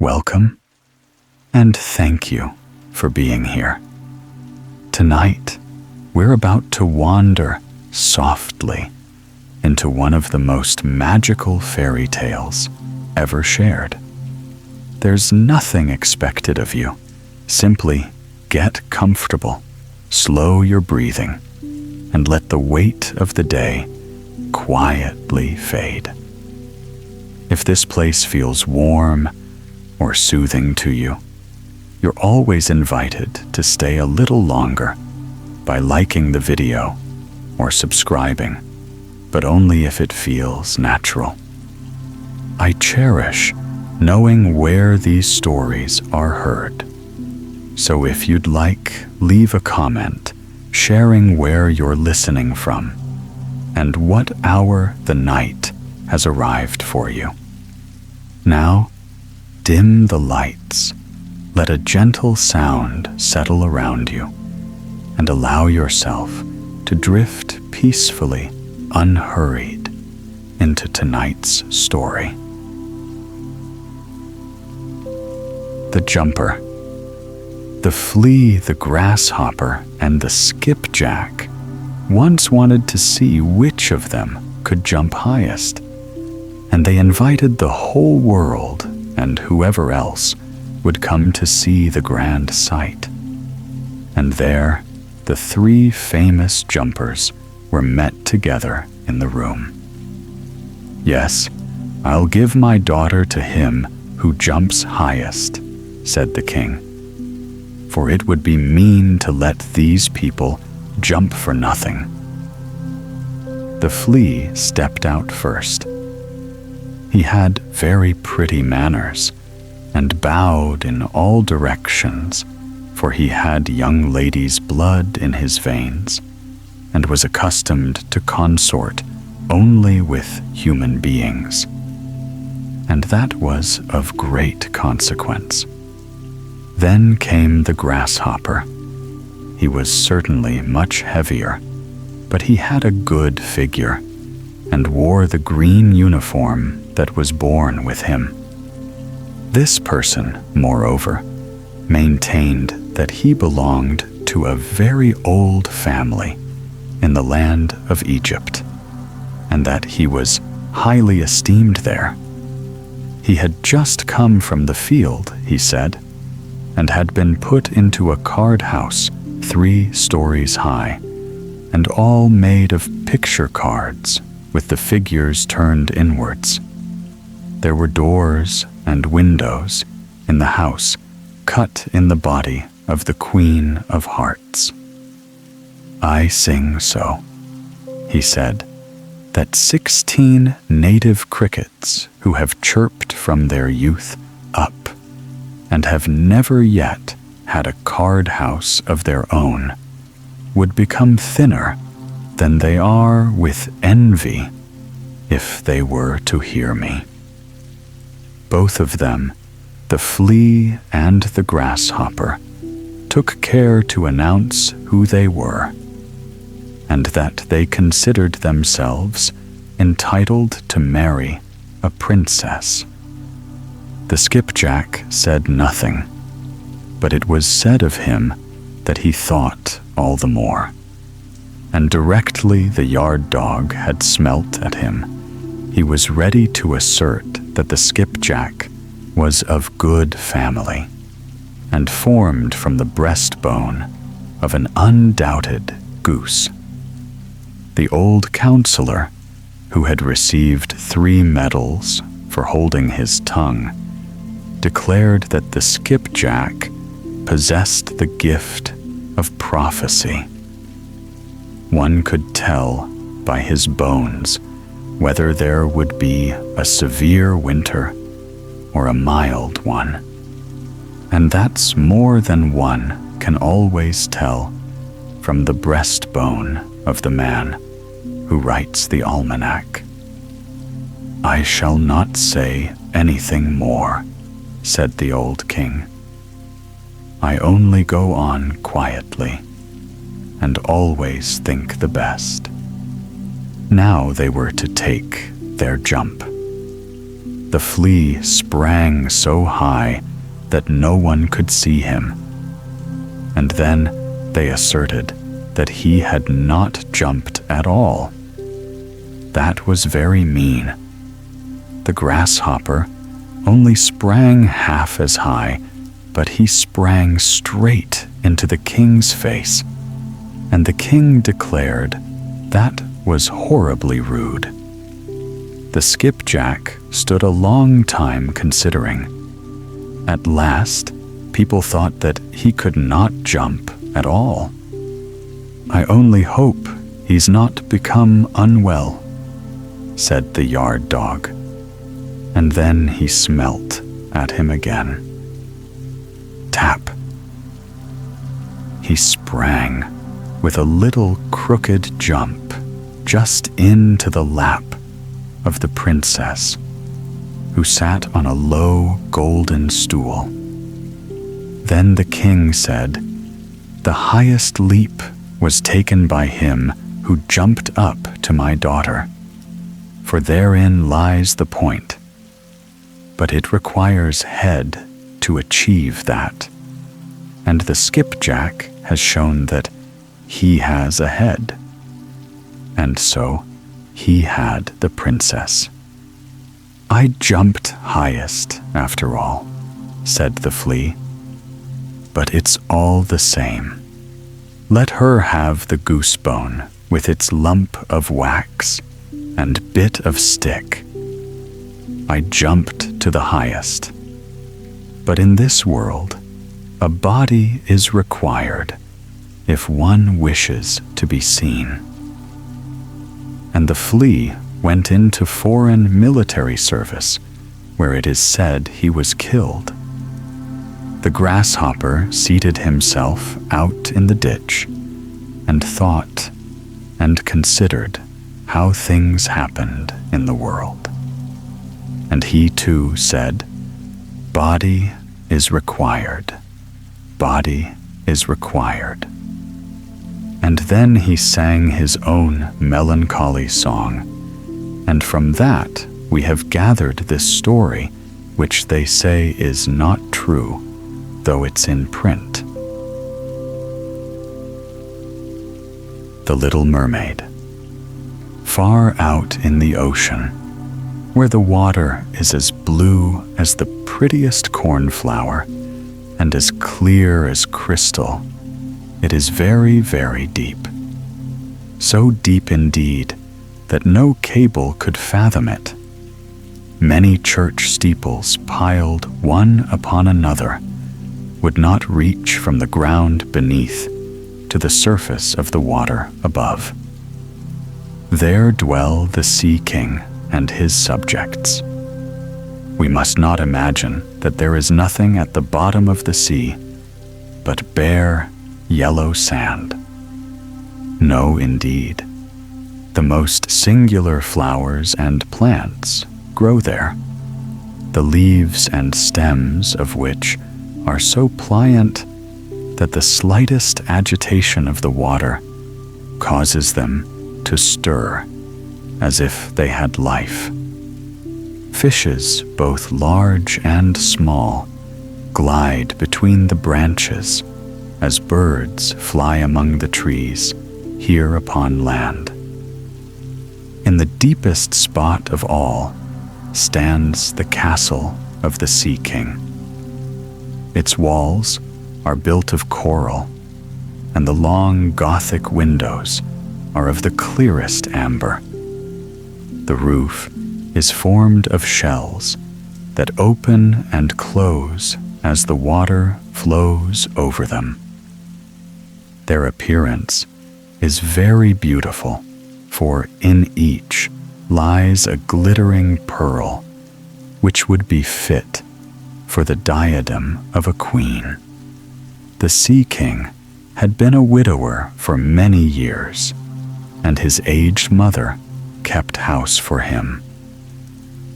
welcome, and thank you for being here. Tonight, we're about to wander softly into one of the most magical fairy tales ever shared. There's nothing expected of you. Simply get comfortable, slow your breathing, and let the weight of the day quietly fade. If this place feels warm or soothing to you, you're always invited to stay a little longer by liking the video or subscribing, but only if it feels natural. I cherish knowing where these stories are heard. So if you'd like, leave a comment sharing where you're listening from and what hour the night has arrived for you. Now, dim the lights, let a gentle sound settle around you, and allow yourself to drift peacefully, unhurried, into tonight's story. The Jumper. The flea, the grasshopper, and the skipjack once wanted to see which of them could jump highest, and they invited the whole world and whoever else would come to see the grand sight. And there, the three famous jumpers were met together in the room. "Yes, I'll give my daughter to him who jumps highest," said the king, "for it would be mean to let these people jump for nothing." The flea stepped out first. He had very pretty manners and bowed in all directions, for he had young ladies' blood in his veins and was accustomed to consort only with human beings. And that was of great consequence. Then came the grasshopper. He was certainly much heavier, but he had a good figure and wore the green uniform that was born with him. This person, moreover, maintained that he belonged to a very old family in the land of Egypt, and that he was highly esteemed there. He had just come from the field, he said, and had been put into a card house 3 stories high, and all made of picture cards with the figures turned inwards. There were doors and windows in the house cut in the body of the Queen of Hearts. "I sing so," he said, "that 16 native crickets who have chirped from their youth up and have never yet had a card house of their own would become thinner than they are with envy if they were to hear me." Both of them, the flea and the grasshopper, took care to announce who they were, and that they considered themselves entitled to marry a princess. The skipjack said nothing, but it was said of him that he thought all the more. And directly the yard dog had smelt at him, he was ready to assert that the skipjack was of good family, and formed from the breastbone of an undoubted goose. The old counselor, who had received 3 medals for holding his tongue, declared that the skipjack possessed the gift of prophecy. One could tell by his bones whether there would be a severe winter or a mild one, and that's more than one can always tell from the breastbone of the man who writes the almanac. "I shall not say anything more," said the old king. "I only go on quietly, and always think the best." Now they were to take their jump. The flea sprang so high that no one could see him. And then they asserted that he had not jumped at all. That was very mean. The grasshopper only sprang half as high, but he sprang straight into the king's face, and the king declared that was horribly rude. The skipjack stood a long time considering. At last, people thought that he could not jump at all. "I only hope he's not become unwell," said the yard dog, and then he smelt at him again. Tap. He sprang with a little crooked jump just into the lap of the princess, who sat on a low golden stool. Then the king said, "The highest leap was taken by him who jumped up to my daughter, for therein lies the point. But it requires head to achieve that, and the skipjack has shown that he has a head. And so he had the princess." "I jumped highest, after all," said the flea. "But it's all the same. Let her have the goose bone with its lump of wax and bit of stick. I jumped to the highest. But in this world, a body is required if one wishes to be seen." And the flea went into foreign military service, where it is said he was killed. The grasshopper seated himself out in the ditch and thought and considered how things happened in the world. And he too said, "Body is required. Body is required." And then he sang his own melancholy song, and from that we have gathered this story, which they say is not true, though it's in print. The Little Mermaid. Far out in the ocean, where the water is as blue as the prettiest cornflower and as clear as crystal, it is very, very deep. So deep indeed that no cable could fathom it. Many church steeples piled one upon another would not reach from the ground beneath to the surface of the water above. There dwell the Sea King and his subjects. We must not imagine that there is nothing at the bottom of the sea but bare, yellow sand. No, indeed. The most singular flowers and plants grow there, the leaves and stems of which are so pliant that the slightest agitation of the water causes them to stir as if they had life. Fishes, both large and small, glide between the branches as birds fly among the trees here upon land. In the deepest spot of all stands the castle of the Sea King. Its walls are built of coral, and the long Gothic windows are of the clearest amber. The roof is formed of shells that open and close as the water flows over them. Their appearance is very beautiful, for in each lies a glittering pearl, which would be fit for the diadem of a queen. The Sea King had been a widower for many years, and his aged mother kept house for him.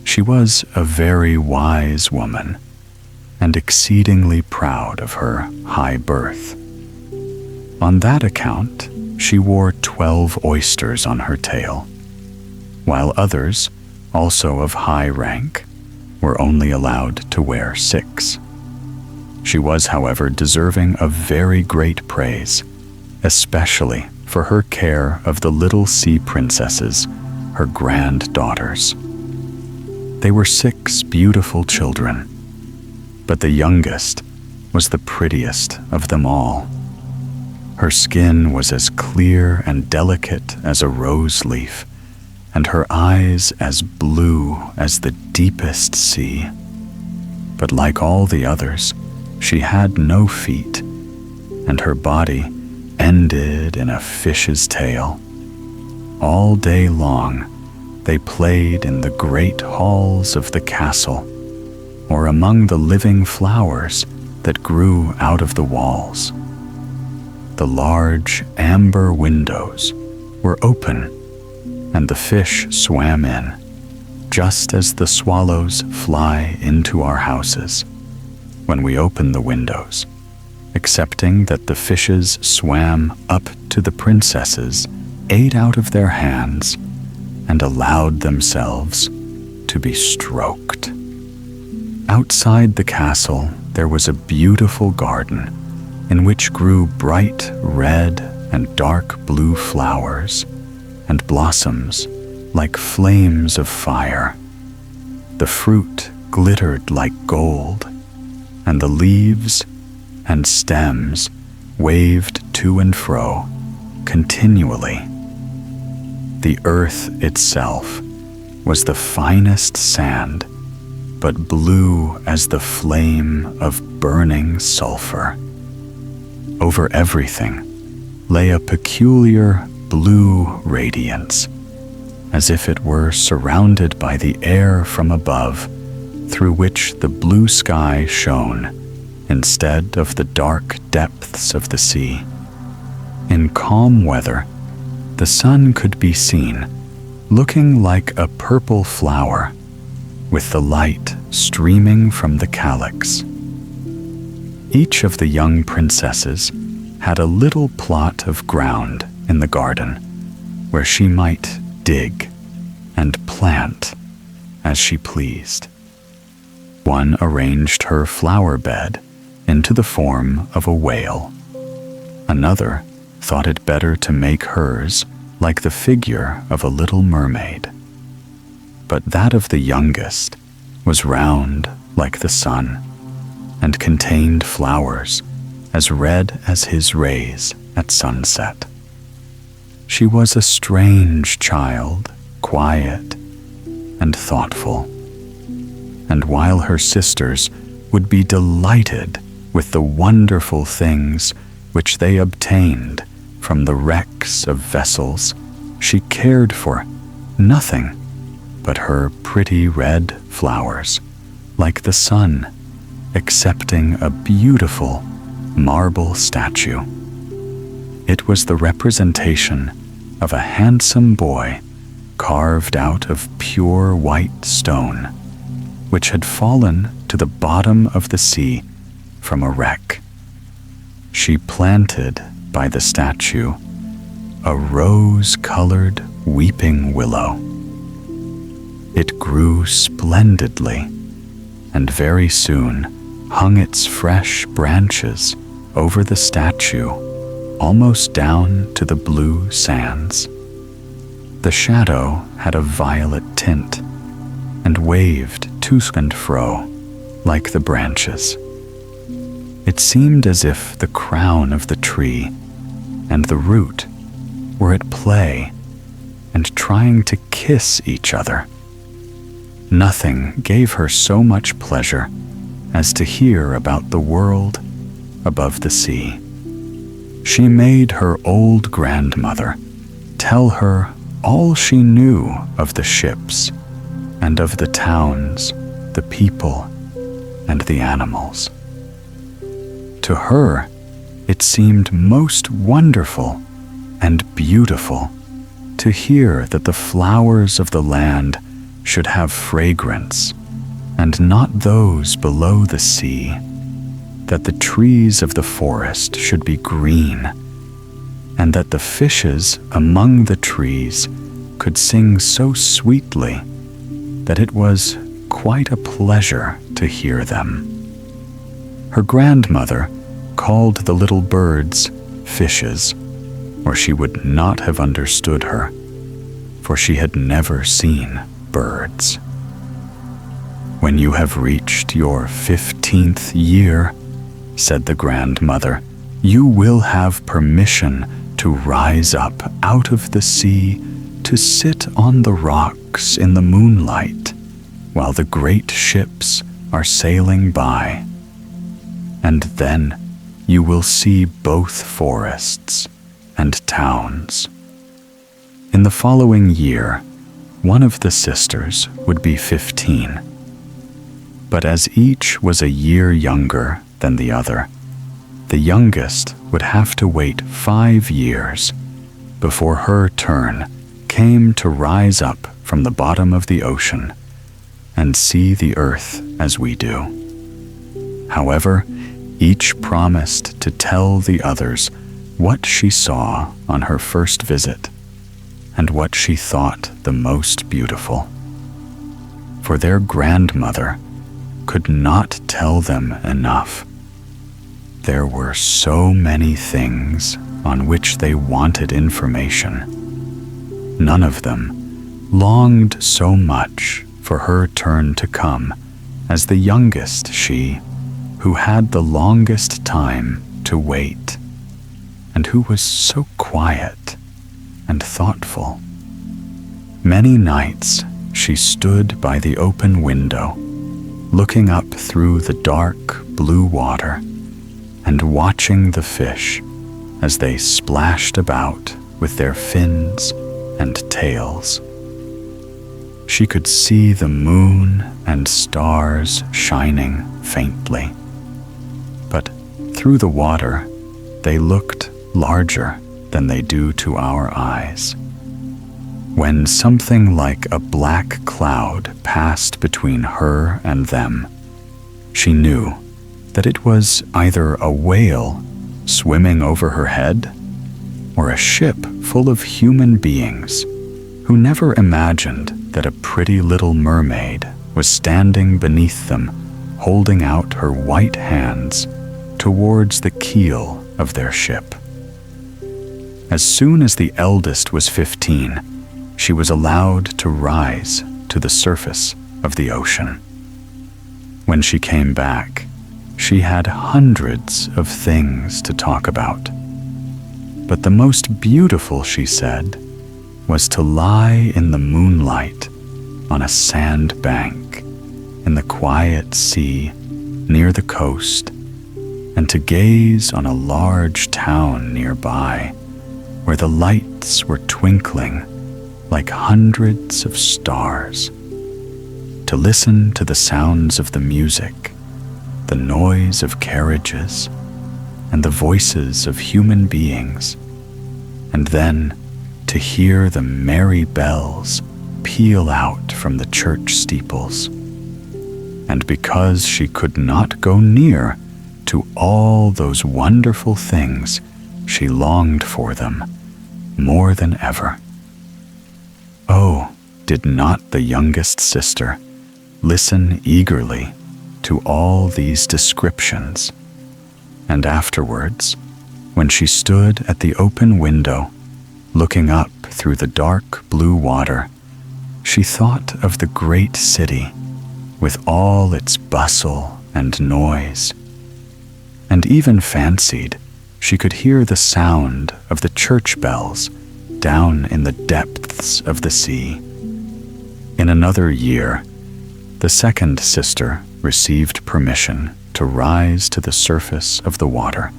She was a very wise woman, and exceedingly proud of her high birth. On that account, she wore 12 oysters on her tail, while others, also of high rank, were only allowed to wear 6. She was, however, deserving of very great praise, especially for her care of the little sea princesses, her granddaughters. They were 6 beautiful children, but the youngest was the prettiest of them all. Her skin was as clear and delicate as a rose leaf, and her eyes as blue as the deepest sea. But like all the others, she had no feet, and her body ended in a fish's tail. All day long, they played in the great halls of the castle, or among the living flowers that grew out of the walls. The large amber windows were open, and the fish swam in, just as the swallows fly into our houses when we open the windows, excepting that the fishes swam up to the princesses, ate out of their hands, and allowed themselves to be stroked. Outside the castle, there was a beautiful garden in which grew bright red and dark blue flowers and blossoms like flames of fire. The fruit glittered like gold, and the leaves and stems waved to and fro continually. The earth itself was the finest sand, but blue as the flame of burning sulfur. Over everything lay a peculiar blue radiance, as if it were surrounded by the air from above, through which the blue sky shone instead of the dark depths of the sea. In calm weather, the sun could be seen looking like a purple flower, with the light streaming from the calyx. Each of the young princesses had a little plot of ground in the garden where she might dig and plant as she pleased. One arranged her flower bed into the form of a whale. Another thought it better to make hers like the figure of a little mermaid. But that of the youngest was round like the sun, and contained flowers as red as his rays at sunset. She was a strange child, quiet and thoughtful, and while her sisters would be delighted with the wonderful things which they obtained from the wrecks of vessels, she cared for nothing but her pretty red flowers, like the sun, excepting a beautiful marble statue. It was the representation of a handsome boy carved out of pure white stone, which had fallen to the bottom of the sea from a wreck. She planted by the statue a rose-colored weeping willow. It grew splendidly, and very soon hung its fresh branches over the statue, almost down to the blue sands. The shadow had a violet tint and waved to and fro like the branches. It seemed as if the crown of the tree and the root were at play and trying to kiss each other. Nothing gave her so much pleasure as to hear about the world above the sea. She made her old grandmother tell her all she knew of the ships and of the towns, the people, and the animals. To her, it seemed most wonderful and beautiful to hear that the flowers of the land should have fragrance, and not those below the sea, that the trees of the forest should be green, and that the fishes among the trees could sing so sweetly that it was quite a pleasure to hear them. Her grandmother called the little birds fishes, or she would not have understood her, for she had never seen birds. "When you have reached your 15th year," said the grandmother, "you will have permission to rise up out of the sea to sit on the rocks in the moonlight while the great ships are sailing by. And then you will see both forests and towns." In the following year, one of the sisters would be 15. But as each was a year younger than the other, the youngest would have to wait 5 years before her turn came to rise up from the bottom of the ocean and see the earth as we do. However, each promised to tell the others what she saw on her first visit and what she thought the most beautiful. For their grandmother could not tell them enough. There were so many things on which they wanted information. None of them longed so much for her turn to come as the youngest she, who had the longest time to wait, and who was so quiet and thoughtful. Many nights she stood by the open window, looking up through the dark blue water and watching the fish as they splashed about with their fins and tails. She could see the moon and stars shining faintly, but through the water they looked larger than they do to our eyes. When something like a black cloud passed between her and them, she knew that it was either a whale swimming over her head or a ship full of human beings who never imagined that a pretty little mermaid was standing beneath them, holding out her white hands towards the keel of their ship. As soon as the eldest was 15, she was allowed to rise to the surface of the ocean. When she came back, she had hundreds of things to talk about. But the most beautiful, she said, was to lie in the moonlight on a sand bank in the quiet sea near the coast, and to gaze on a large town nearby where the lights were twinkling like hundreds of stars, to listen to the sounds of the music, the noise of carriages, and the voices of human beings, and then to hear the merry bells peal out from the church steeples. And because she could not go near to all those wonderful things, she longed for them more than ever. Oh, did not the youngest sister listen eagerly to all these descriptions? And afterwards, when she stood at the open window, looking up through the dark blue water, she thought of the great city with all its bustle and noise, and even fancied she could hear the sound of the church bells down in the depths of the sea. In another year, the second sister received permission to rise to the surface of the water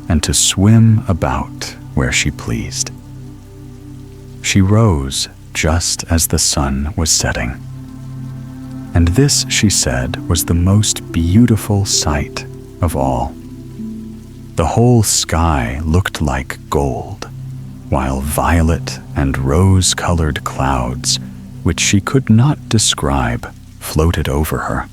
and to swim about where she pleased. She rose just as the sun was setting, and this, she said, was the most beautiful sight of all. The whole sky looked like gold, while violet and rose-colored clouds, which she could not describe, floated over her.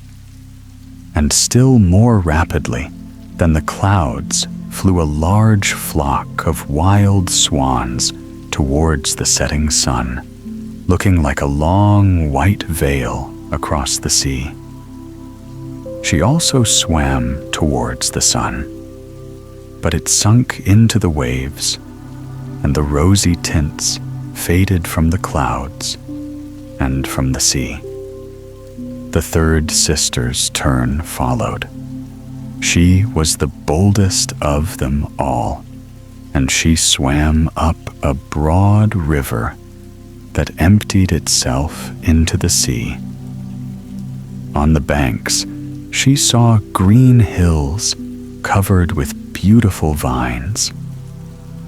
And still more rapidly than the clouds flew a large flock of wild swans towards the setting sun, looking like a long white veil across the sea. She also swam towards the sun, but it sunk into the waves, and the rosy tints faded from the clouds and from the sea. The third sister's turn followed. She was the boldest of them all, and she swam up a broad river that emptied itself into the sea. On the banks, she saw green hills covered with beautiful vines.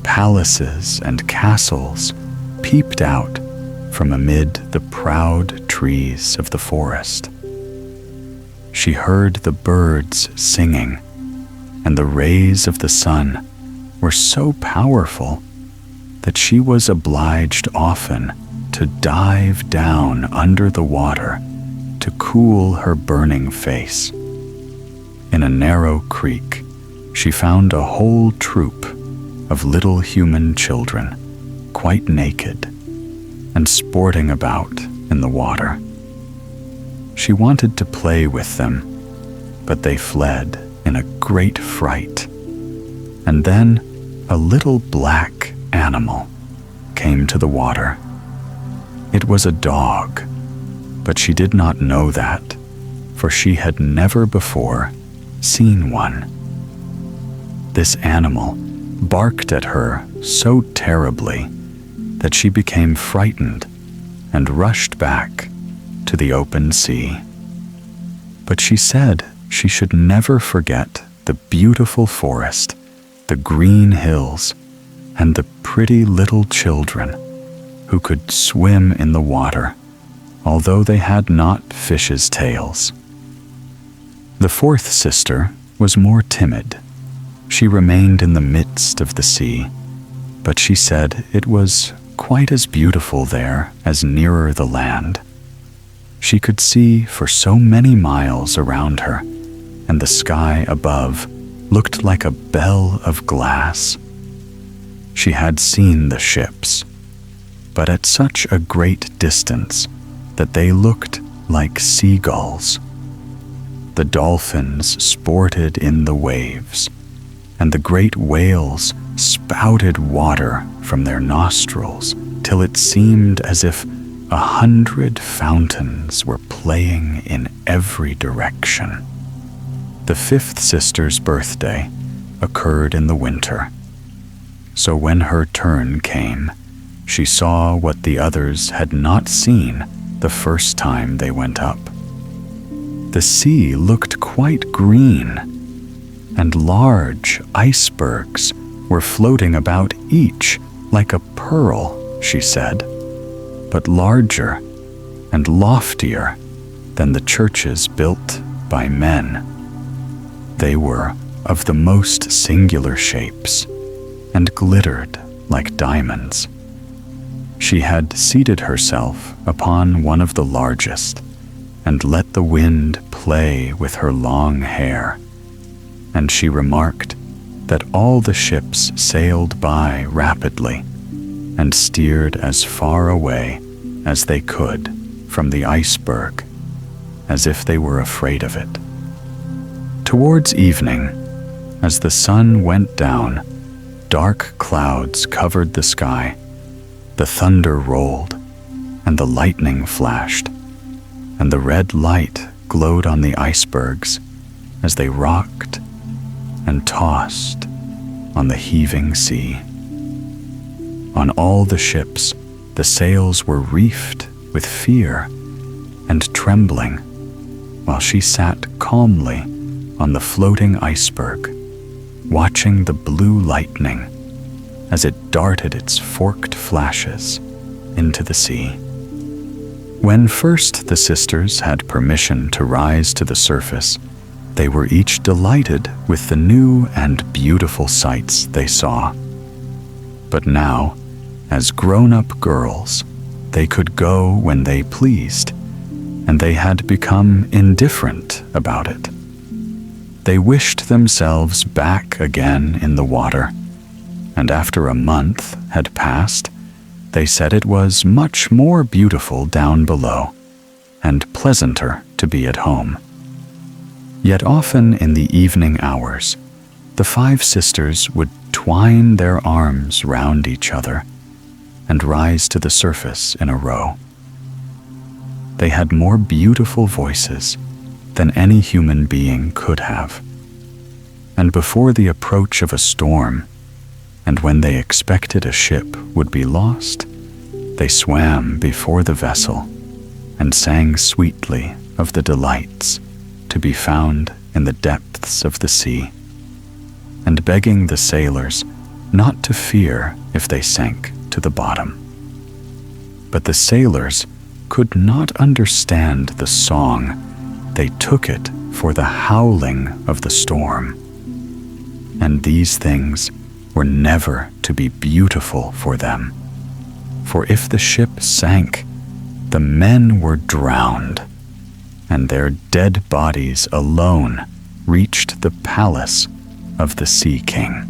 Palaces and castles peeped out from amid the proud trees of the forest. She heard the birds singing, and the rays of the sun were so powerful that she was obliged often to dive down under the water to cool her burning face. In a narrow creek, she found a whole troop of little human children, quite naked, and sporting about in the water. She wanted to play with them, but they fled in a great fright. And then a little black animal came to the water. It was a dog, but she did not know that, for she had never before seen one. This animal barked at her so terribly that she became frightened and rushed back to the open sea. But she said she should never forget the beautiful forest, the green hills, and the pretty little children who could swim in the water, although they had not fishes' tails. The fourth sister was more timid. She remained in the midst of the sea, but she said it was quite as beautiful there as nearer the land. She could see for so many miles around her, and the sky above looked like a bell of glass. She had seen the ships, but at such a great distance that they looked like seagulls. The dolphins sported in the waves, and the great whales spouted water from their nostrils till it seemed as if 100 fountains were playing in every direction. The fifth sister's birthday occurred in the winter, so when her turn came, she saw what the others had not seen the first time they went up. The sea looked quite green, and large icebergs were floating about each like a pearl, she said, but larger and loftier than the churches built by men. They were of the most singular shapes and glittered like diamonds. She had seated herself upon one of the largest and let the wind play with her long hair, and she remarked that all the ships sailed by rapidly and steered as far away as they could from the iceberg, as if they were afraid of it. Towards evening, as the sun went down, dark clouds covered the sky, the thunder rolled, and the lightning flashed, and the red light glowed on the icebergs as they rocked and tossed on the heaving sea. On all the ships, the sails were reefed with fear and trembling, while she sat calmly on the floating iceberg, watching the blue lightning as it darted its forked flashes into the sea. When first the sisters had permission to rise to the surface, they were each delighted with the new and beautiful sights they saw. But now, as grown-up girls, they could go when they pleased, and they had become indifferent about it. They wished themselves back again in the water, and after a month had passed, they said it was much more beautiful down below, and pleasanter to be at home. Yet often in the evening hours, the 5 sisters would twine their arms round each other and rise to the surface in a row. They had more beautiful voices than any human being could have. And before the approach of a storm, and when they expected a ship would be lost, they swam before the vessel and sang sweetly of the delights to be found in the depths of the sea, and begging the sailors not to fear if they sank to the bottom. But the sailors could not understand the song. They took it for the howling of the storm. And these things were never to be beautiful for them. For if the ship sank, the men were drowned, and their dead bodies alone reached the palace of the Sea King.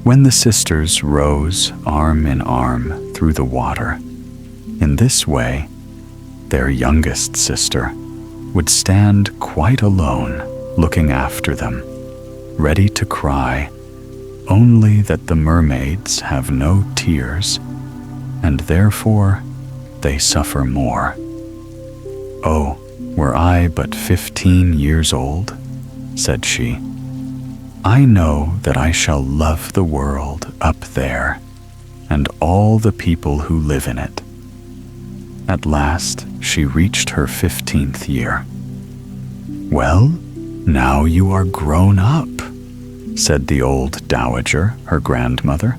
When the sisters rose arm in arm through the water, in this way, their youngest sister would stand quite alone, looking after them, ready to cry, only that the mermaids have no tears, and therefore they suffer more. "Oh, were I but 15 years old," said she, "I know that I shall love the world up there, and all the people who live in it." At last she reached her 15th year. "Well, now you are grown up," said the old dowager, her grandmother,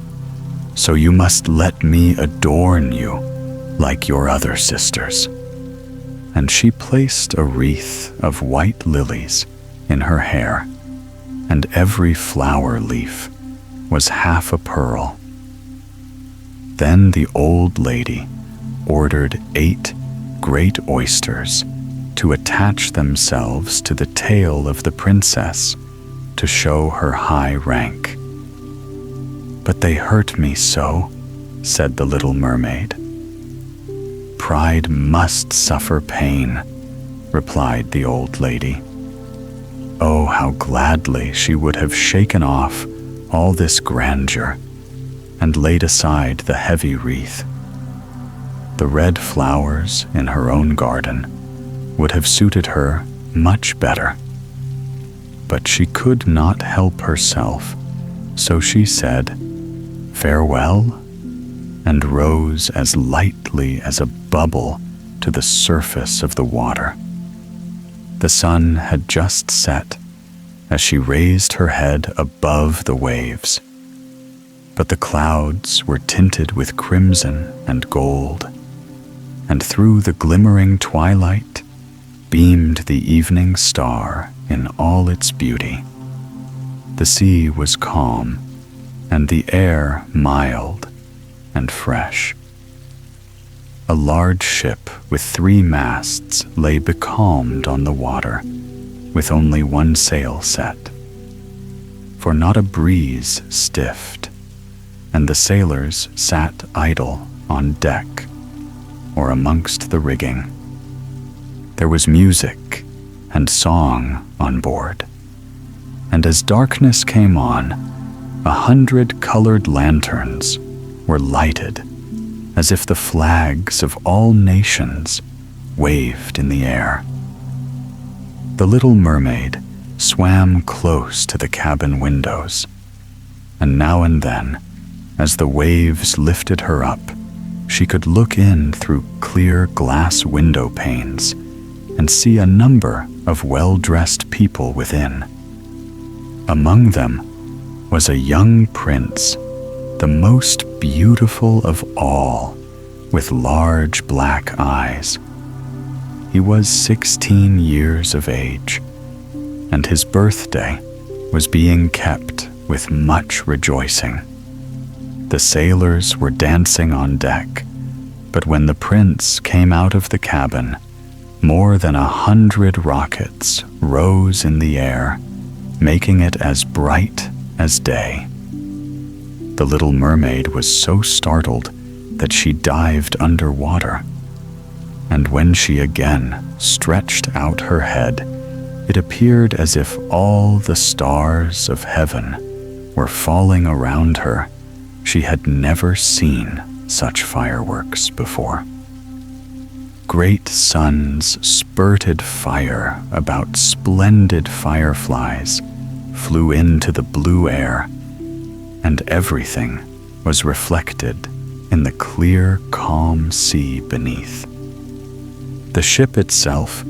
"so you must let me adorn you like your other sisters." And she placed a wreath of white lilies in her hair, and every flower leaf was half a pearl. Then the old lady ordered 8 great oysters to attach themselves to the tail of the princess to show her high rank. "But they hurt me so," said the little mermaid. "Pride must suffer pain," replied the old lady. Oh, how gladly she would have shaken off all this grandeur and laid aside the heavy wreath. The red flowers in her own garden would have suited her much better. But she could not help herself, so she said, "Farewell," and rose as lightly as a bubble to the surface of the water. The sun had just set as she raised her head above the waves, but the clouds were tinted with crimson and gold, and through the glimmering twilight beamed the evening star in all its beauty. The sea was calm, and the air mild and fresh. A large ship with 3 masts lay becalmed on the water, with only 1 sail set. For not a breeze stiffed, and the sailors sat idle on deck or amongst the rigging. There was music and song on board, and as darkness came on, 100 colored lanterns were lighted, as if the flags of all nations waved in the air. The little mermaid swam close to the cabin windows, and now and then, as the waves lifted her up, she could look in through clear glass window panes and see a number of well-dressed people within. Among them was a young prince, the most beautiful of all, with large black eyes. He was 16 years of age, and his birthday was being kept with much rejoicing. The sailors were dancing on deck, but when the prince came out of the cabin, more than 100 rockets rose in the air, making it as bright as day. The little mermaid was so startled that she dived underwater. and when she again stretched out her head, it appeared as if all the stars of heaven were falling around her. She had never seen such fireworks before. Great suns spurted fire about splendid fireflies, flew into the blue air, and everything was reflected in the clear, calm sea beneath. The ship itself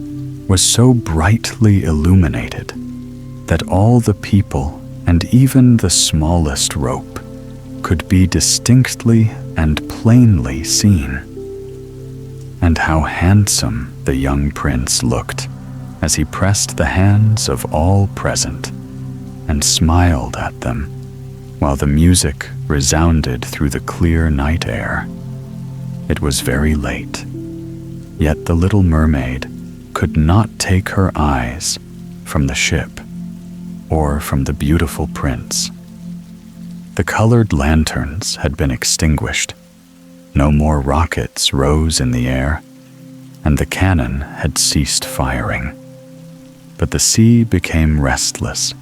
was so brightly illuminated that all the people and even the smallest rope could be distinctly and plainly seen. And how handsome the young prince looked as he pressed the hands of all present and smiled at them, while the music resounded through the clear night air. It was very late, yet the little mermaid could not take her eyes from the ship or from the beautiful prince. The colored lanterns had been extinguished. No more rockets rose in the air, and the cannon had ceased firing. But the sea became restless,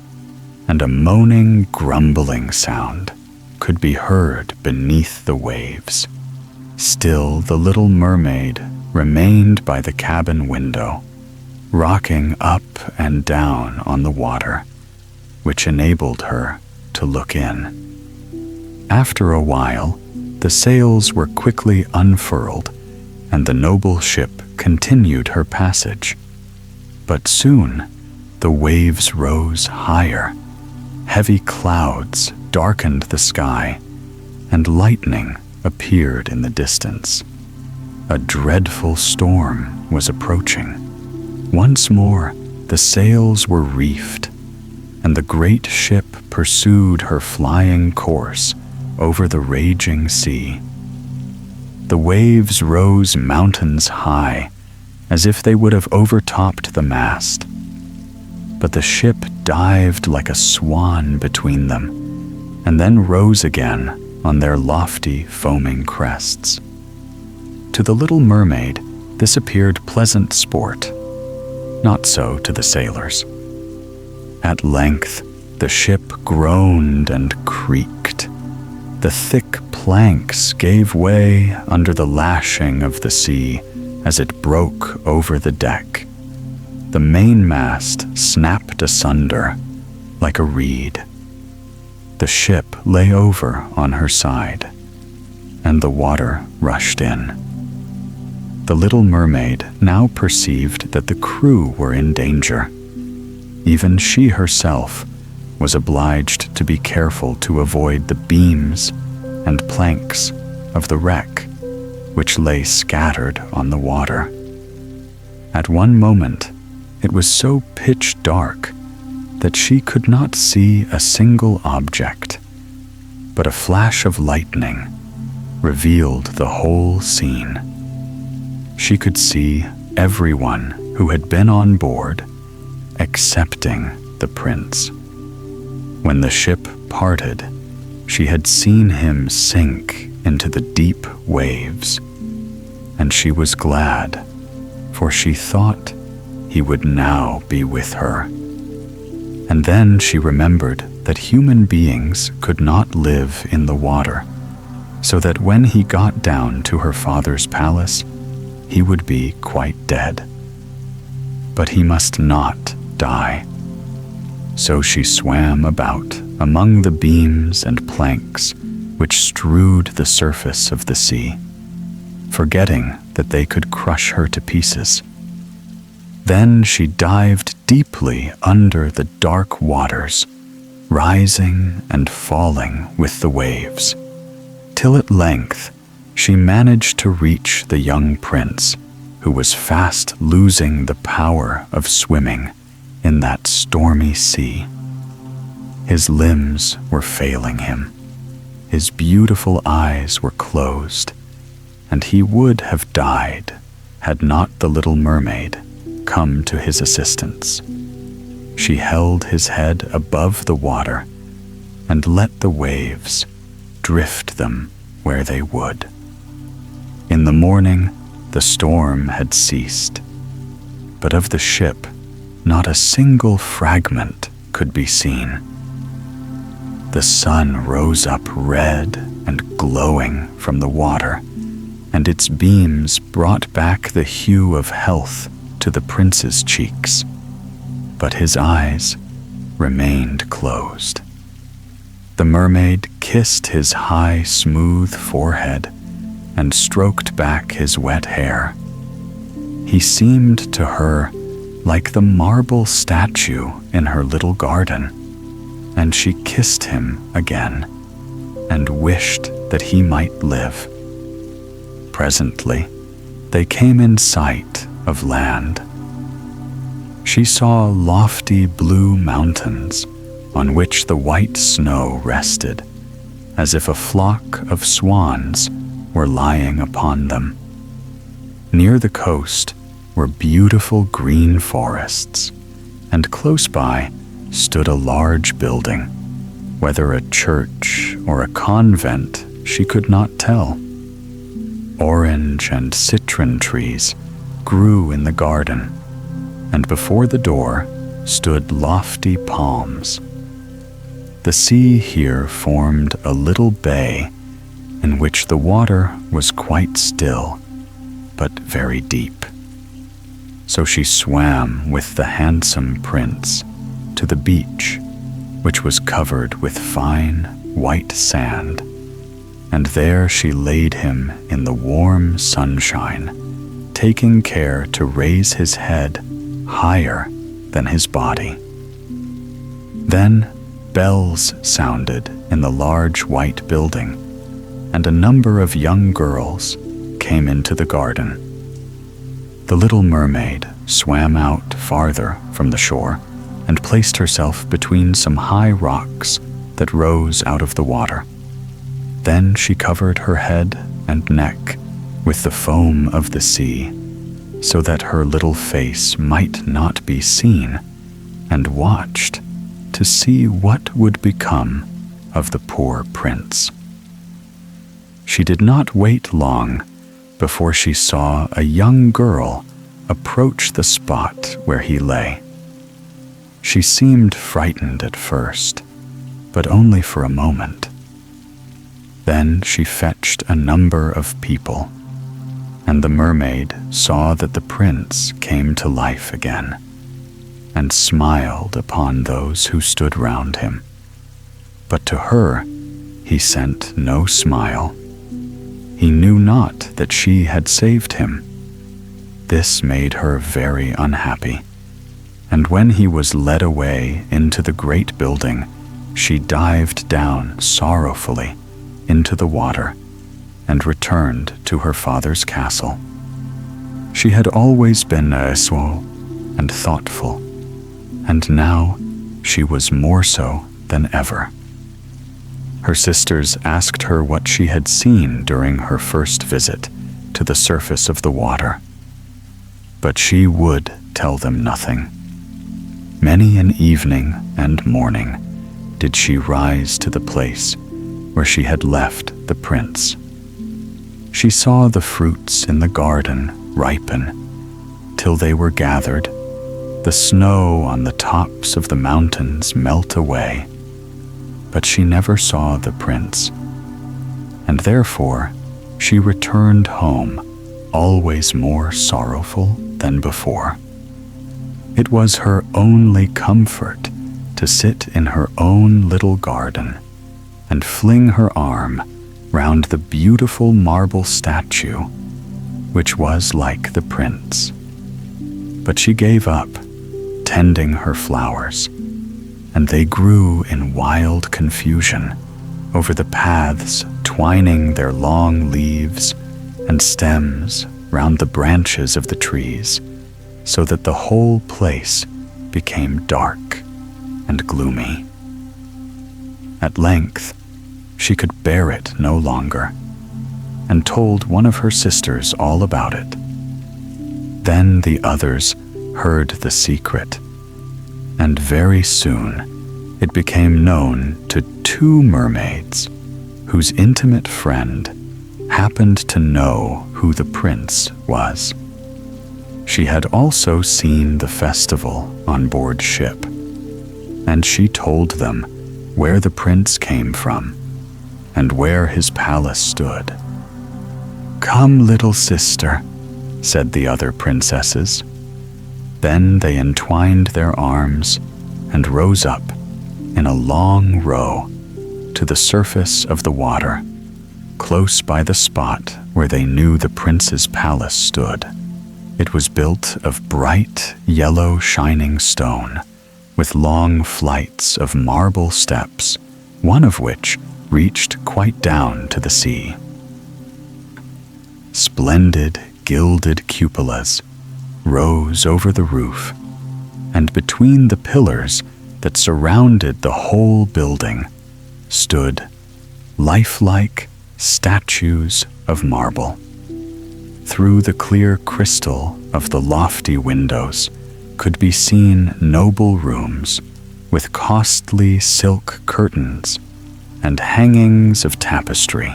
and a moaning, grumbling sound could be heard beneath the waves. Still, the little mermaid remained by the cabin window, rocking up and down on the water, which enabled her to look in. After a while, the sails were quickly unfurled, and the noble ship continued her passage. But soon, the waves rose higher. Heavy clouds darkened the sky, and lightning appeared in the distance. A dreadful storm was approaching. Once more, the sails were reefed, and the great ship pursued her flying course over the raging sea. The waves rose mountains high, as if they would have overtopped the mast. But the ship dived like a swan between them, and then rose again on their lofty, foaming crests. To the little mermaid, this appeared pleasant sport. Not so to the sailors. At length, the ship groaned and creaked. The thick planks gave way under the lashing of the sea as it broke over the deck. The mainmast snapped asunder like a reed. The ship lay over on her side, and the water rushed in. The little mermaid now perceived that the crew were in danger. Even she herself was obliged to be careful to avoid the beams and planks of the wreck, which lay scattered on the water. At one moment, it was so pitch dark that she could not see a single object, but a flash of lightning revealed the whole scene. She could see everyone who had been on board, excepting the prince. When the ship parted, she had seen him sink into the deep waves, and she was glad, for she thought he would now be with her. And then she remembered that human beings could not live in the water, so that when he got down to her father's palace, he would be quite dead. But he must not die. So she swam about among the beams and planks which strewed the surface of the sea, forgetting that they could crush her to pieces. Then she dived deeply under the dark waters, rising and falling with the waves, till at length she managed to reach the young prince, who was fast losing the power of swimming in that stormy sea. His limbs were failing him, his beautiful eyes were closed, and he would have died had not the little mermaid come to his assistance. She held his head above the water and let the waves drift them where they would. In the morning, the storm had ceased, but of the ship, not a single fragment could be seen. The sun rose up red and glowing from the water, and its beams brought back the hue of health to the prince's cheeks, but his eyes remained closed. The mermaid kissed his high, smooth forehead and stroked back his wet hair. He seemed to her like the marble statue in her little garden, and she kissed him again and wished that he might live. Presently, they came in sight of land. She saw lofty blue mountains on which the white snow rested, as if a flock of swans were lying upon them. Near the coast were beautiful green forests, and close by stood a large building, whether a church or a convent she could not tell. Orange and citron trees grew in the garden, and before the door stood lofty palms. The sea here formed a little bay in which the water was quite still, but very deep. So she swam with the handsome prince to the beach, which was covered with fine white sand, and there she laid him in the warm sunshine, taking care to raise his head higher than his body. Then bells sounded in the large white building, and a number of young girls came into the garden. The little mermaid swam out farther from the shore and placed herself between some high rocks that rose out of the water. Then she covered her head and neck with the foam of the sea, so that her little face might not be seen, and watched to see what would become of the poor prince. She did not wait long before she saw a young girl approach the spot where he lay. She seemed frightened at first, but only for a moment. Then she fetched a number of people, and the mermaid saw that the prince came to life again, and smiled upon those who stood round him. But to her he sent no smile. He knew not that she had saved him. This made her very unhappy, and when he was led away into the great building, she dived down sorrowfully into the water and returned to her father's castle. She had always been restful and thoughtful, and now she was more so than ever. Her sisters asked her what she had seen during her first visit to the surface of the water, but she would tell them nothing. Many an evening and morning did she rise to the place where she had left the prince. She saw the fruits in the garden ripen till they were gathered, the snow on the tops of the mountains melt away, but she never saw the prince, and therefore she returned home always more sorrowful than before. It was her only comfort to sit in her own little garden and fling her arm round the beautiful marble statue, which was like the prince. But she gave up tending her flowers, and they grew in wild confusion over the paths, twining their long leaves and stems round the branches of the trees, so that the whole place became dark and gloomy. At length, she could bear it no longer, and told one of her sisters all about it. Then the others heard the secret, and very soon it became known to two mermaids whose intimate friend happened to know who the prince was. She had also seen the festival on board ship, and she told them where the prince came from and where his palace stood. "Come, little sister," said the other princesses. Then they entwined their arms and rose up in a long row to the surface of the water, close by the spot where they knew the prince's palace stood. It was built of bright, yellow, shining stone, with long flights of marble steps, one of which reached quite down to the sea. Splendid, gilded cupolas rose over the roof, and between the pillars that surrounded the whole building stood lifelike statues of marble. Through the clear crystal of the lofty windows could be seen noble rooms with costly silk curtains and hangings of tapestry,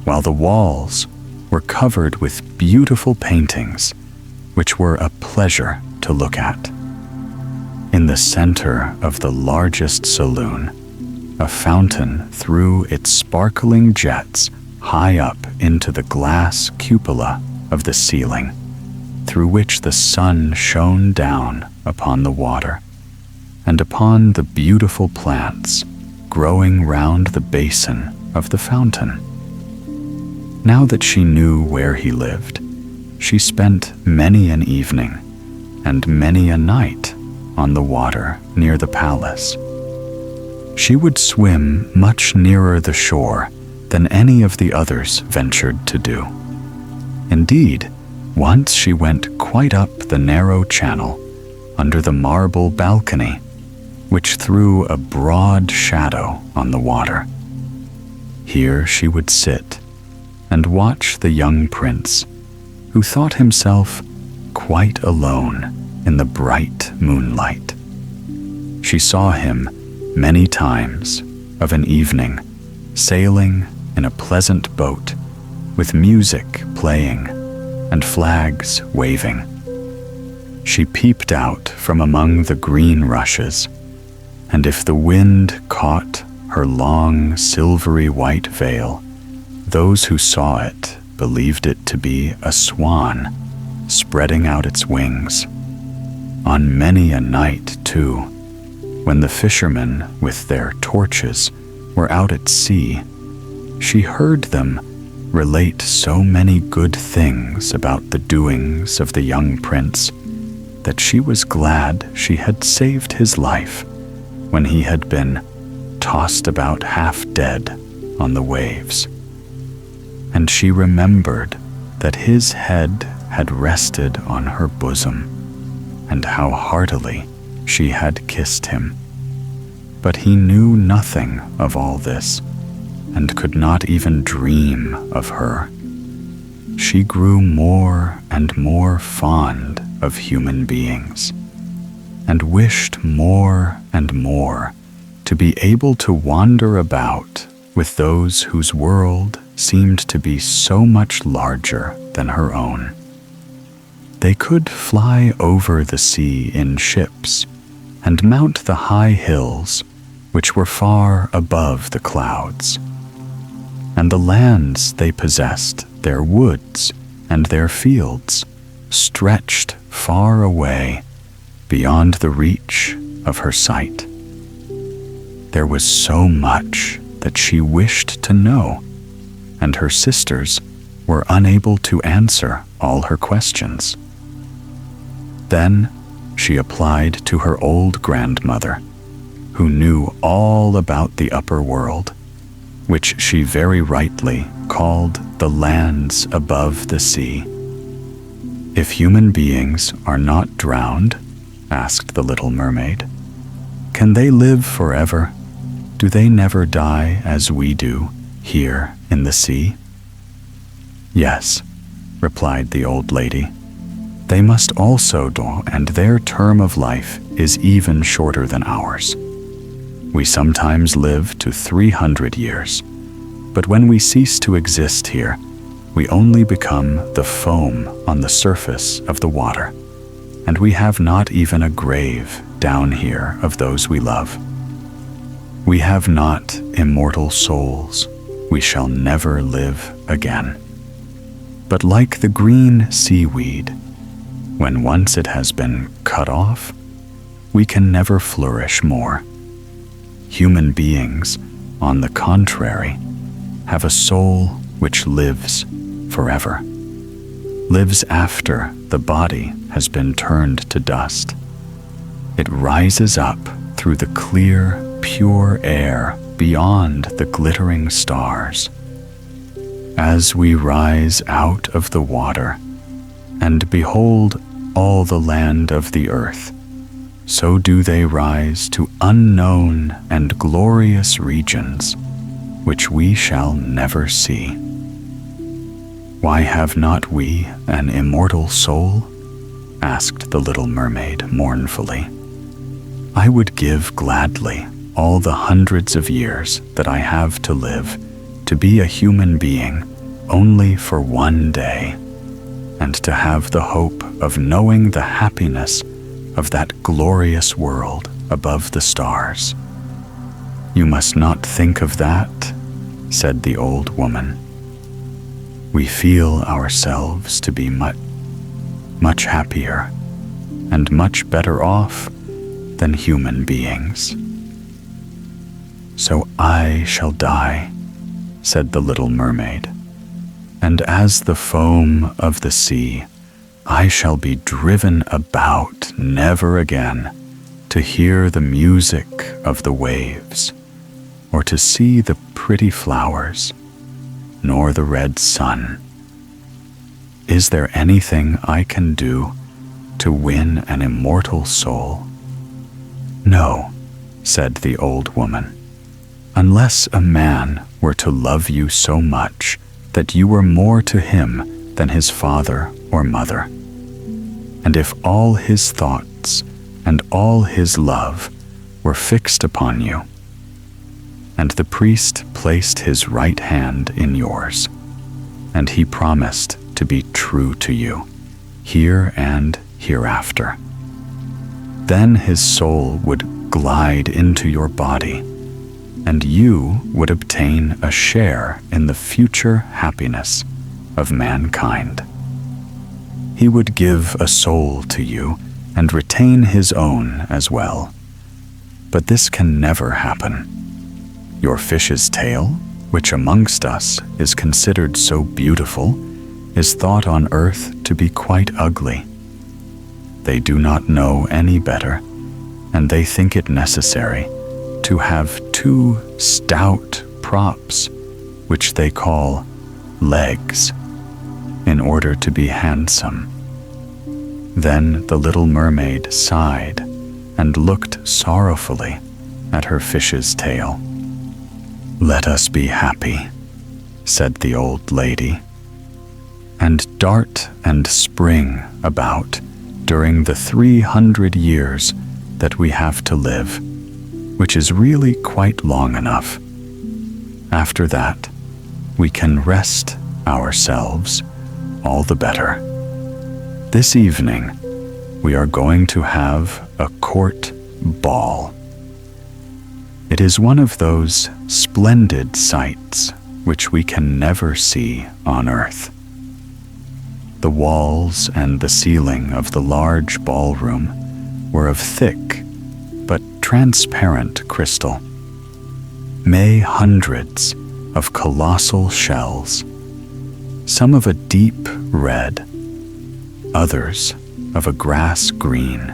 while the walls were covered with beautiful paintings which were a pleasure to look at. In the center of the largest saloon, a fountain threw its sparkling jets high up into the glass cupola of the ceiling, through which the sun shone down upon the water and upon the beautiful plants growing round the basin of the fountain. Now that she knew where he lived, she spent many an evening and many a night on the water near the palace. She would swim much nearer the shore than any of the others ventured to do. Indeed, once she went quite up the narrow channel under the marble balcony, which threw a broad shadow on the water. Here she would sit and watch the young prince, who thought himself quite alone in the bright moonlight. She saw him many times of an evening, sailing in a pleasant boat with music playing and flags waving. She peeped out from among the green rushes, and if the wind caught her long silvery white veil, those who saw it believed it to be a swan spreading out its wings. On many a night, too, when the fishermen with their torches were out at sea, she heard them relate so many good things about the doings of the young prince that she was glad she had saved his life when he had been tossed about half dead on the waves. And she remembered that his head had rested on her bosom, and how heartily she had kissed him. But he knew nothing of all this, and could not even dream of her. She grew more and more fond of human beings, and wished more and more to be able to wander about with those whose world seemed to be so much larger than her own. They could fly over the sea in ships and mount the high hills which were far above the clouds. And the lands they possessed, their woods and their fields, stretched far away beyond the reach of her sight. There was so much that she wished to know, and her sisters were unable to answer all her questions. Then she applied to her old grandmother, who knew all about the upper world, which she very rightly called the lands above the sea. "If human beings are not drowned," asked the Little Mermaid, "can they live forever? Do they never die as we do here in the sea?" "Yes," replied the old lady. "They must also die, and their term of life is even shorter than ours. We sometimes live to 300 years, But when we cease to exist here, we only become the foam on the surface of the water, and we have not even a grave down here of those we love. We have not immortal souls. We shall never live again. But like the green seaweed, when once it has been cut off, we can never flourish more. Human beings, on the contrary, have a soul which lives forever, lives after the body has been turned to dust. It rises up through the clear, pure air beyond the glittering stars. As we rise out of the water and behold all the land of the earth, so do they rise to unknown and glorious regions, which we shall never see. Why have not we an immortal soul? Asked the little mermaid mournfully. I would give gladly all the hundreds of years that I have to live to be a human being only for one day, and to have the hope of knowing the happiness of that glorious world above the stars. You must not think of that, said the old woman. We feel ourselves to be much happier and much better off than human beings. So I shall die, said the little mermaid, and as the foam of the sea, I shall be driven about never again to hear the music of the waves, or to see the pretty flowers, nor the red sun. Is there anything I can do to win an immortal soul? No, said the old woman, unless a man were to love you so much that you were more to him than his father or mother, and if all his thoughts and all his love were fixed upon you, and the priest placed his right hand in yours, and he promised to be true to you, here and hereafter. Then his soul would glide into your body, and you would obtain a share in the future happiness of mankind. He would give a soul to you and retain his own as well. But this can never happen. Your fish's tail, which amongst us is considered so beautiful, is thought on earth to be quite ugly. They do not know any better, and they think it necessary to have 2 stout props, which they call legs, in order to be handsome. Then the little mermaid sighed and looked sorrowfully at her fish's tail. Let us be happy, said the old lady, and dart and spring about during the 300 years that we have to live, which is really quite long enough. After that, we can rest ourselves all the better. This evening, we are going to have a court ball. It is one of those splendid sights which we can never see on earth. The walls and the ceiling of the large ballroom were of thick but transparent crystal. May hundreds of colossal shells, some of a deep red, others of a grass green,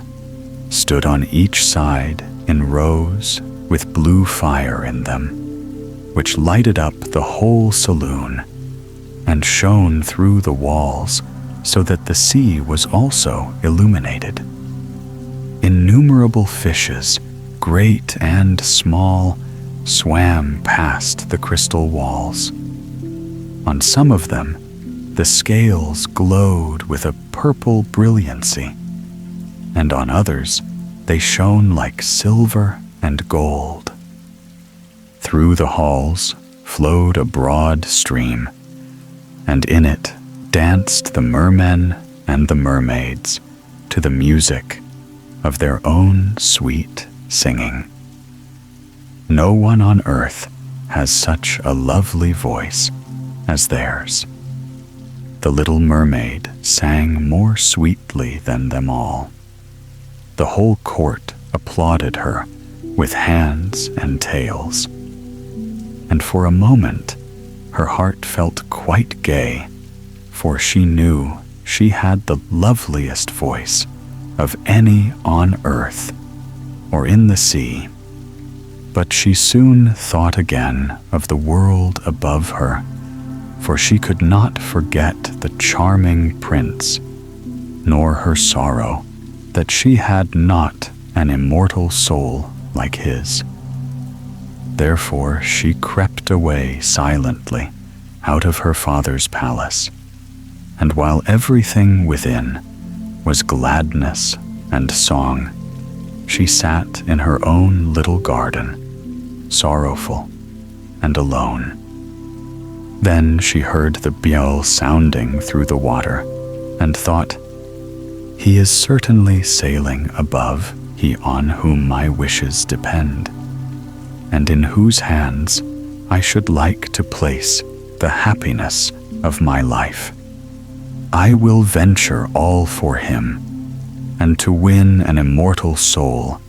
stood on each side in rows with blue fire in them, which lighted up the whole saloon and shone through the walls so that the sea was also illuminated. Innumerable fishes, great and small, swam past the crystal walls. On some of them, the scales glowed with a purple brilliancy, and on others, they shone like silver and gold. Through the halls, flowed a broad stream, and in it danced the mermen and the mermaids to the music of their own sweet singing. No one on earth has such a lovely voice as theirs. The Little Mermaid sang more sweetly than them all. The whole court applauded her with hands and tails, and for a moment her heart felt quite gay, for she knew she had the loveliest voice of any on earth or in the sea. But she soon thought again of the world above her, for she could not forget the charming prince, nor her sorrow that she had not an immortal soul like his. Therefore she crept away silently out of her father's palace, and while everything within was gladness and song, she sat in her own little garden, sorrowful and alone. Then she heard the bell sounding through the water, and thought, "He is certainly sailing above, he on whom my wishes depend, and in whose hands I should like to place the happiness of my life. I will venture all for him, and to win an immortal soul,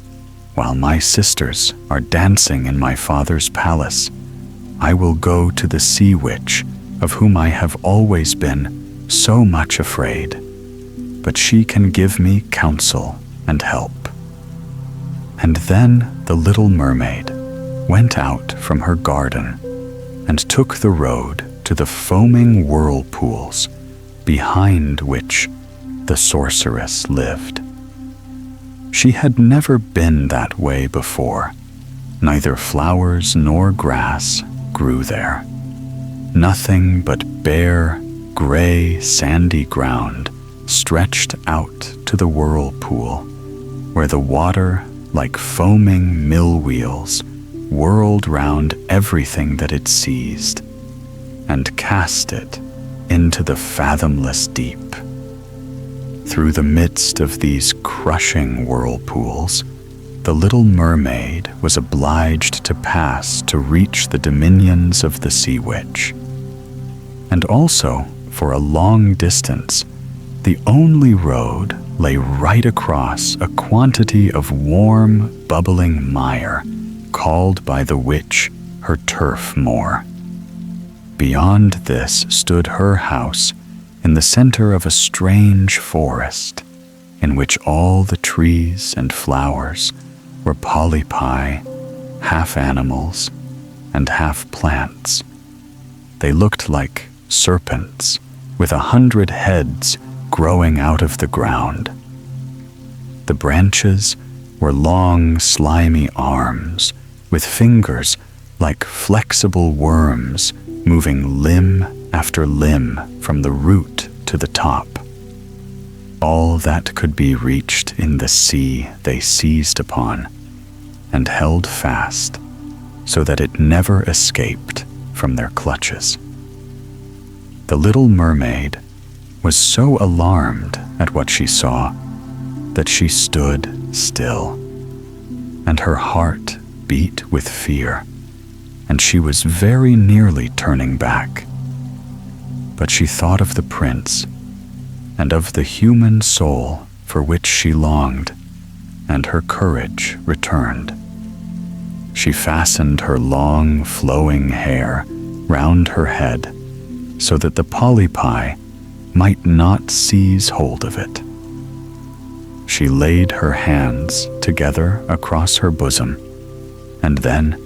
while my sisters are dancing in my father's palace, I will go to the sea witch of whom I have always been so much afraid, but she can give me counsel and help." And then the Little Mermaid went out from her garden and took the road to the foaming whirlpools behind which the sorceress lived. She had never been that way before. Neither flowers nor grass grew there. Nothing but bare, gray, sandy ground stretched out to the whirlpool, where the water, like foaming mill wheels, whirled round everything that it seized, and cast it into the fathomless deep. Through the midst of these crushing whirlpools, the Little Mermaid was obliged to pass to reach the dominions of the Sea Witch. And also, for a long distance, the only road lay right across a quantity of warm, bubbling mire, called by the witch her turf moor. Beyond this stood her house, in the center of a strange forest, in which all the trees and flowers were polypi, half animals and half plants. They looked like serpents with 100 heads growing out of the ground. The branches were long, slimy arms with fingers like flexible worms moving limb after limb from the root to the top. All that could be reached in the sea they seized upon and held fast so that it never escaped from their clutches. The Little Mermaid was so alarmed at what she saw that she stood still, and her heart beat with fear, and she was very nearly turning back. But she thought of the prince and of the human soul for which she longed, and her courage returned. She fastened her long, flowing hair round her head so that the polypi might not seize hold of it. She laid her hands together across her bosom, and then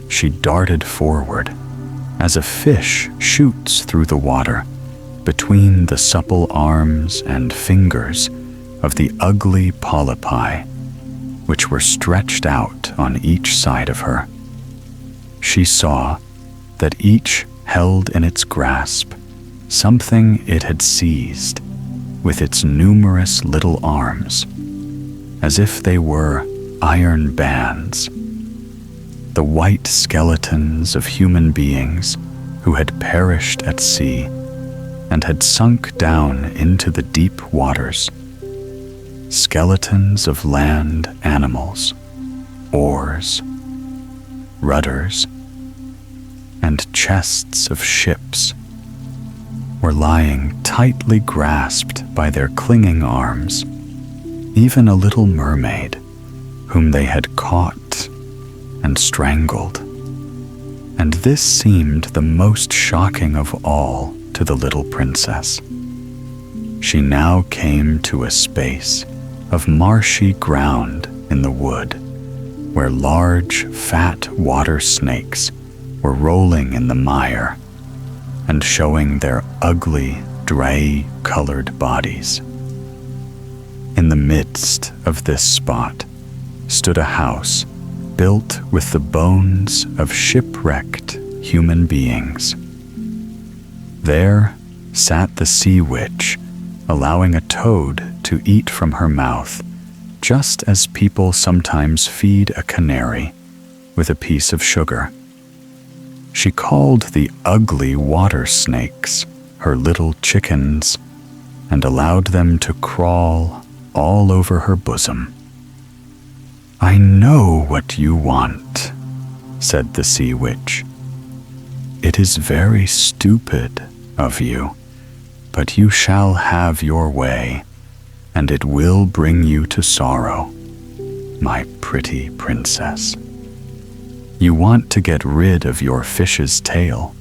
she darted forward, as a fish shoots through the water between the supple arms and fingers of the ugly polypi, which were stretched out on each side of her. She saw that each held in its grasp something it had seized with its numerous little arms, as if they were iron bands. the white skeletons of human beings who had perished at sea and had sunk down into the deep waters, skeletons of land animals, oars, rudders, and chests of ships were lying tightly grasped by their clinging arms, even a little mermaid whom they had caught and strangled. And this seemed the most shocking of all to the little princess. She now came to a space of marshy ground in the wood, where large, fat water snakes were rolling in the mire and showing their ugly, gray-colored bodies. In the midst of this spot stood a house built with the bones of shipwrecked human beings. There sat the sea witch, allowing a toad to eat from her mouth, just as people sometimes feed a canary with a piece of sugar. She called the ugly water snakes her little chickens and allowed them to crawl all over her bosom. "I know what you want," said the sea witch. "It is very stupid of you, but you shall have your way, and it will bring you to sorrow, my pretty princess. You want to get rid of your fish's tail,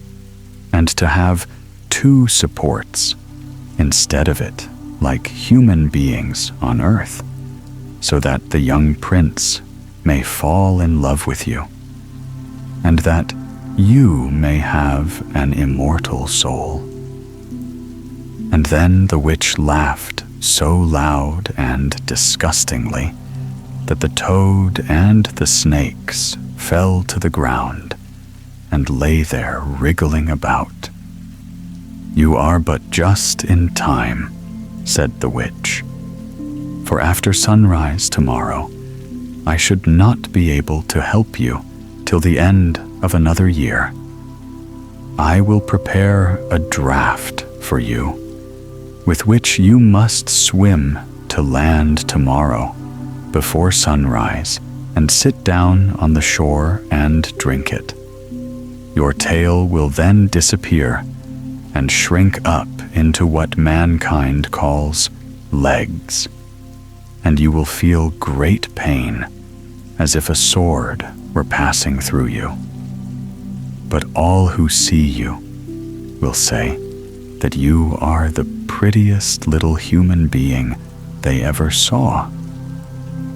and to have 2 supports instead of it, like human beings on earth, so that the young prince may fall in love with you, and that you may have an immortal soul." And then the witch laughed so loud and disgustingly that the toad and the snakes fell to the ground and lay there wriggling about. "You are but just in time," said the witch, "for after sunrise tomorrow, I should not be able to help you till the end of another year. I will prepare a draft for you, with which you must swim to land tomorrow before sunrise and sit down on the shore and drink it. Your tail will then disappear and shrink up into what mankind calls legs, and you will feel great pain, as if a sword were passing through you. But all who see you will say that you are the prettiest little human being they ever saw.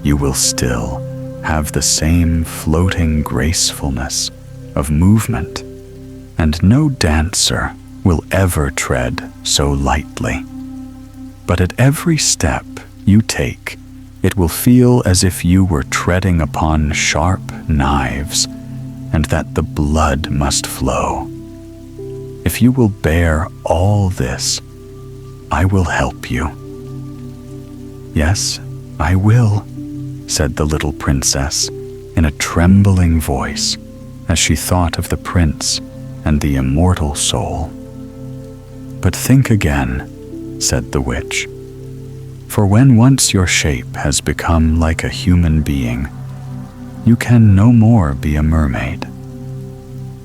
You will still have the same floating gracefulness of movement, and no dancer will ever tread so lightly. But at every step you take, it will feel as if you were treading upon sharp knives, and that the blood must flow. If you will bear all this, I will help you." "Yes, I will," said the little princess in a trembling voice as she thought of the prince and the immortal soul. "But think again," said the witch, "for when once your shape has become like a human being, you can no more be a mermaid.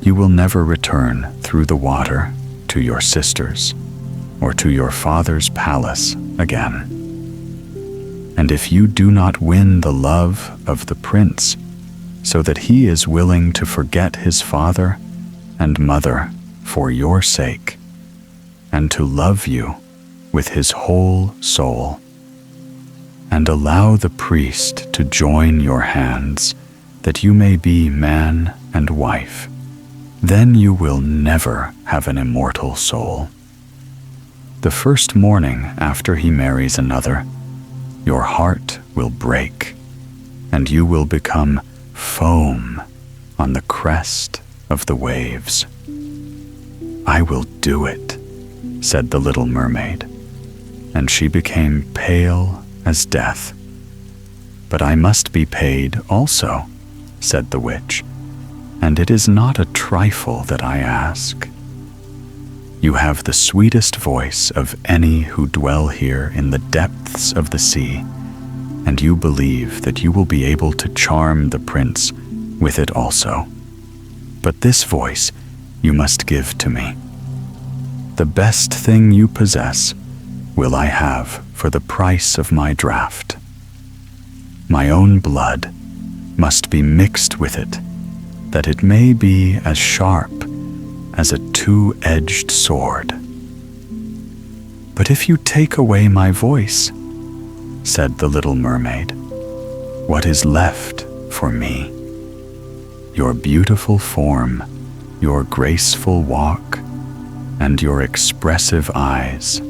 You will never return through the water to your sisters or to your father's palace again. And if you do not win the love of the prince, so that he is willing to forget his father and mother for your sake, and to love you with his whole soul, and allow the priest to join your hands, that you may be man and wife, then you will never have an immortal soul. The first morning after he marries another, your heart will break, and you will become foam on the crest of the waves." "I will do it," said the little mermaid, and she became pale as death. "But I must be paid also," said the witch, and it is not a trifle that I ask. You have the sweetest voice of any who dwell here in the depths of the sea, and you believe that you will be able to charm the prince with it also. But this voice you must give to me. The best thing you possess will I have for the price of my draft. My own blood must be mixed with it, that it may be as sharp as a two-edged sword. But if you take away my voice, said the Little Mermaid, what is left for me? Your beautiful form, your graceful walk, and your expressive eyes.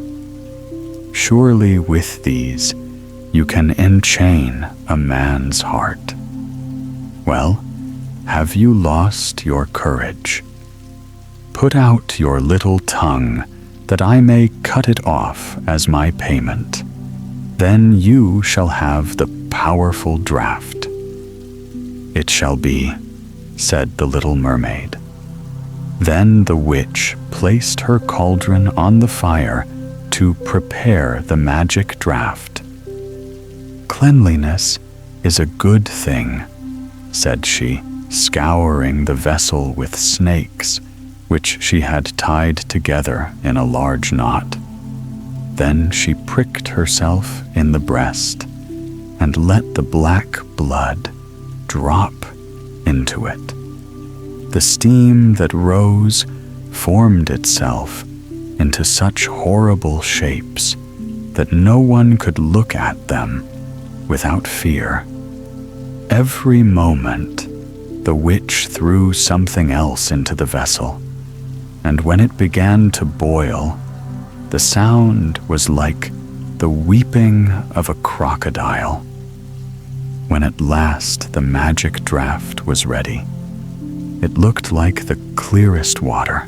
Surely with these you can enchain a man's heart. Well, have you lost your courage? Put out your little tongue, that I may cut it off as my payment. Then you shall have the powerful draft. It shall be, said the Little Mermaid. Then the witch placed her cauldron on the fire to prepare the magic draft. Cleanliness is a good thing, said she, scouring the vessel with snakes, which she had tied together in a large knot. Then she pricked herself in the breast and let the black blood drop into it. The steam that rose formed itself into such horrible shapes that no one could look at them without fear. Every moment, the witch threw something else into the vessel, and when it began to boil, the sound was like the weeping of a crocodile. When at last the magic draft was ready, it looked like the clearest water.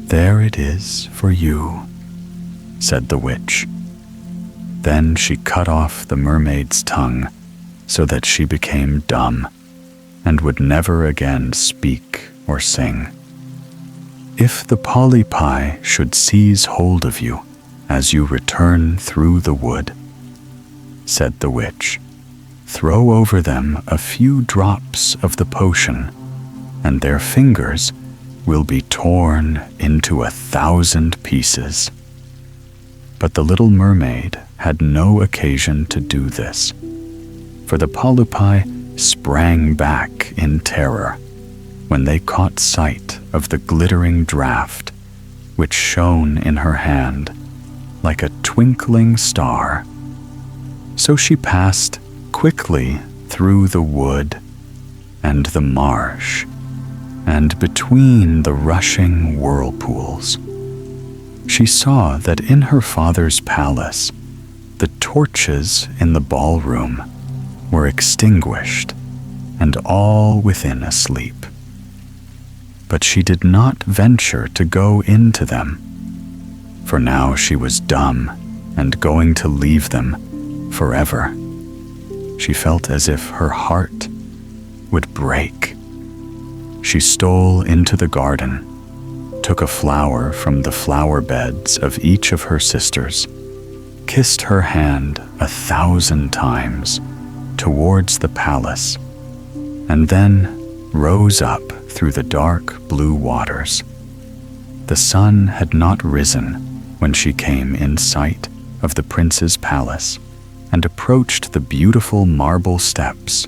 There it is for you, said the witch. Then she cut off the mermaid's tongue so that she became dumb and would never again speak or sing. If the polypi should seize hold of you as you return through the wood, said the witch, throw over them a few drops of the potion, and their fingers will be torn into 1,000 pieces. But the Little Mermaid had no occasion to do this, for the polypi sprang back in terror when they caught sight of the glittering draft, which shone in her hand like a twinkling star. So she passed quickly through the wood and the marsh and between the rushing whirlpools. She saw that in her father's palace, the torches in the ballroom were extinguished and all within asleep. But she did not venture to go into them, for now she was dumb and going to leave them forever. She felt as if her heart would break. She stole into the garden, took a flower from the flower beds of each of her sisters, kissed her hand 1,000 times towards the palace, and then rose up through the dark blue waters. The sun had not risen when she came in sight of the prince's palace and approached the beautiful marble steps,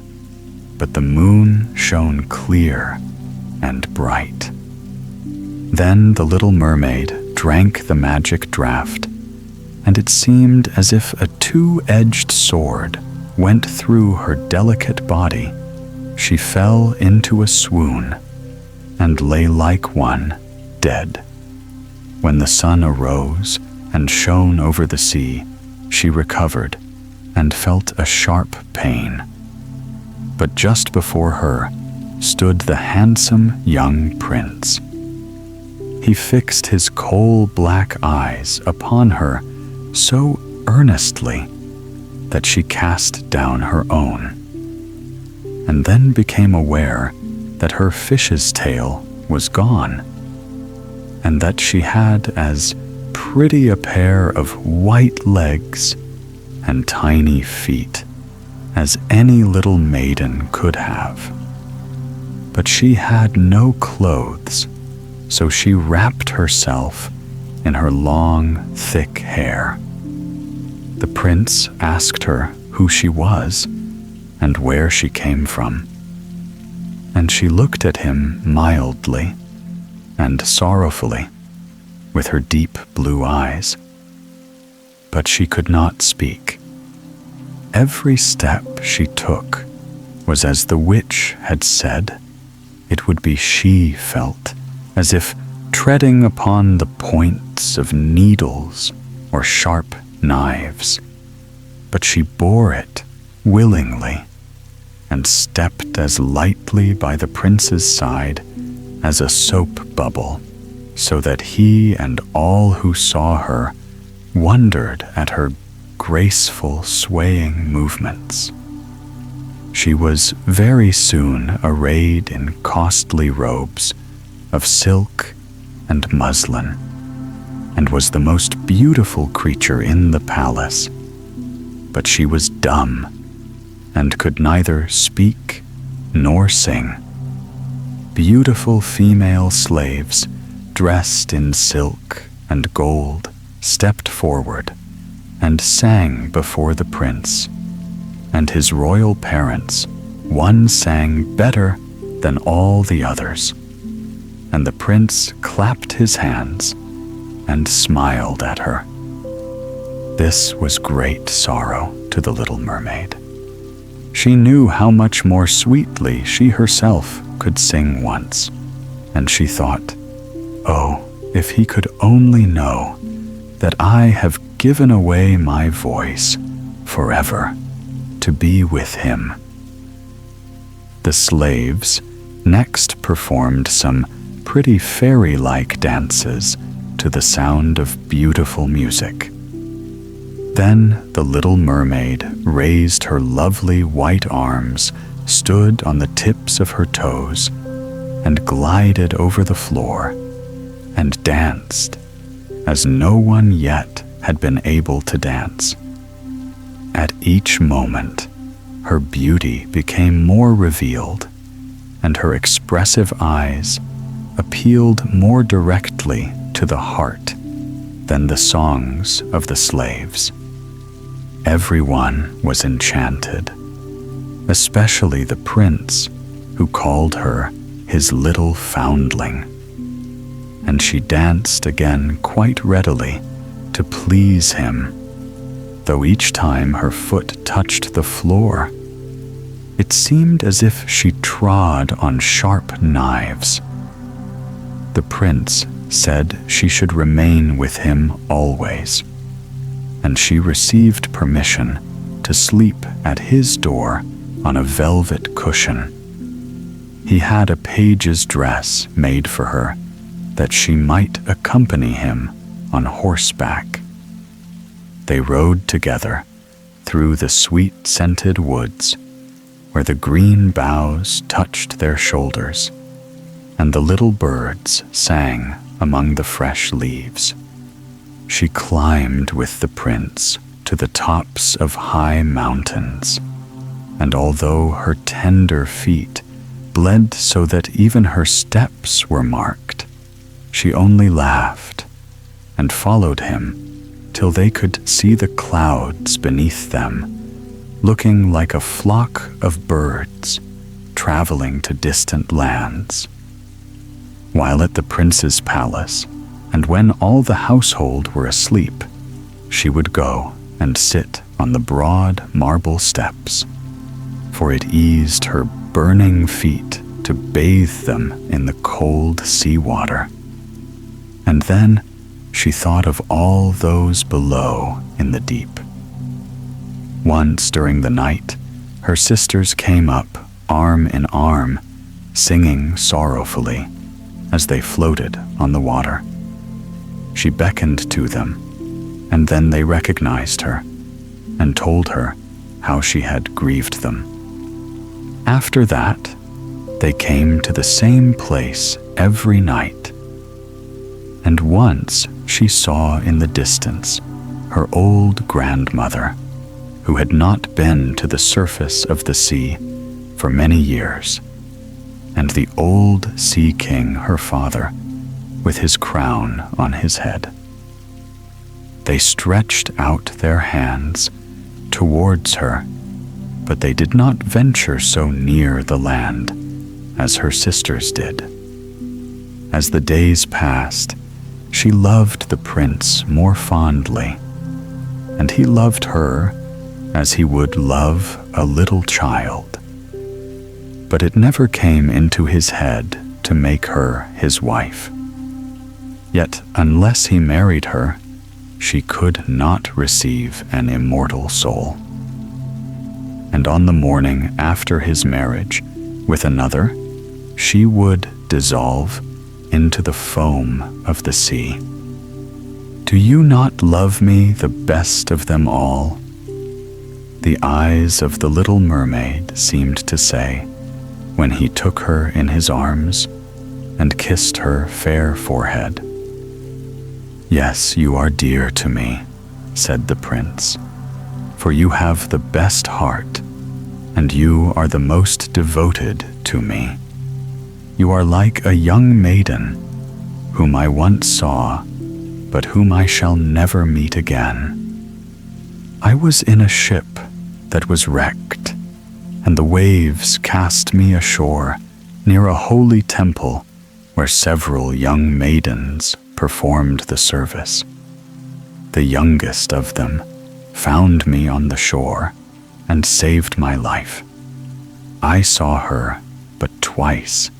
but the moon shone clear and bright. Then the Little Mermaid drank the magic draught, and it seemed as if a two-edged sword went through her delicate body. She fell into a swoon and lay like one dead. When the sun arose and shone over the sea, she recovered and felt a sharp pain. But just before her stood the handsome young prince. He fixed his coal-black eyes upon her so earnestly that she cast down her own, and then became aware that her fish's tail was gone, and that she had as pretty a pair of white legs and tiny feet as any little maiden could have. But she had no clothes, so she wrapped herself in her long, thick hair. The prince asked her who she was and where she came from, and she looked at him mildly and sorrowfully with her deep blue eyes. But she could not speak. Every step she took was as the witch had said it would be. She felt as if treading upon the points of needles or sharp knives, but she bore it willingly and stepped as lightly by the prince's side as a soap bubble, so that he and all who saw her wondered at her graceful swaying movements. She was very soon arrayed in costly robes of silk and muslin, and was the most beautiful creature in the palace. But she was dumb, and could neither speak nor sing. Beautiful female slaves, dressed in silk and gold, stepped forward and sang before the prince and his royal parents. One sang better than all the others, and the prince clapped his hands and smiled at her. This was great sorrow to the little mermaid. She knew how much more sweetly she herself could sing once, and she thought, "Oh, if he could only know that I have given away my voice forever to be with him." The slaves next performed some pretty fairy-like dances to the sound of beautiful music. Then the little mermaid raised her lovely white arms, stood on the tips of her toes, and glided over the floor, and danced as no one yet had been able to dance. At each moment, her beauty became more revealed, and her expressive eyes appealed more directly to the heart than the songs of the slaves. Everyone was enchanted, especially the prince, who called her his little foundling, and she danced again quite readily to please him, though each time her foot touched the floor, it seemed as if she trod on sharp knives. The prince said she should remain with him always, and she received permission to sleep at his door on a velvet cushion. He had a page's dress made for her, that she might accompany him on horseback. They rode together through the sweet-scented woods, where the green boughs touched their shoulders, and the little birds sang among the fresh leaves. She climbed with the prince to the tops of high mountains, and although her tender feet bled so that even her steps were marked, she only laughed and followed him till they could see the clouds beneath them, looking like a flock of birds traveling to distant lands. While at the prince's palace, and when all the household were asleep, she would go and sit on the broad marble steps, for it eased her burning feet to bathe them in the cold sea water. And then she thought of all those below in the deep. Once during the night, her sisters came up, arm in arm, singing sorrowfully as they floated on the water. She beckoned to them, and then they recognized her and told her how she had grieved them. After that, They came to the same place every night. And once she saw in the distance her old grandmother, who had not been to the surface of the sea for many years, and the old sea king, her father, with his crown on his head. They stretched out their hands towards her, but they did not venture so near the land as her sisters did. As the days passed, she loved the prince more fondly, and he loved her as he would love a little child. But it never came into his head to make her his wife. Yet unless he married her, she could not receive an immortal soul. And on the morning after his marriage with another, she would dissolve into the foam of the sea. Do you not love me the best of them all? The eyes of the little mermaid seemed to say, when he took her in his arms and kissed her fair forehead. Yes, you are dear to me, said the prince, for you have the best heart, and you are the most devoted to me. You are like a young maiden, whom I once saw, but whom I shall never meet again. I was in a ship that was wrecked, and the waves cast me ashore near a holy temple where several young maidens performed the service. The youngest of them found me on the shore and saved my life. I saw her but twice,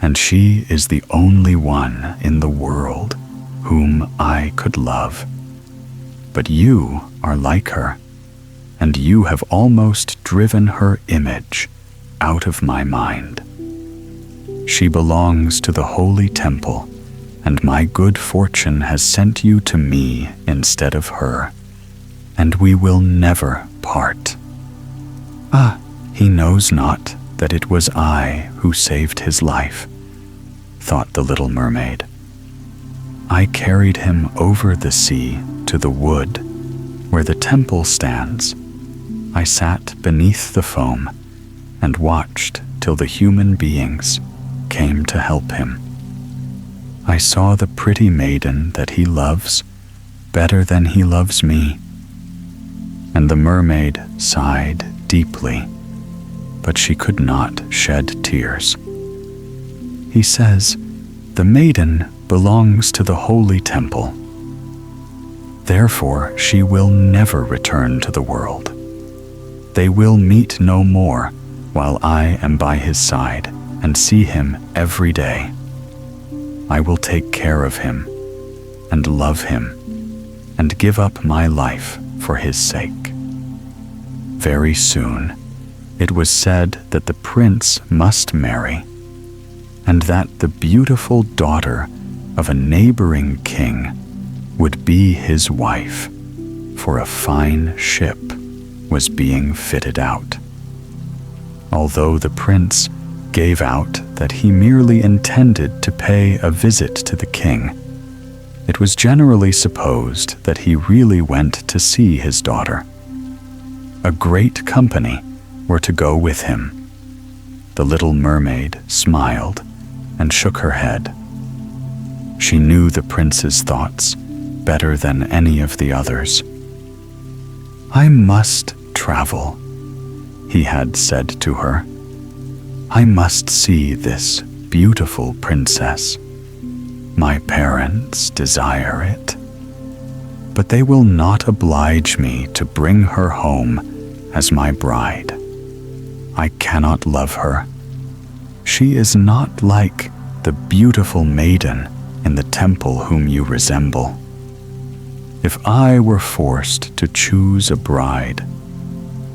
and she is the only one in the world whom I could love. But you are like her, and you have almost driven her image out of my mind. She belongs to the holy temple, and my good fortune has sent you to me instead of her, and we will never part. Ah, he knows not that it was I who saved his life, thought the little mermaid. I carried him over the sea to the wood where the temple stands. I sat beneath the foam and watched till the human beings came to help him. I saw the pretty maiden that he loves better than he loves me. And the mermaid sighed deeply, but she could not shed tears. He says, the maiden belongs to the holy temple. Therefore she will never return to the world. They will meet no more while I am by his side and see him every day. I will take care of him and love him and give up my life for his sake. Very soon, it was said that the prince must marry, and that the beautiful daughter of a neighboring king would be his wife, for a fine ship was being fitted out. Although the prince gave out that he merely intended to pay a visit to the king, it was generally supposed that he really went to see his daughter. A great company were to go with him. The little mermaid smiled and shook her head. She knew the prince's thoughts better than any of the others. I must travel, he had said to her. I must see this beautiful princess. My parents desire it, but they will not oblige me to bring her home as my bride. I cannot love her. She is not like the beautiful maiden in the temple whom you resemble. If I were forced to choose a bride,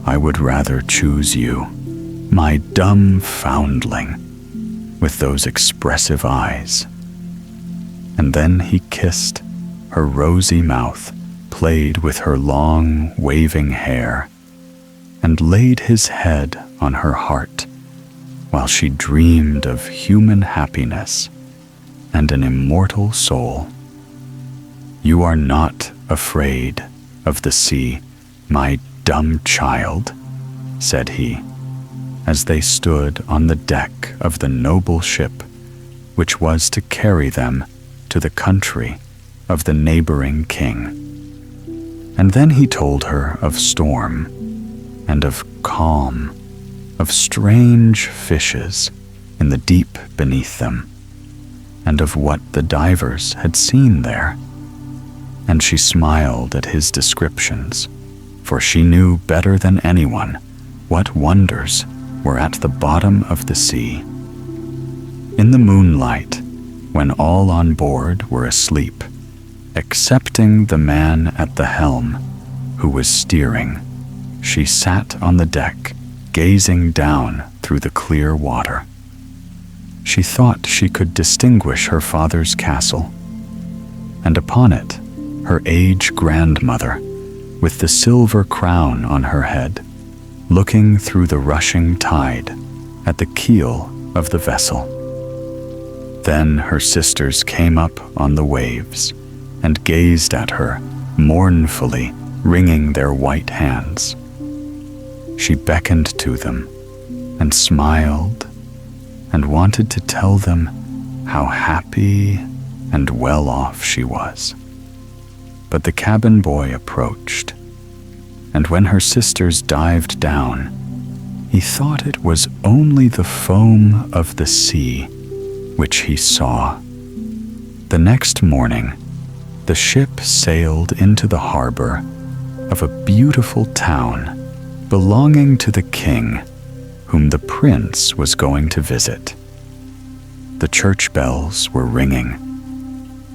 I would rather choose you, my dumb foundling, with those expressive eyes. And then he kissed her rosy mouth, played with her long, waving hair, and laid his head on her heart, while she dreamed of human happiness and an immortal soul. "You are not afraid of the sea, my dumb child," said he, as they stood on the deck of the noble ship which was to carry them to the country of the neighboring king. And then he told her of storm and of calm, of strange fishes in the deep beneath them, and of what the divers had seen there. And she smiled at his descriptions, for she knew better than anyone what wonders were at the bottom of the sea. In the moonlight, when all on board were asleep, excepting the man at the helm, who was steering, she sat on the deck, gazing down through the clear water. She thought she could distinguish her father's castle, and upon it her aged grandmother, with the silver crown on her head, looking through the rushing tide at the keel of the vessel. Then her sisters came up on the waves and gazed at her, mournfully wringing their white hands. She beckoned to them and smiled and wanted to tell them how happy and well off she was. But the cabin boy approached, and when her sisters dived down, he thought it was only the foam of the sea which he saw. The next morning, the ship sailed into the harbor of a beautiful town belonging to the king, whom the prince was going to visit. The church bells were ringing,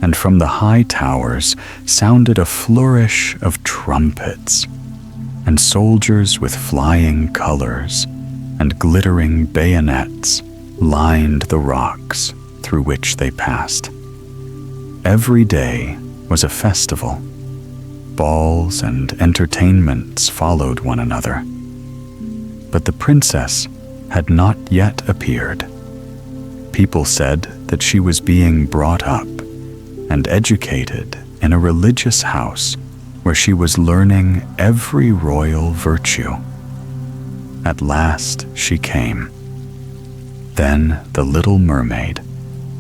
and from the high towers sounded a flourish of trumpets, and soldiers with flying colors and glittering bayonets lined the rocks through which they passed. Every day was a festival. Balls and entertainments followed one another. But the princess had not yet appeared. People said that she was being brought up and educated in a religious house where she was learning every royal virtue. At last she came. Then the Little Mermaid,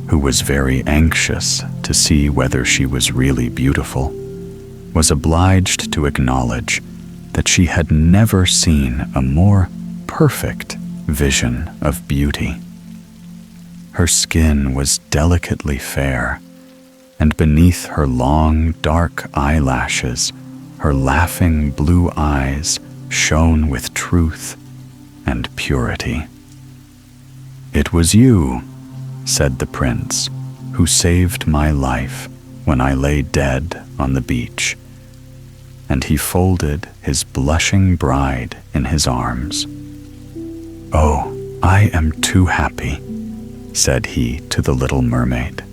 who was very anxious to see whether she was really beautiful, was obliged to acknowledge that she had never seen a more perfect vision of beauty. Her skin was delicately fair, and beneath her long, dark eyelashes, her laughing blue eyes shone with truth and purity. "It was you," said the prince, "who saved my life when I lay dead on the beach." And he folded his blushing bride in his arms. "Oh, I am too happy," said he to the Little Mermaid.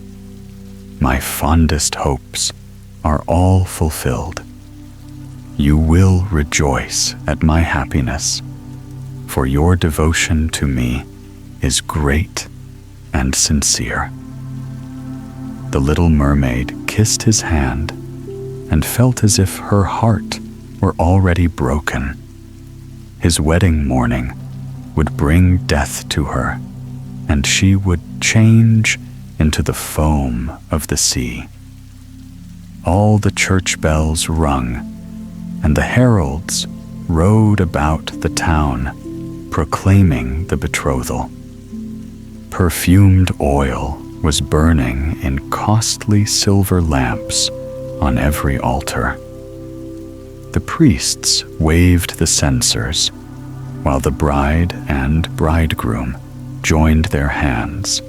"My fondest hopes are all fulfilled. You will rejoice at my happiness, for your devotion to me is great and sincere." The Little Mermaid kissed his hand and felt as if her heart were already broken. His wedding morning would bring death to her, and she would change into the foam of the sea. All the church bells rung, and the heralds rode about the town, proclaiming the betrothal. Perfumed oil was burning in costly silver lamps on every altar. The priests waved the censers, while the bride and bridegroom joined their hands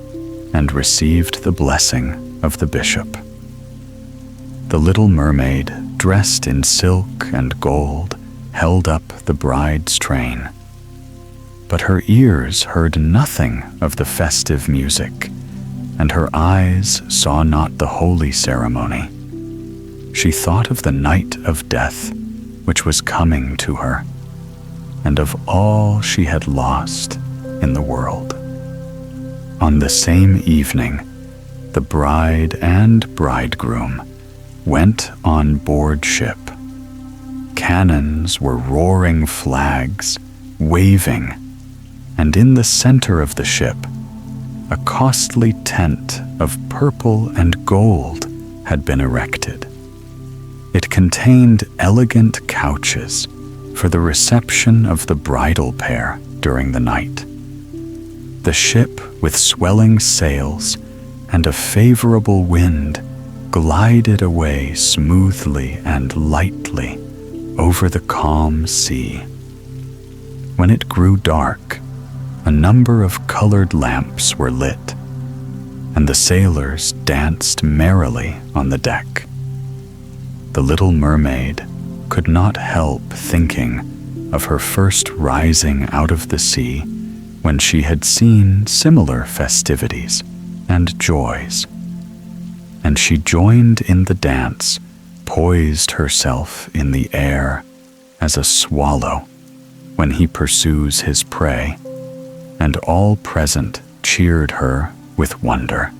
and received the blessing of the bishop. The Little Mermaid, dressed in silk and gold, held up the bride's train. But her ears heard nothing of the festive music, and her eyes saw not the holy ceremony. She thought of the night of death, which was coming to her, and of all she had lost in the world. On the same evening, the bride and bridegroom went on board ship. Cannons were roaring flags, waving, and in the center of the ship, a costly tent of purple and gold had been erected. It contained elegant couches for the reception of the bridal pair during the night. The ship, with swelling sails and a favorable wind, glided away smoothly and lightly over the calm sea. When it grew dark, a number of colored lamps were lit, and the sailors danced merrily on the deck. The Little Mermaid could not help thinking of her first rising out of the sea when she had seen similar festivities and joys, and she joined in the dance, poised herself in the air as a swallow when he pursues his prey, and all present cheered her with wonder.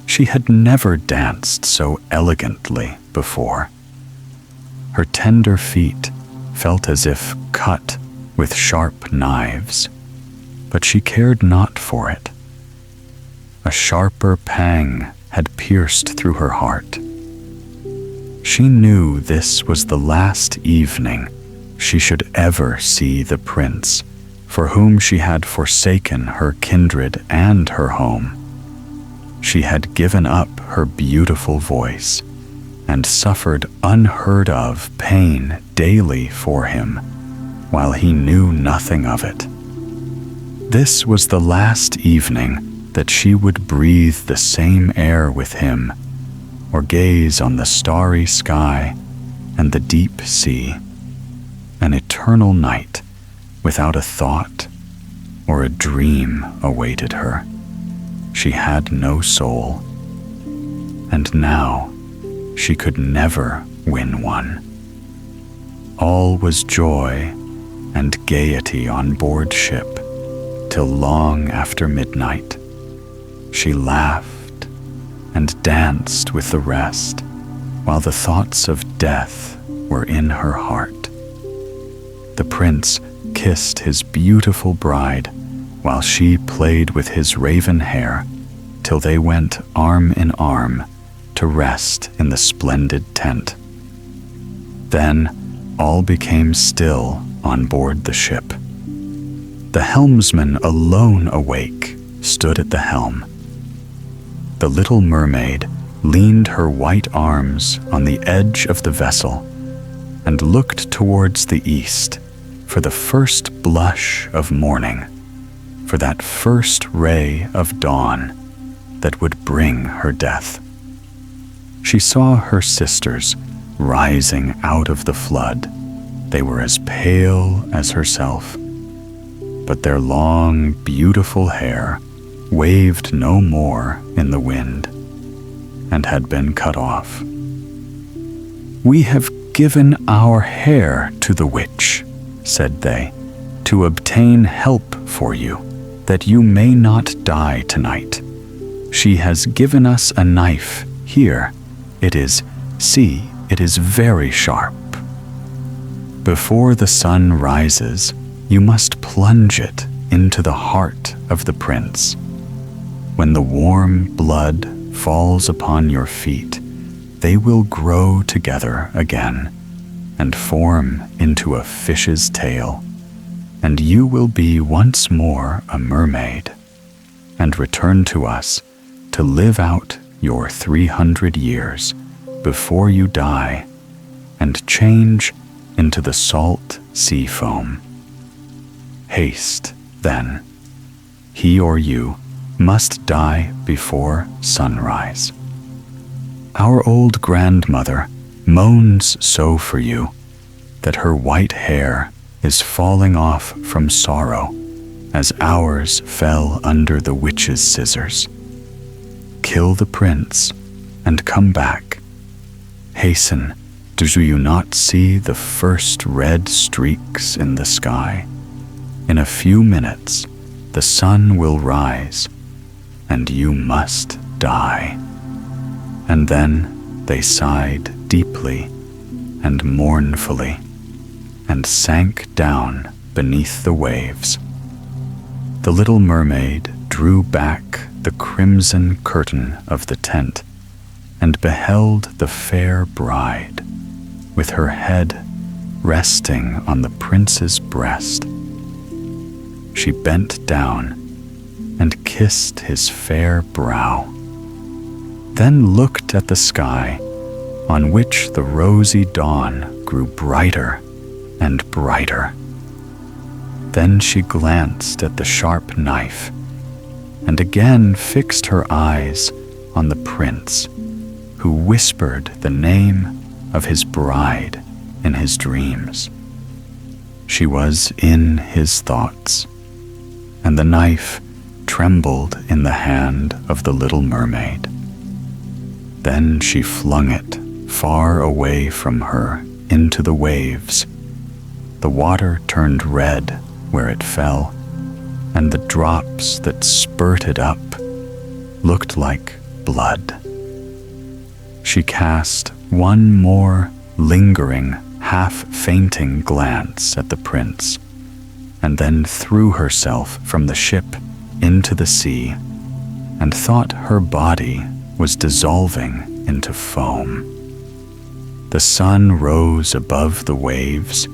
She had never danced so elegantly before. Her tender feet felt as if cut with sharp knives, but she cared not for it. A sharper pang had pierced through her heart. She knew this was the last evening she should ever see the prince, for whom she had forsaken her kindred and her home. She had given up her beautiful voice and suffered unheard of pain daily for him, while he knew nothing of it. This was the last evening that she would breathe the same air with him, or gaze on the starry sky and the deep sea. An eternal night without a thought or a dream awaited her. She had no soul, and now she could never win one. All was joy and gaiety on board ship till long after midnight. She laughed and danced with the rest, while the thoughts of death were in her heart. The prince kissed his beautiful bride, while she played with his raven hair, till they went arm in arm to rest in the splendid tent. Then all became still on board the ship. The helmsman, alone awake, stood at the helm. The Little Mermaid leaned her white arms on the edge of the vessel and looked towards the east for the first blush of morning, for that first ray of dawn that would bring her death. She saw her sisters rising out of the flood. They were as pale as herself, but their long, beautiful hair waved no more in the wind and had been cut off. "We have given our hair to the witch," said they, "to obtain help for you, that you may not die tonight. She has given us a knife. Here, it is very sharp. Before the sun rises, you must plunge it into the heart of the prince. When the warm blood falls upon your feet, they will grow together again and form into a fish's tail, and you will be once more a mermaid, and return to us to live out your 300 years before you die and change into the salt sea foam. Haste, then. He or you must die before sunrise. Our old grandmother moans so for you that her white hair is falling off from sorrow as ours fell under the witch's scissors. Kill the prince and come back. Hasten, do you not see the first red streaks in the sky? In a few minutes, the sun will rise, and you must die." And then they sighed deeply and mournfully and sank down beneath the waves. The little mermaid drew back the crimson curtain of the tent and beheld the fair bride, with her head resting on the prince's breast. She bent down and kissed his fair brow, then looked at the sky, on which the rosy dawn grew brighter and brighter. Then she glanced at the sharp knife and again fixed her eyes on the prince, who whispered the name of his bride in his dreams. She was in his thoughts, and the knife trembled in the hand of the little mermaid. Then she flung it far away from her into the waves. The water turned red where it fell, and the drops that spurted up looked like blood. She cast one more lingering, half-fainting glance at the prince, and then threw herself from the ship into the sea, and thought her body was dissolving into foam. The sun rose above the waves,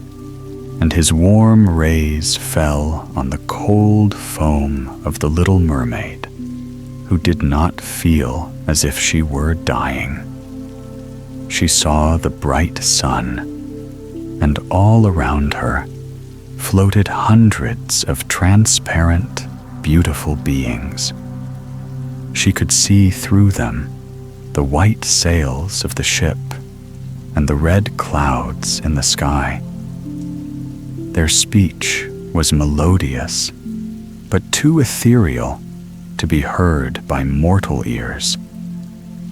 and his warm rays fell on the cold foam of the little mermaid, who did not feel as if she were dying. She saw the bright sun, and all around her floated hundreds of transparent, beautiful beings. She could see through them the white sails of the ship and the red clouds in the sky. Their speech was melodious, but too ethereal to be heard by mortal ears,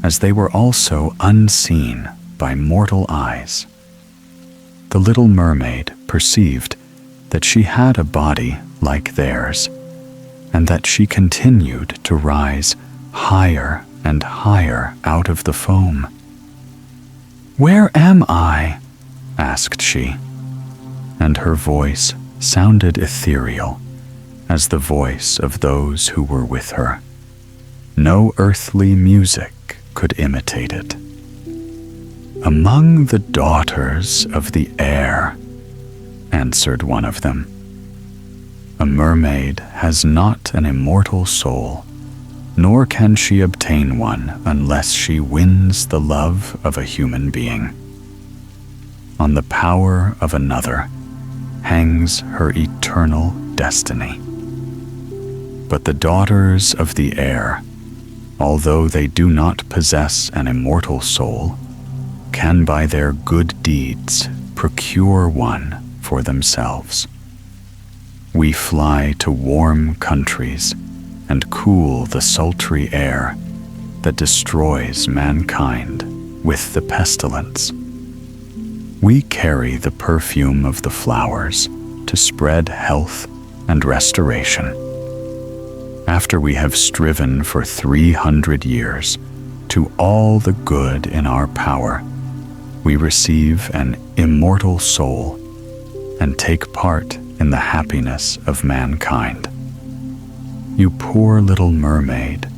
as they were also unseen by mortal eyes. The little mermaid perceived that she had a body like theirs, and that she continued to rise higher and higher out of the foam. "Where am I?" asked she, and her voice sounded ethereal as the voice of those who were with her. No earthly music could imitate it. "Among the daughters of the air," answered one of them. "A mermaid has not an immortal soul, nor can she obtain one unless she wins the love of a human being. On the power of another hangs her eternal destiny. But the daughters of the air, although they do not possess an immortal soul, can by their good deeds procure one for themselves. We fly to warm countries and cool the sultry air that destroys mankind with the pestilence. We carry the perfume of the flowers to spread health and restoration. After we have striven for 300 years to all the good in our power, we receive an immortal soul and take part in the happiness of mankind. You poor little mermaid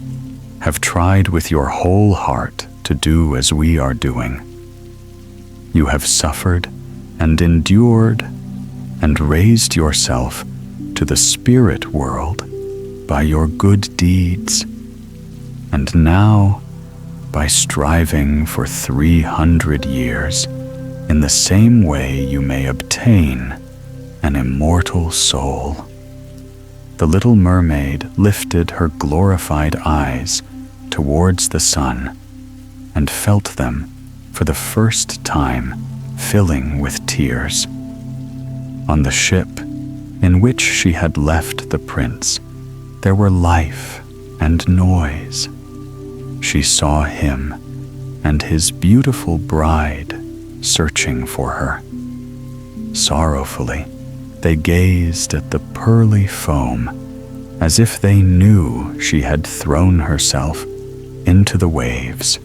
have tried with your whole heart to do as we are doing. You have suffered and endured and raised yourself to the spirit world by your good deeds, and now, by striving for 300 years, in the same way you may obtain an immortal soul." The little mermaid lifted her glorified eyes towards the sun and felt them, for the first time, filling with tears. On the ship in which she had left the prince, there were life and noise. She saw him and his beautiful bride searching for her. Sorrowfully, they gazed at the pearly foam as if they knew she had thrown herself into the waves.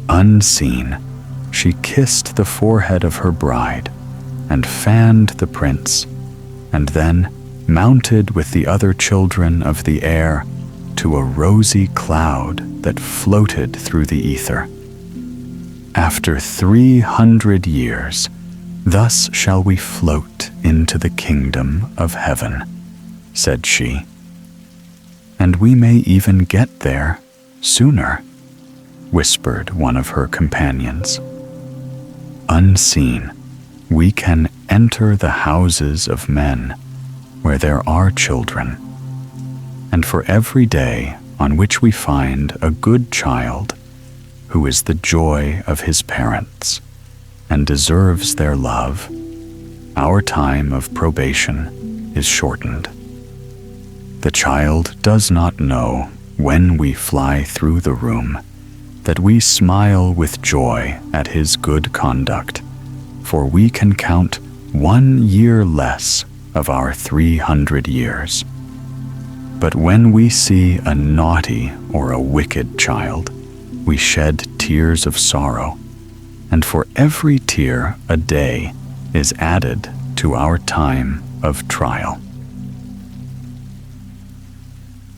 Unseen, she kissed the forehead of her bride and fanned the prince, and then mounted with the other children of the air to a rosy cloud that floated through the ether. After 300 years, thus shall we float into the kingdom of heaven, said she. And we may even get there sooner, whispered one of her companions. Unseen, we can enter the houses of men where there are children, and for every day on which we find a good child who is the joy of his parents and deserves their love, our time of probation is shortened. The child does not know when we fly through the room that we smile with joy at his good conduct, for we can count 1 year less of our 300 years. But when we see a naughty or a wicked child, we shed tears of sorrow, and for every tear a day is added to our time of trial.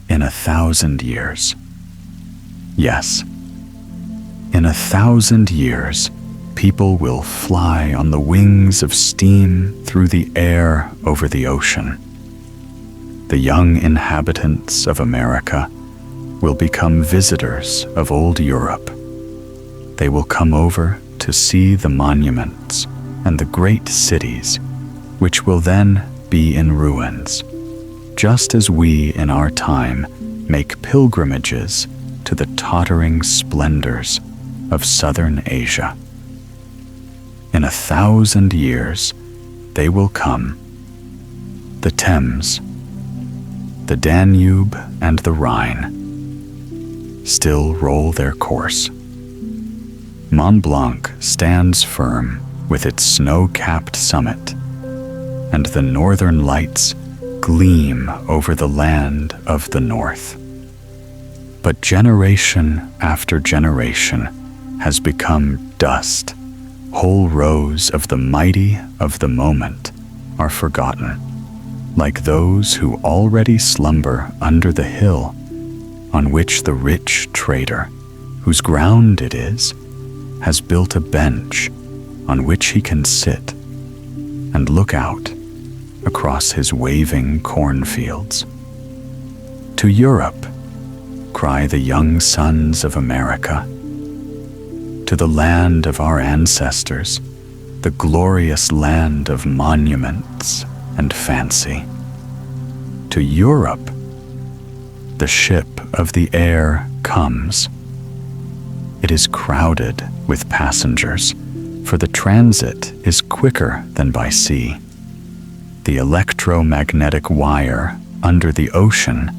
In 1,000 years. Yes, in 1,000 years, people will fly on the wings of steam through the air over the ocean. The young inhabitants of America will become visitors of old Europe. They will come over to see the monuments and the great cities, which will then be in ruins, just as we in our time make pilgrimages to the tottering splendors of southern Asia. In 1,000 years, they will come. The Thames, the Danube, and the Rhine still roll their course. Mont Blanc stands firm with its snow-capped summit, and the northern lights gleam over the land of the north. But generation after generation has become dust. Whole rows of the mighty of the moment are forgotten, like those who already slumber under the hill on which the rich trader, whose ground it is, has built a bench on which he can sit and look out across his waving cornfields. To Europe, cry the young sons of America. To the land of our ancestors, the glorious land of monuments and fancy. To Europe, the ship of the air comes. It is crowded with passengers, for the transit is quicker than by sea. The electromagnetic wire under the ocean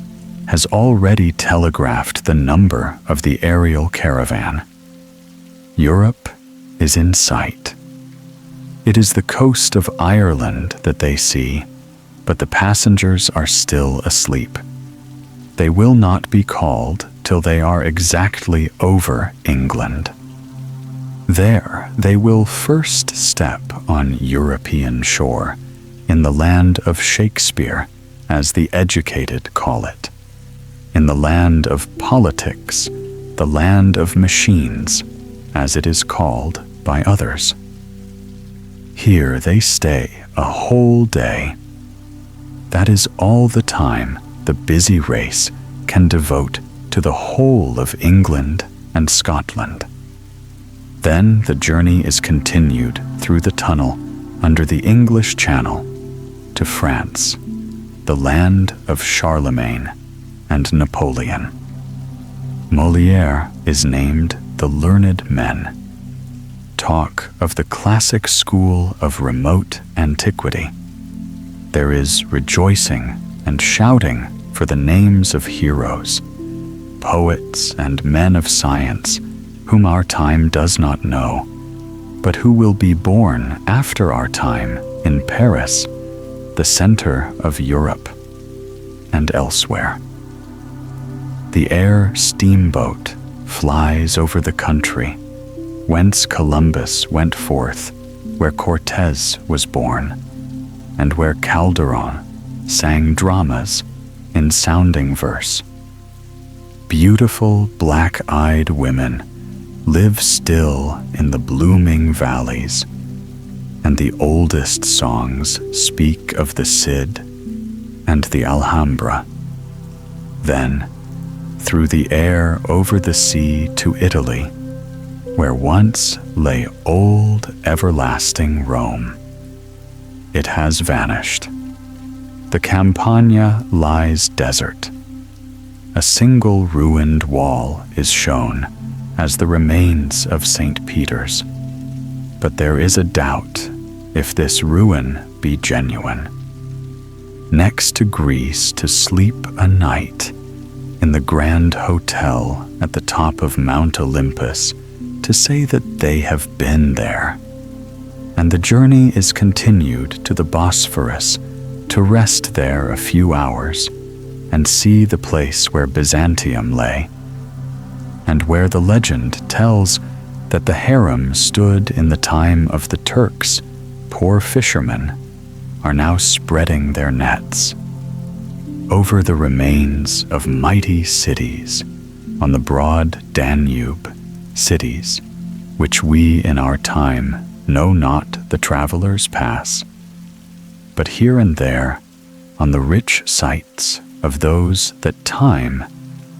has already telegraphed the number of the aerial caravan. Europe is in sight. It is the coast of Ireland that they see, but the passengers are still asleep. They will not be called till they are exactly over England. There they will first step on European shore, in the land of Shakespeare, as the educated call it, in the land of politics, the land of machines, as it is called by others. Here they stay a whole day. That is all the time the busy race can devote to the whole of England and Scotland. Then the journey is continued through the tunnel under the English Channel to France, the land of Charlemagne and Napoleon. Molière is named the learned men. Talk of the classic school of remote antiquity. There is rejoicing and shouting for the names of heroes, poets and men of science whom our time does not know, but who will be born after our time in Paris, the center of Europe. and elsewhere. The air steamboat flies over the country, whence Columbus went forth, where Cortez was born, and where Calderon sang dramas in sounding verse. Beautiful black-eyed women live still in the blooming valleys, and the oldest songs speak of the Cid and the Alhambra. Then, through the air over the sea to Italy, where once lay old everlasting Rome. It has vanished. The Campagna lies desert. A single ruined wall is shown as the remains of St. Peter's. But there is a doubt if this ruin be genuine. Next to Greece to sleep a night in the Grand Hotel at the top of Mount Olympus to say that they have been there. And the journey is continued to the Bosphorus to rest there a few hours and see the place where Byzantium lay, and where the legend tells that the harem stood in the time of the Turks. Poor fishermen are now spreading their nets over the remains of mighty cities on the broad Danube, cities which we in our time know not the travelers pass, but here and there on the rich sites of those that time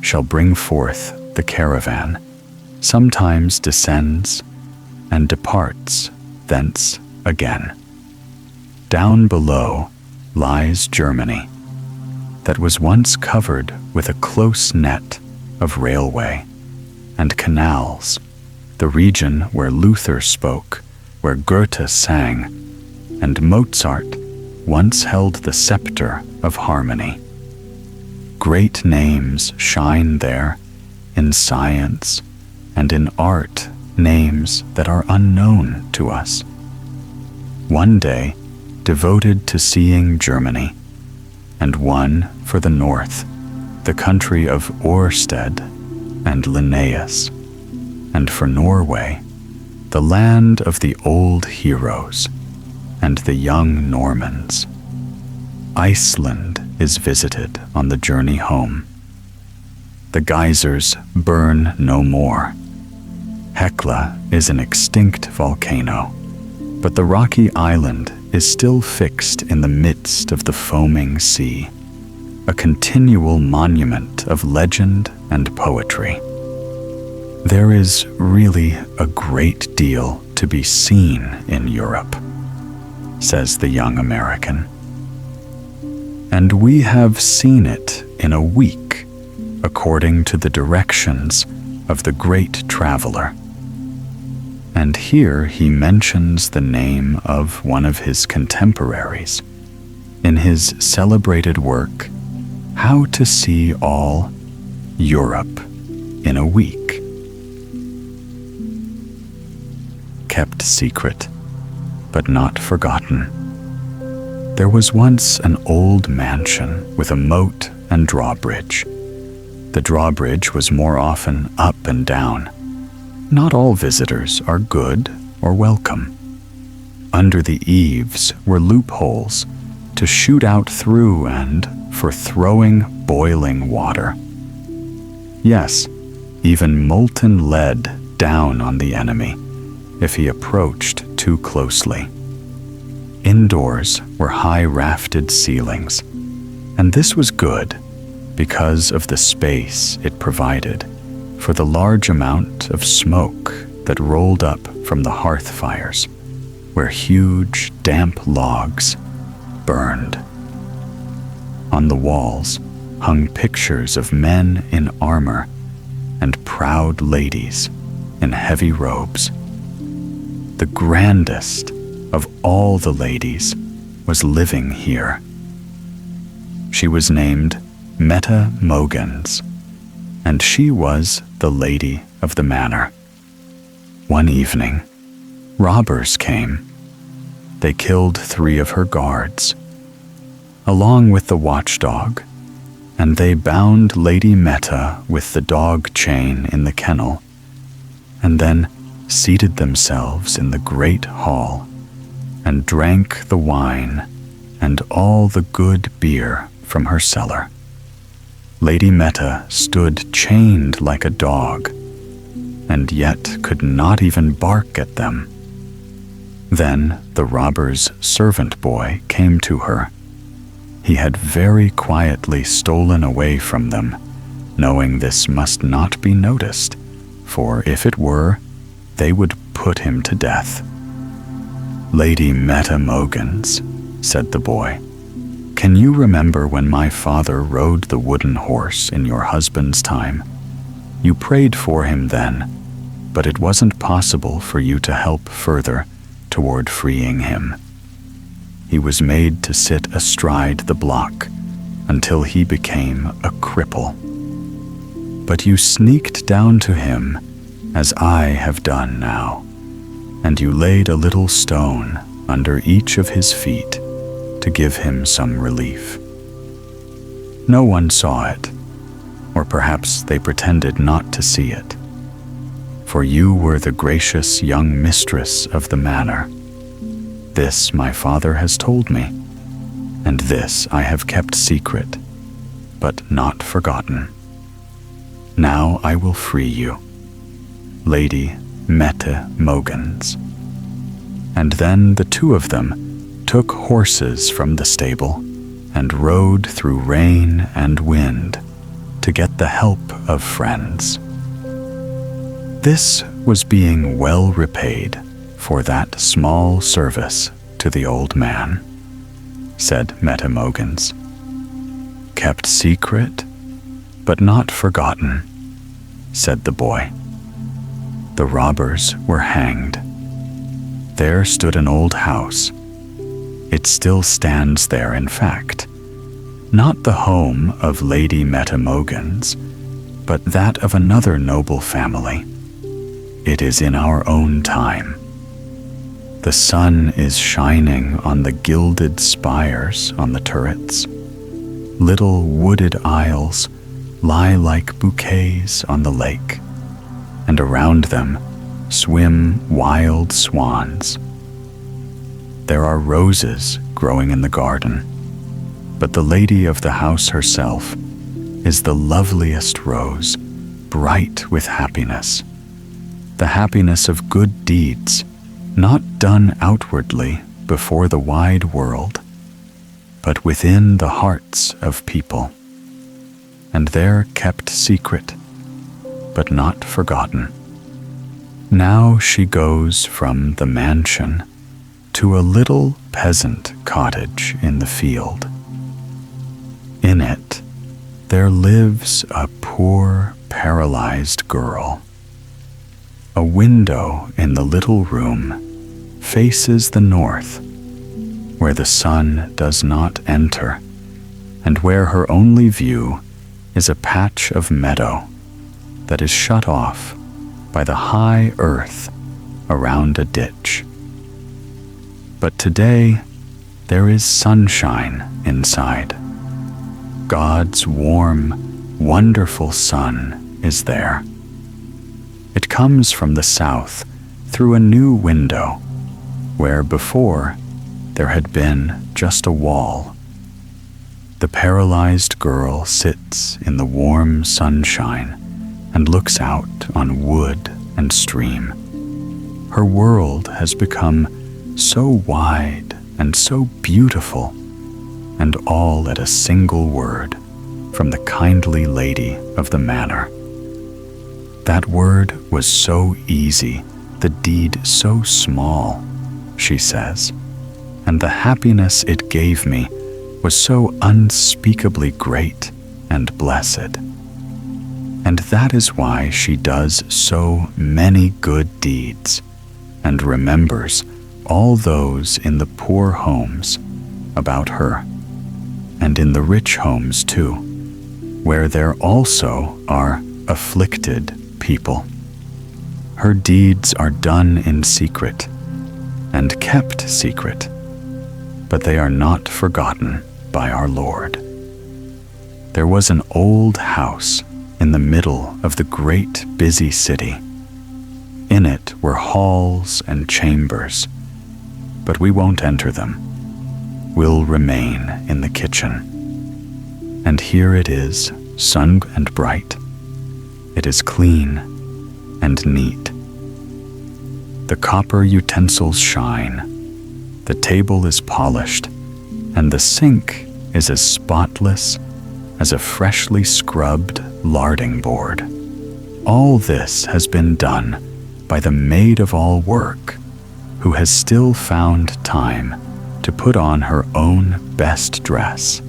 shall bring forth the caravan, sometimes descends and departs thence again. Down below lies Germany, that was once covered with a close net of railway and canals, the region where Luther spoke, where Goethe sang, and Mozart once held the scepter of harmony. Great names shine there, in science and in art, names that are unknown to us. One day devoted to seeing Germany, and one for the north, the country of Oersted and Linnaeus, and for Norway, the land of the old heroes and the young Normans. Iceland is visited on the journey home. The geysers burn no more. Hekla is an extinct volcano, but the rocky island is still fixed in the midst of the foaming sea, a continual monument of legend and poetry. There is really a great deal to be seen in Europe, says the young American. And we have seen it in a week, according to the directions of the great traveler. And here he mentions the name of one of his contemporaries in his celebrated work, How to See All Europe in a Week. Kept secret, but not forgotten. There was once an old mansion with a moat and drawbridge. The drawbridge was more often up and down. Not all visitors are good or welcome. Under the eaves were loopholes to shoot out through and for throwing boiling water. Yes, even molten lead down on the enemy if he approached too closely. Indoors were high rafted ceilings, and this was good because of the space it provided for the large amount of smoke that rolled up from the hearth fires, where huge, damp logs burned. On the walls hung pictures of men in armor and proud ladies in heavy robes. The grandest of all the ladies was living here. She was named Meta Mogans, and she was the lady of the manor. One evening, robbers came. They killed 3 of her guards. Along with the watchdog, and they bound Lady Meta with the dog chain in the kennel, and then seated themselves in the great hall, and drank the wine and all the good beer from her cellar. Lady Meta stood chained like a dog, and yet could not even bark at them. Then the robber's servant boy came to her. He had very quietly stolen away from them, knowing this must not be noticed, for if it were, they would put him to death. "Lady Meta Mogans," said the boy, "can you remember when my father rode the wooden horse in your husband's time? You prayed for him then, but it wasn't possible for you to help further toward freeing him. He was made to sit astride the block until he became a cripple. But you sneaked down to him, as I have done now, and you laid a little stone under each of his feet to give him some relief. No one saw it, or perhaps they pretended not to see it, for you were the gracious young mistress of the manor. This my father has told me, and this I have kept secret, but not forgotten. Now I will free you, Lady Meta Mogans." And then the two of them took horses from the stable and rode through rain and wind to get the help of friends. This was being well repaid for that small service to the old man, said Meta Mogans. "Kept secret, but not forgotten," said the boy. The robbers were hanged. There stood an old house. It still stands there, in fact. Not the home of Lady Meta Mogans, but that of another noble family. It is in our own time. The sun is shining on the gilded spires on the turrets. Little wooded isles lie like bouquets on the lake, and around them swim wild swans. There are roses growing in the garden, but the lady of the house herself is the loveliest rose, bright with happiness, the happiness of good deeds, not done outwardly before the wide world, but within the hearts of people, and there kept secret, but not forgotten. Now she goes from the mansion to a little peasant cottage in the field. In it, there lives a poor, paralyzed girl. A window in the little room faces the north, where the sun does not enter, and where her only view is a patch of meadow that is shut off by the high earth around a ditch. But today there is sunshine inside. God's warm, wonderful sun is there. It comes from the south through a new window, where before there had been just a wall. The paralyzed girl sits in the warm sunshine and looks out on wood and stream. Her world has become so wide and so beautiful, and all at a single word from the kindly lady of the manor. That word was so easy, the deed so small, she says, and the happiness it gave me was so unspeakably great and blessed. And that is why she does so many good deeds and remembers all those in the poor homes about her, and in the rich homes too, where there also are afflicted people. Her deeds are done in secret and kept secret, but they are not forgotten by our Lord. There was an old house in the middle of the great busy city. In it were halls and chambers, but we won't enter them. We'll remain in the kitchen. And here it is, sun and bright. It is clean and neat. The copper utensils shine, the table is polished, and the sink is as spotless as a freshly scrubbed larding board. All this has been done by the maid of all work, who has still found time to put on her own best dress,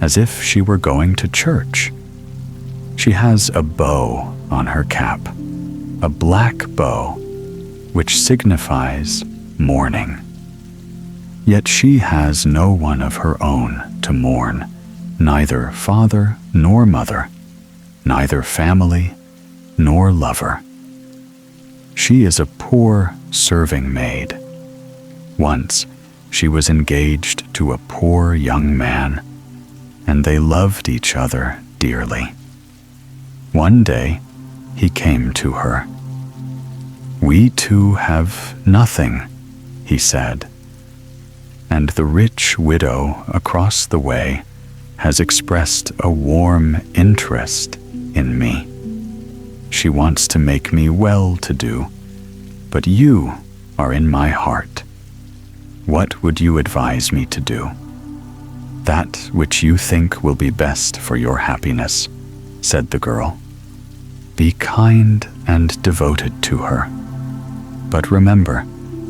as if she were going to church. She has a bow on her cap, a black bow, which signifies mourning. Yet she has no one of her own to mourn, neither father nor mother, neither family nor lover. She is a poor serving maid. Once she was engaged to a poor young man, and they loved each other dearly. One day he came to her. "We two have nothing," he said, "and the rich widow across the way has expressed a warm interest in me. She wants to make me well-to-do, but you are in my heart. What would you advise me to do?" "That which you think will be best for your happiness," said the girl. "Be kind and devoted to her. But remember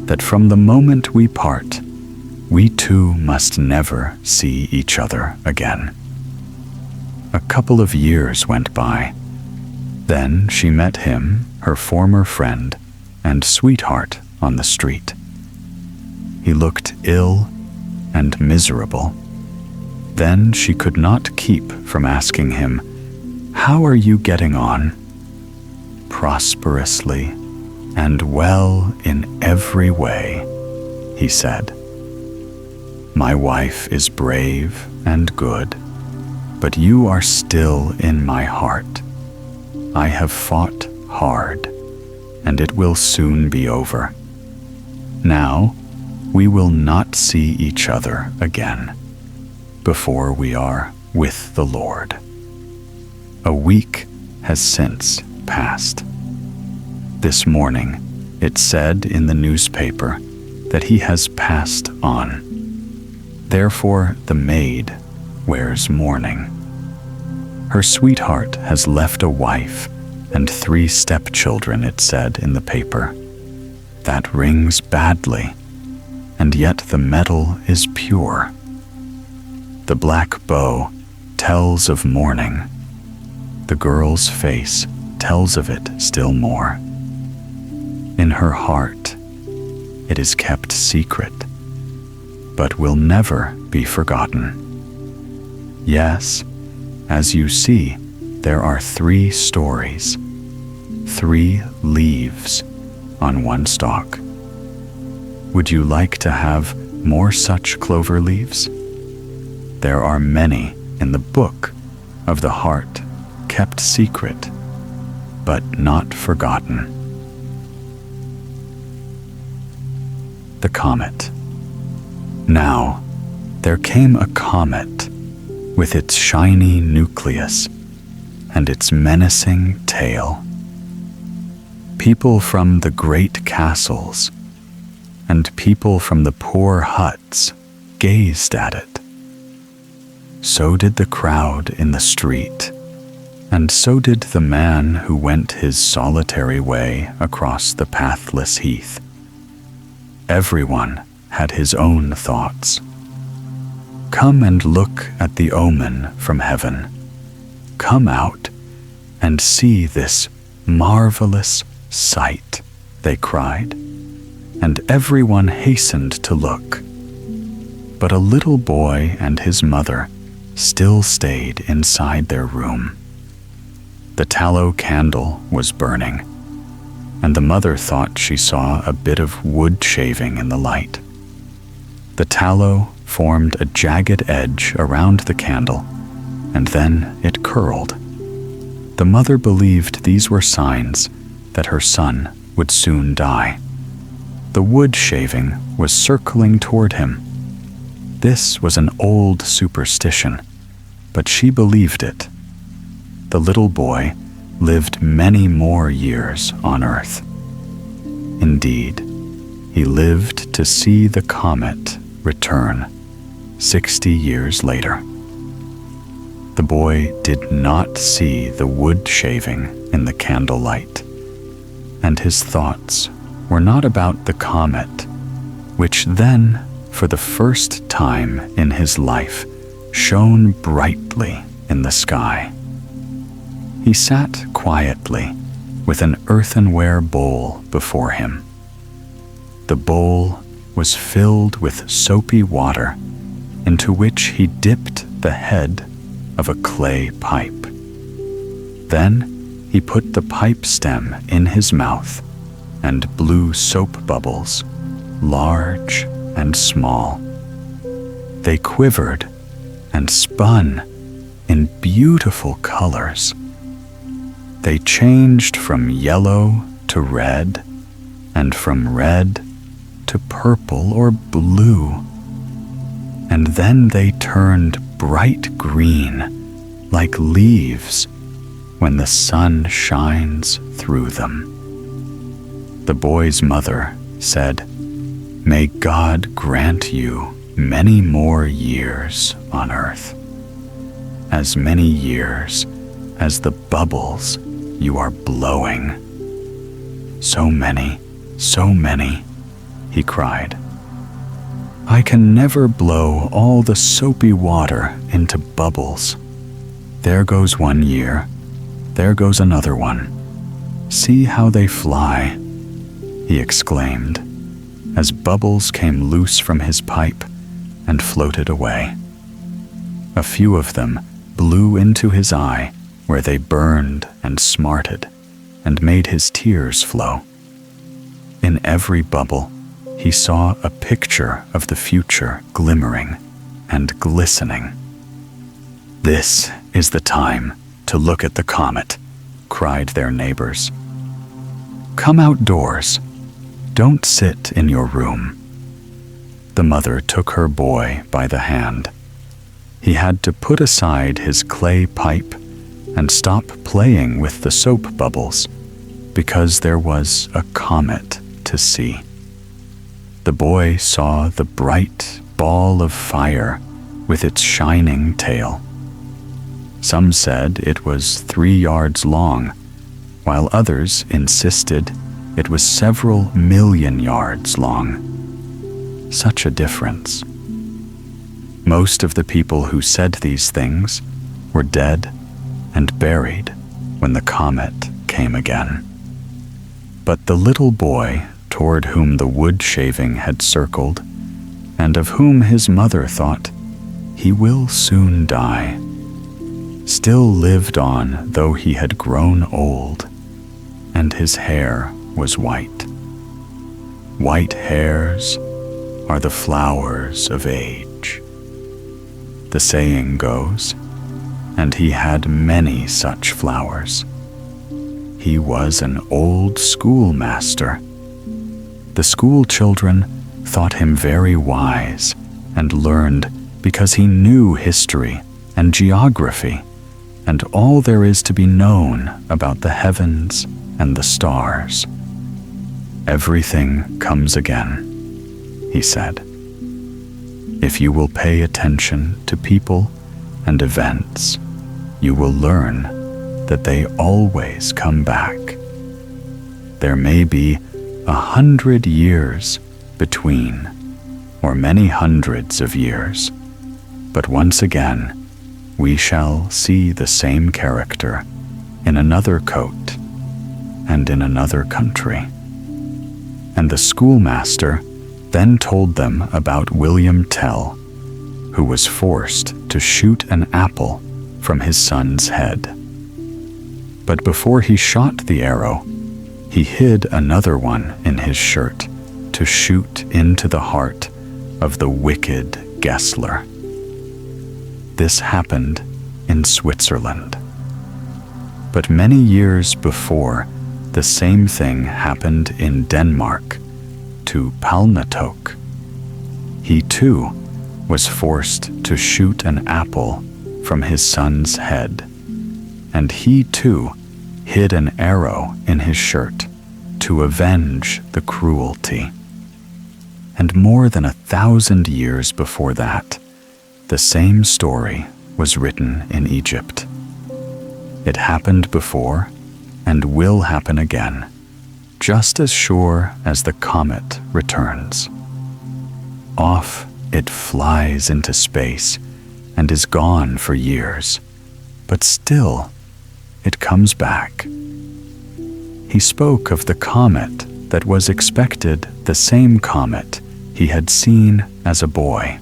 that from the moment we part, we two must never see each other again." A couple of years went by. Then she met him, her former friend and sweetheart, on the street. He looked ill and miserable. Then she could not keep from asking him, "How are you getting on?" "Prosperously and well in every way," he said. "My wife is brave and good, but you are still in my heart. I have fought hard, and it will soon be over. Now, we will not see each other again before we are with the Lord." A week has since passed. This morning, it said in the newspaper that he has passed on. Therefore, the maid wears mourning. Her sweetheart has left a wife and 3 stepchildren, it said in the paper. That rings badly, and yet the metal is pure. The black bow tells of mourning. The girl's face tells of it still more. In her heart, it is kept secret, but will never be forgotten. Yes, as you see, there are 3 stories, 3 leaves on one stalk. Would you like to have more such clover leaves? There are many in the book of the heart, kept secret, but not forgotten. The Comet. Now, there came a comet with its shiny nucleus and its menacing tail. People from the great castles and people from the poor huts gazed at it. So did the crowd in the street, and so did the man who went his solitary way across the pathless heath. Everyone had his own thoughts. Come and look at the omen from heaven. Come out and see this marvelous sight, they cried, and everyone hastened to look. But a little boy and his mother still stayed inside their room. The tallow candle was burning, and the mother thought she saw a bit of wood shaving in the light. The tallow formed a jagged edge around the candle, and then it curled. The mother believed these were signs that her son would soon die. The wood shaving was circling toward him. This was an old superstition, but she believed it. The little boy lived many more years on Earth. Indeed, he lived to see the comet return 60 years later. The boy did not see the wood shaving in the candlelight, and his thoughts were not about the comet, which then, for the first time in his life, shone brightly in the sky. He sat quietly with an earthenware bowl before him. The bowl was filled with soapy water, into which he dipped the head of a clay pipe. Then he put the pipe stem in his mouth and blew soap bubbles, large and small. They quivered and spun in beautiful colors. They changed from yellow to red, and from red to purple or blue. And then they turned bright green, like leaves when the sun shines through them. The boy's mother said, "May God grant you many more years on Earth, as many years as the bubbles you are blowing." So many, he cried. "I can never blow all the soapy water into bubbles. There goes 1 year, there goes another one. See how they fly," he exclaimed, as bubbles came loose from his pipe and floated away. A few of them blew into his eye, where they burned and smarted and made his tears flow. In every bubble, he saw a picture of the future glimmering and glistening. "This is the time to look at the comet," cried their neighbors. "Come outdoors. Don't sit in your room." The mother took her boy by the hand. He had to put aside his clay pipe and stop playing with the soap bubbles because there was a comet to see. The boy saw the bright ball of fire with its shining tail. Some said it was 3 yards long, while others insisted it was several million yards long. Such a difference. Most of the people who said these things were dead and buried when the comet came again. But the little boy toward whom the wood shaving had circled, and of whom his mother thought, "He will soon die," still lived on, though he had grown old, and his hair was white. White hairs are the flowers of age, the saying goes, and he had many such flowers. He was an old schoolmaster. The school children thought him very wise and learned because he knew history and geography and all there is to be known about the heavens and the stars. "Everything comes again," he said. "If you will pay attention to people and events, you will learn that they always come back. There may be 100 years between, or many hundreds of years, but once again we shall see the same character in another coat and in another country." And the schoolmaster then told them about William Tell, who was forced to shoot an apple from his son's head. But before he shot the arrow, he hid another one in his shirt to shoot into the heart of the wicked Gessler. This happened in Switzerland. But many years before, the same thing happened in Denmark to Palnatoke. He too was forced to shoot an apple from his son's head, and he too hid an arrow in his shirt to avenge the cruelty. And more than 1,000 years before that, the same story was written in Egypt. It happened before and will happen again, just as sure as the comet returns. Off it flies into space and is gone for years, but still it comes back. He spoke of the comet that was expected, the same comet he had seen as a boy.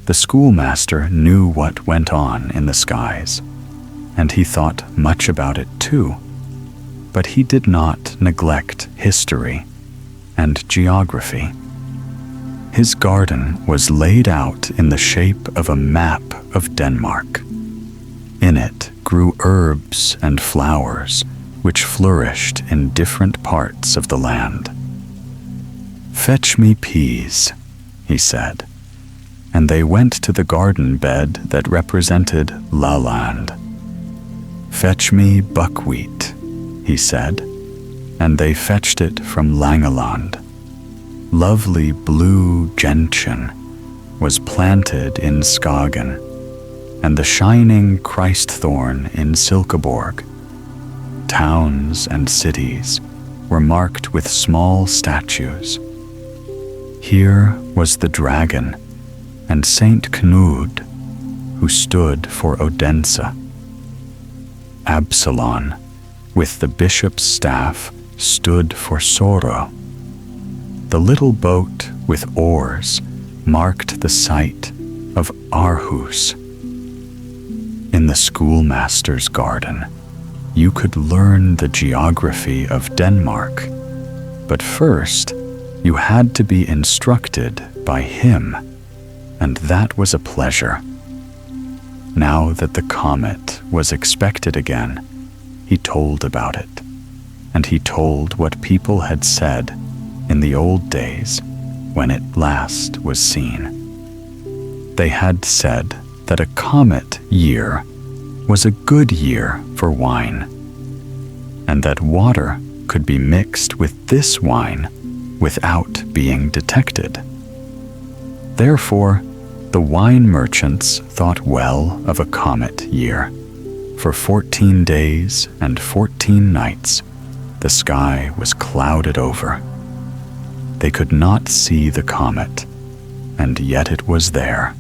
The schoolmaster knew what went on in the skies, and he thought much about it too, but he did not neglect history and geography. His garden was laid out in the shape of a map of Denmark. In it grew herbs and flowers which flourished in different parts of the land. "Fetch me peas," he said, and they went to the garden bed that represented Laland. "Fetch me buckwheat," he said, and they fetched it from Langeland. Lovely blue gentian was planted in Skagen, and the shining Christ thorn in Silkeborg. Towns and cities were marked with small statues. Here was the dragon and Saint Knud, who stood for Odense. Absalon, with the bishop's staff, stood for Soro. The little boat with oars marked the site of Aarhus. In the schoolmaster's garden, you could learn the geography of Denmark, but first you had to be instructed by him, and that was a pleasure. Now that the comet was expected again, he told about it, and he told what people had said in the old days when it last was seen. They had said that a comet year was a good year for wine, and that water could be mixed with this wine without being detected. Therefore, the wine merchants thought well of a comet year. For 14 days and 14 nights, the sky was clouded over. They could not see the comet, and yet it was there.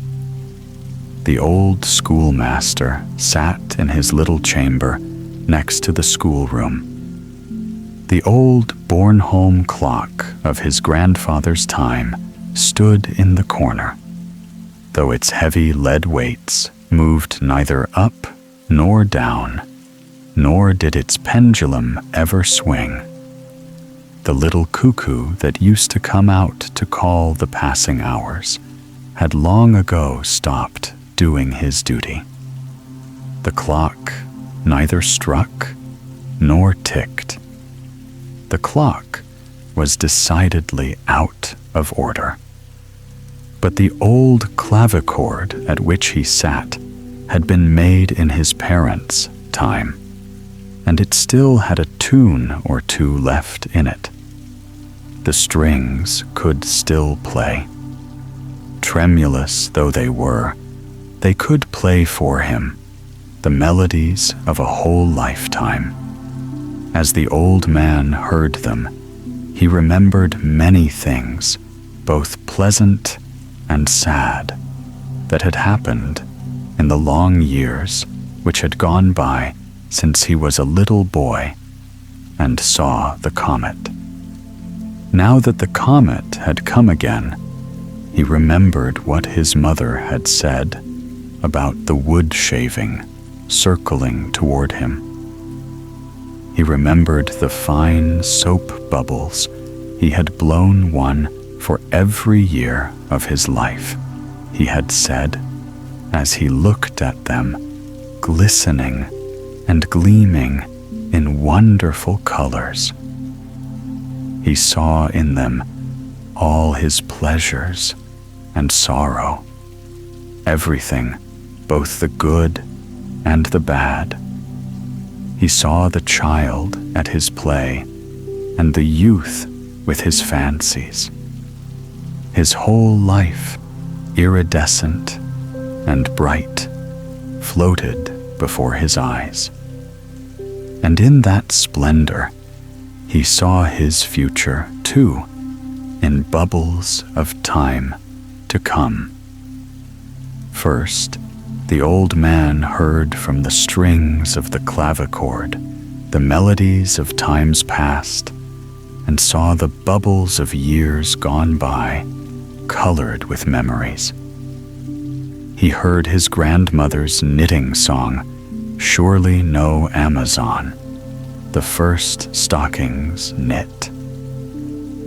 The old schoolmaster sat in his little chamber next to the schoolroom. The old Bornholm clock of his grandfather's time stood in the corner, though its heavy lead weights moved neither up nor down, nor did its pendulum ever swing. The little cuckoo that used to come out to call the passing hours had long ago stopped doing his duty. The clock neither struck nor ticked. The clock was decidedly out of order. But the old clavichord at which he sat had been made in his parents' time, and it still had a tune or two left in it. The strings could still play. Tremulous though they were, they could play for him the melodies of a whole lifetime. As the old man heard them, he remembered many things, both pleasant and sad, that had happened in the long years which had gone by since he was a little boy and saw the comet. Now that the comet had come again, he remembered what his mother had said about the wood shaving circling toward him. He remembered the fine soap bubbles he had blown one for every year of his life. He had said, as he looked at them, glistening and gleaming in wonderful colors. He saw in them all his pleasures and sorrow, everything, both the good and the bad. He saw the child at his play and the youth with his fancies. His whole life, iridescent and bright, floated before his eyes. And in that splendor, he saw his future too, in bubbles of time to come. First, the old man heard from the strings of the clavichord the melodies of times past, and saw the bubbles of years gone by, colored with memories. He heard his grandmother's knitting song, "Surely no Amazon," the first stockings knit.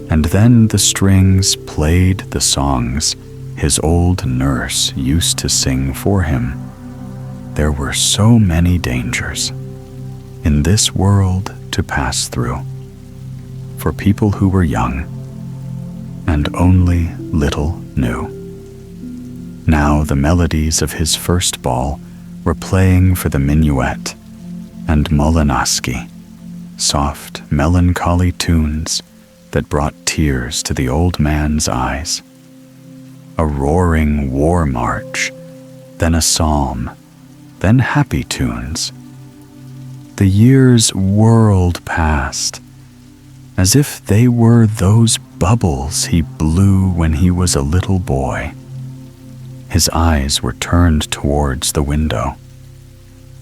And then the strings played the songs his old nurse used to sing for him. There were so many dangers in this world to pass through, for people who were young and only little knew. Now the melodies of his first ball were playing for the minuet and Molinaski, soft, melancholy tunes that brought tears to the old man's eyes. A roaring war march, then a psalm, then happy tunes. The years whirled past, as if they were those bubbles he blew when he was a little boy. His eyes were turned towards the window.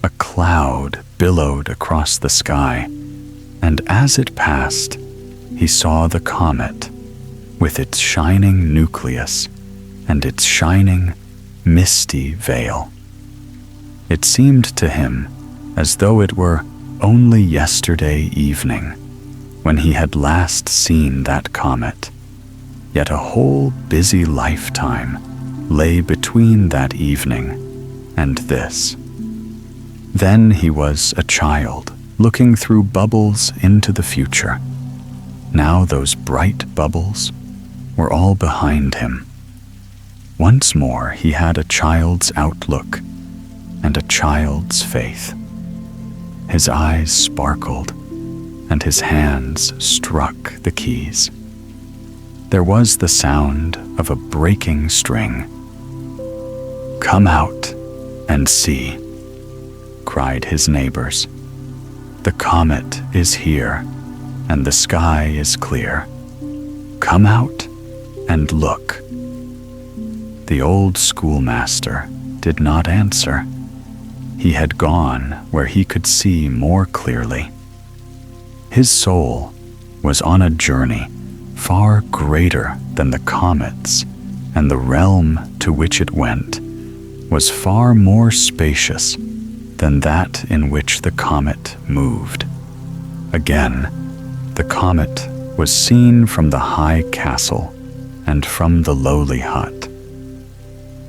A cloud billowed across the sky, and as it passed, he saw the comet with its shining nucleus and its shining, misty veil. It seemed to him as though it were only yesterday evening when he had last seen that comet, yet a whole busy lifetime lay between that evening and this. Then he was a child, looking through bubbles into the future. Now those bright bubbles were all behind him. Once more he had a child's outlook and a child's faith. His eyes sparkled and his hands struck the keys. There was the sound of a breaking string. "Come out and see," cried his neighbors. "The comet is here, and the sky is clear. Come out and look." The old schoolmaster did not answer. He had gone where he could see more clearly. His soul was on a journey far greater than the comets, and the realm to which it went was far more spacious than that in which the comet moved. Again, the comet was seen from the high castle and from the lowly hut.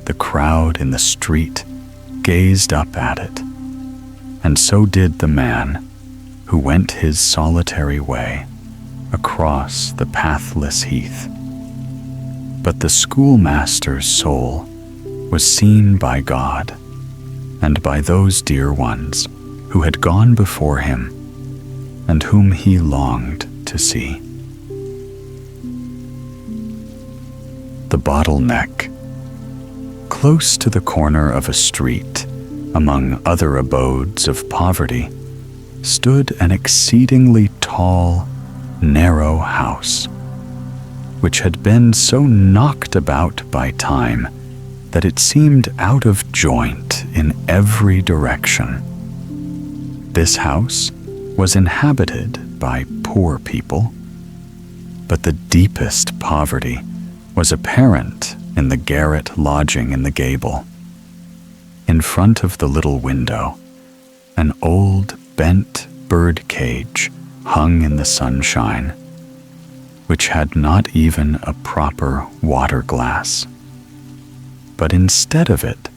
The crowd in the street gazed up at it, and so did the man who went his solitary way across the pathless heath. But the schoolmaster's soul was seen by God and by those dear ones who had gone before him and whom he longed to see. The bottleneck. Close to the corner of a street, among other abodes of poverty, stood an exceedingly tall, narrow house, which had been so knocked about by time that it seemed out of joint in every direction. This house was inhabited by poor people, but the deepest poverty was apparent in the garret lodging in the gable. In front of the little window, an old bent bird cage hung in the sunshine, which had not even a proper water glass, but instead of it,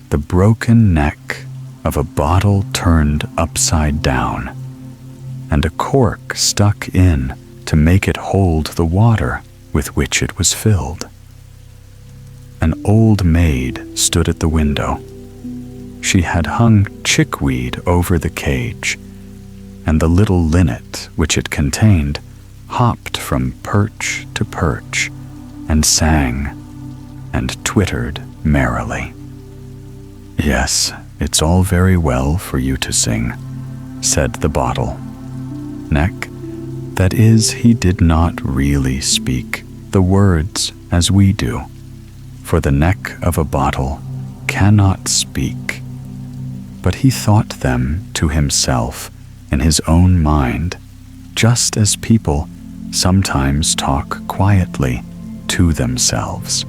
the broken neck of a bottle turned upside down, and a cork stuck in to make it hold the water with which it was filled. An old maid stood at the window. She had hung chickweed over the cage, and the little linnet which it contained hopped from perch to perch and sang and twittered merrily. "Yes, it's all very well for you to sing," said the bottle. Neck, that is, he did not really speak the words as we do, for the neck of a bottle cannot speak, but he thought them to himself in his own mind, just as people sometimes talk quietly to themselves.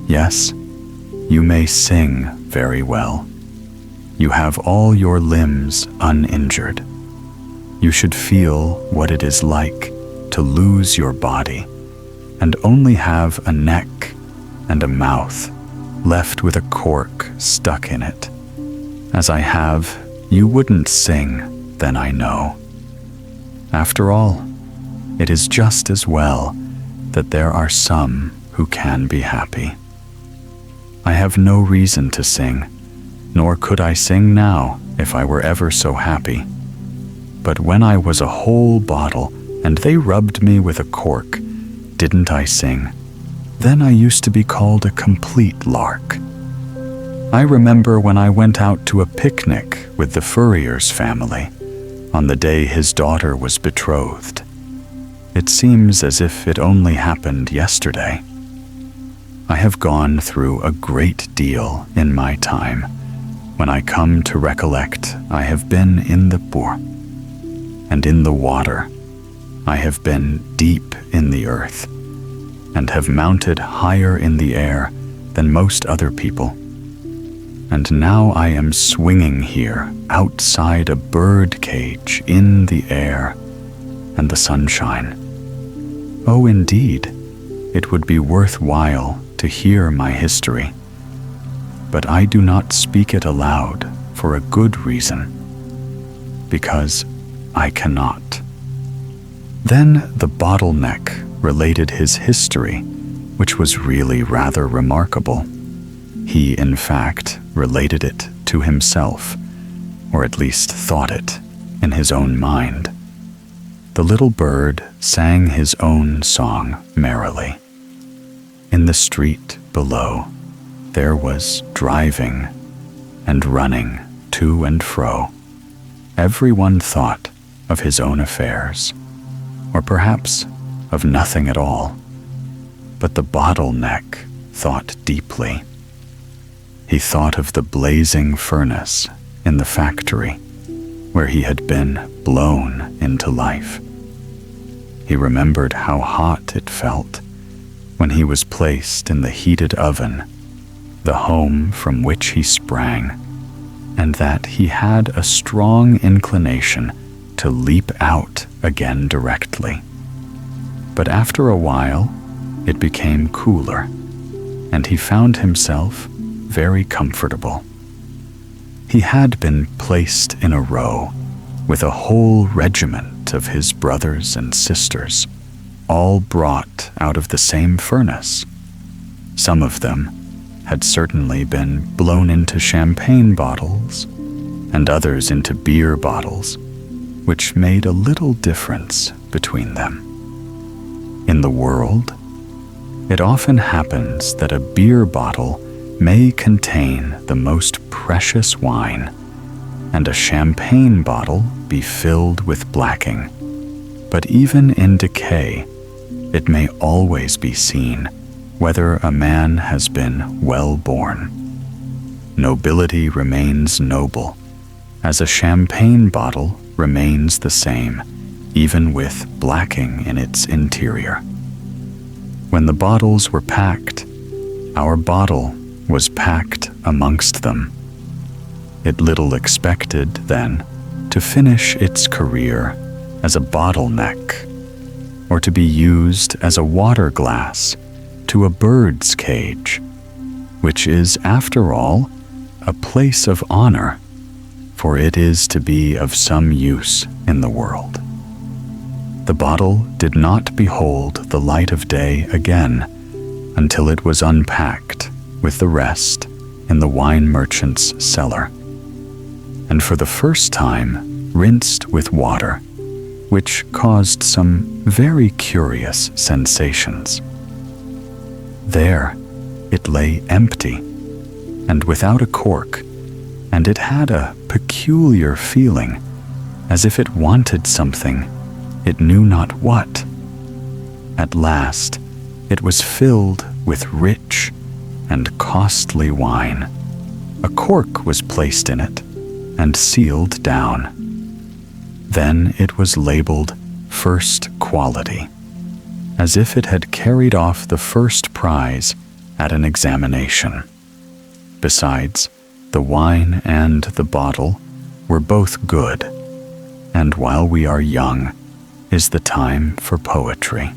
Yes, you may sing very well. You have all your limbs uninjured. You should feel what it is like to lose your body and only have a neck and a mouth left with a cork stuck in it. As I have, you wouldn't sing, then I know. After all, it is just as well that there are some who can be happy. I have no reason to sing, nor could I sing now if I were ever so happy. But when I was a whole bottle and they rubbed me with a cork, didn't I sing? Then I used to be called a complete lark. I remember when I went out to a picnic with the furrier's family on the day his daughter was betrothed. It seems as if it only happened yesterday. I have gone through a great deal in my time. When I come to recollect, I have been in the poor and in the water. I have been deep in the earth and have mounted higher in the air than most other people. And now I am swinging here outside a bird cage in the air and the sunshine. Oh, indeed, it would be worthwhile to hear my history, but I do not speak it aloud for a good reason, because I cannot. Then the bottleneck related his history, which was really rather remarkable. He, in fact, related it to himself, or at least thought it in his own mind. The little bird sang his own song merrily. In the street below, there was driving and running to and fro. Everyone thought of his own affairs, or perhaps of nothing at all. But the bottleneck thought deeply. He thought of the blazing furnace in the factory where he had been blown into life. He remembered how hot it felt when he was placed in the heated oven, the home from which he sprang, and that he had a strong inclination to leap out again directly. But after a while, it became cooler, and he found himself very comfortable. He had been placed in a row with a whole regiment of his brothers and sisters, all brought out of the same furnace. Some of them had certainly been blown into champagne bottles, and others into beer bottles, which made a little difference between them. In the world, it often happens that a beer bottle may contain the most precious wine, and a champagne bottle be filled with blacking. But even in decay, it may always be seen whether a man has been well born. Nobility remains noble, as a champagne bottle remains the same, even with blacking in its interior. When the bottles were packed, our bottle was packed amongst them. It little expected, then, to finish its career as a bottleneck, or to be used as a water glass to a bird's cage, which is, after all, a place of honor, for it is to be of some use in the world. The bottle did not behold the light of day again until it was unpacked with the rest in the wine merchant's cellar, and for the first time rinsed with water, which caused some very curious sensations. There it lay empty and without a cork, and it had a peculiar feeling, as if it wanted something, it knew not what. At last, it was filled with rich and costly wine. A cork was placed in it and sealed down. Then it was labeled first quality, as if it had carried off the first prize at an examination. Besides, the wine and the bottle were both good, and while we are young is the time for poetry.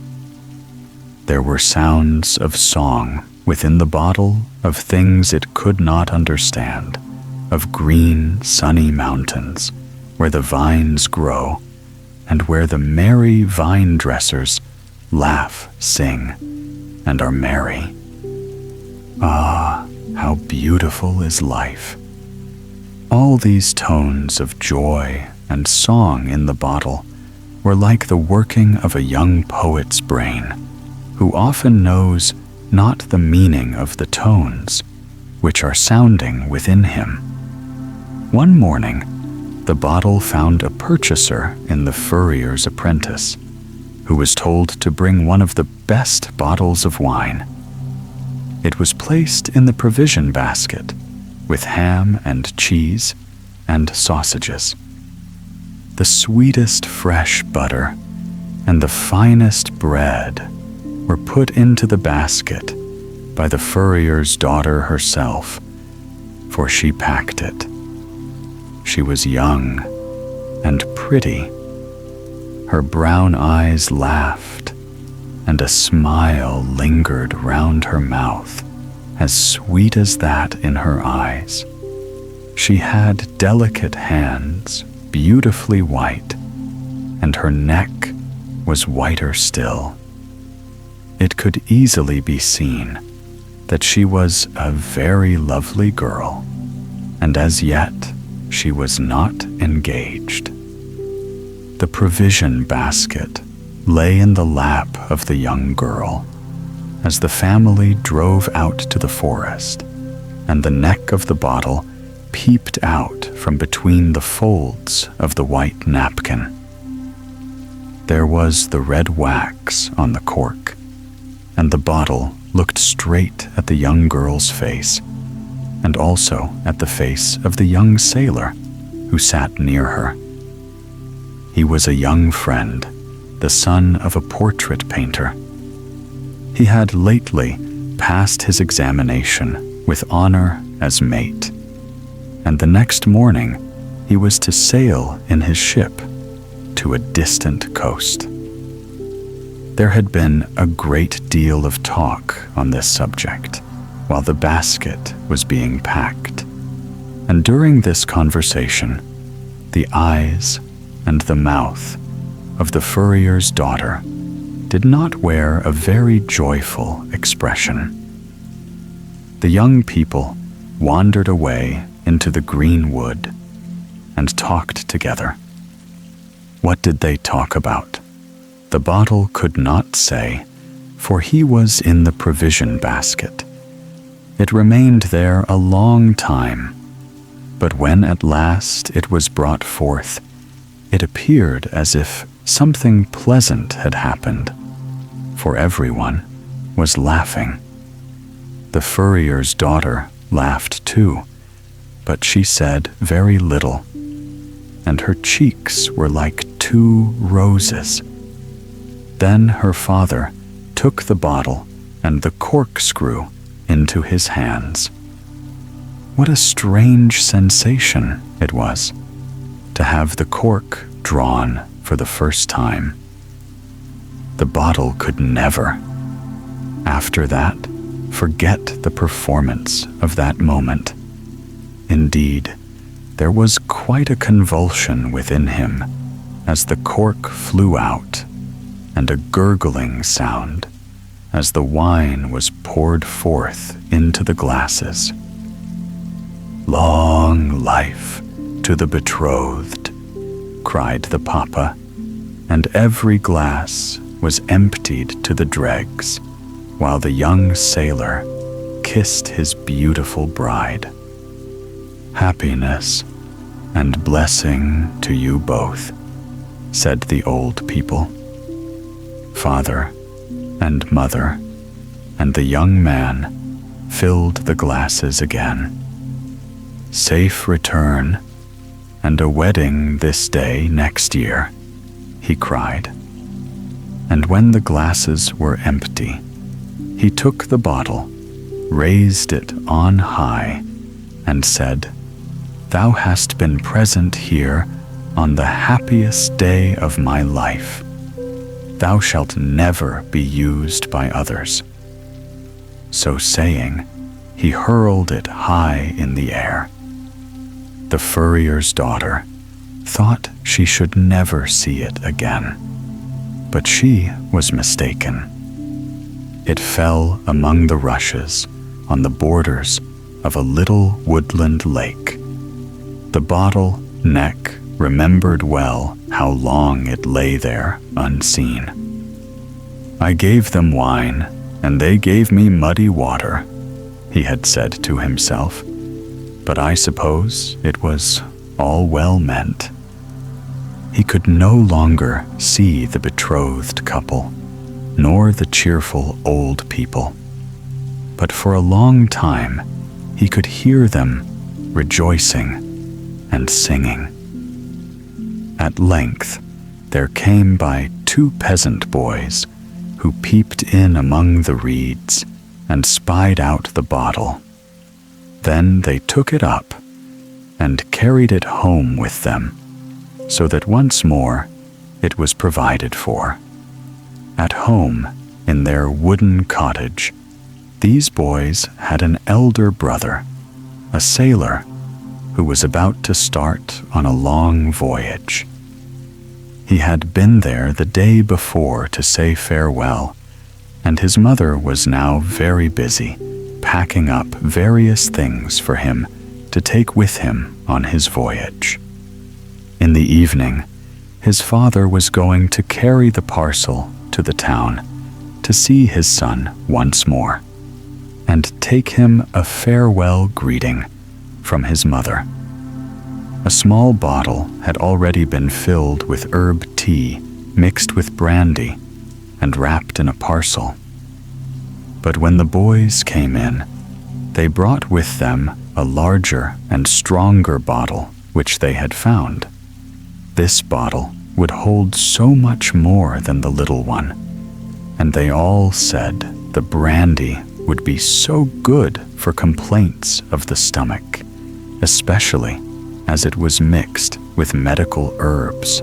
There were sounds of song within the bottle, of things it could not understand, of green, sunny mountains where the vines grow and where the merry vine dressers laugh, sing, and are merry. Ah, how beautiful is life! All these tones of joy and song in the bottle were like the working of a young poet's brain, who often knows not the meaning of the tones which are sounding within him. One morning, the bottle found a purchaser in the furrier's apprentice, who was told to bring one of the best bottles of wine. It was placed in the provision basket, with ham and cheese and sausages. The sweetest fresh butter and the finest bread were put into the basket by the furrier's daughter herself, for she packed it. She was young and pretty. Her brown eyes laughed, and a smile lingered round her mouth, as sweet as that in her eyes. She had delicate hands, beautifully white, and her neck was whiter still. It could easily be seen that she was a very lovely girl, and as yet she was not engaged. The provision basket lay in the lap of the young girl as the family drove out to the forest, and the neck of the bottle peeped out from between the folds of the white napkin. There was the red wax on the cork, and the bottle looked straight at the young girl's face, and also at the face of the young sailor who sat near her. He was a young friend, the son of a portrait painter. He had lately passed his examination with honor as mate, and the next morning he was to sail in his ship to a distant coast. There had been a great deal of talk on this subject while the basket was being packed, and during this conversation, the eyes and the mouth of the furrier's daughter did not wear a very joyful expression. The young people wandered away into the green wood and talked together. What did they talk about? The bottle could not say, for he was in the provision basket. It remained there a long time, but when at last it was brought forth, it appeared as if something pleasant had happened, for everyone was laughing. The furrier's daughter laughed too, but she said very little, and her cheeks were like 2 roses. Then her father took the bottle and the corkscrew into his hands. What a strange sensation it was to have the cork drawn for the first time. The bottle could never, after that, forget the performance of that moment. Indeed, there was quite a convulsion within him as the cork flew out, and a gurgling sound as the wine was poured forth into the glasses. "Long life to the betrothed," cried the papa, and every glass was emptied to the dregs, while the young sailor kissed his beautiful bride. "Happiness and blessing to you both," said the old people. Father and mother and the young man filled the glasses again. "Safe return and a wedding this day next year," he cried. And when the glasses were empty, he took the bottle, raised it on high, and said, "Thou hast been present here on the happiest day of my life. Thou shalt never be used by others." So saying, he hurled it high in the air. The furrier's daughter thought she should never see it again, but she was mistaken. It fell among the rushes on the borders of a little woodland lake. The bottle neck remembered well how long it lay there unseen. "I gave them wine, and they gave me muddy water," he had said to himself, "but I suppose it was all well meant." He could no longer see the betrothed couple, nor the cheerful old people, but for a long time he could hear them rejoicing and singing. At length there came by 2 peasant boys who peeped in among the reeds and spied out the bottle. Then they took it up and carried it home with them, so that once more it was provided for. At home, in their wooden cottage, these boys had an elder brother, a sailor, who was about to start on a long voyage. He had been there the day before to say farewell, and his mother was now very busy packing up various things for him to take with him on his voyage. In the evening, his father was going to carry the parcel to the town to see his son once more and take him a farewell greeting from his mother. A small bottle had already been filled with herb tea mixed with brandy and wrapped in a parcel. But when the boys came in, they brought with them a larger and stronger bottle which they had found. This bottle would hold so much more than the little one, and they all said the brandy would be so good for complaints of the stomach, especially as it was mixed with medical herbs.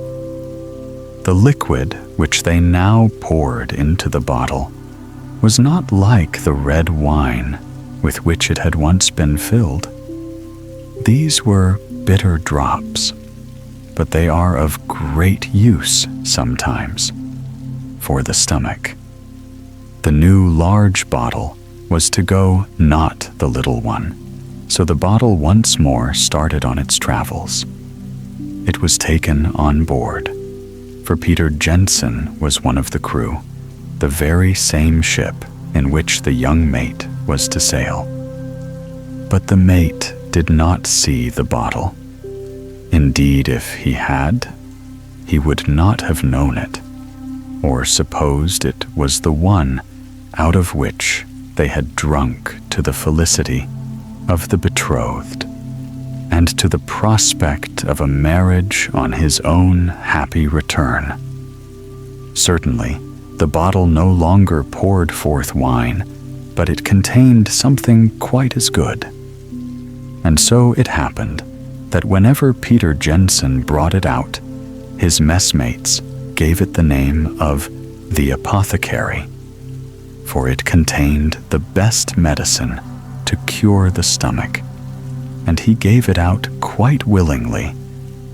The liquid which they now poured into the bottle was not like the red wine with which it had once been filled. These were bitter drops, but they are of great use sometimes for the stomach. The new large bottle was to go, not the little one, so the bottle once more started on its travels. It was taken on board, for Peter Jensen was one of the crew, the very same ship in which the young mate was to sail. But the mate did not see the bottle. Indeed, if he had, he would not have known it, or supposed it was the one out of which they had drunk to the felicity of the betrothed, and to the prospect of a marriage on his own happy return. Certainly, the bottle no longer poured forth wine, but it contained something quite as good. And so it happened that whenever Peter Jensen brought it out, his messmates gave it the name of the apothecary, for it contained the best medicine to cure the stomach, and he gave it out quite willingly,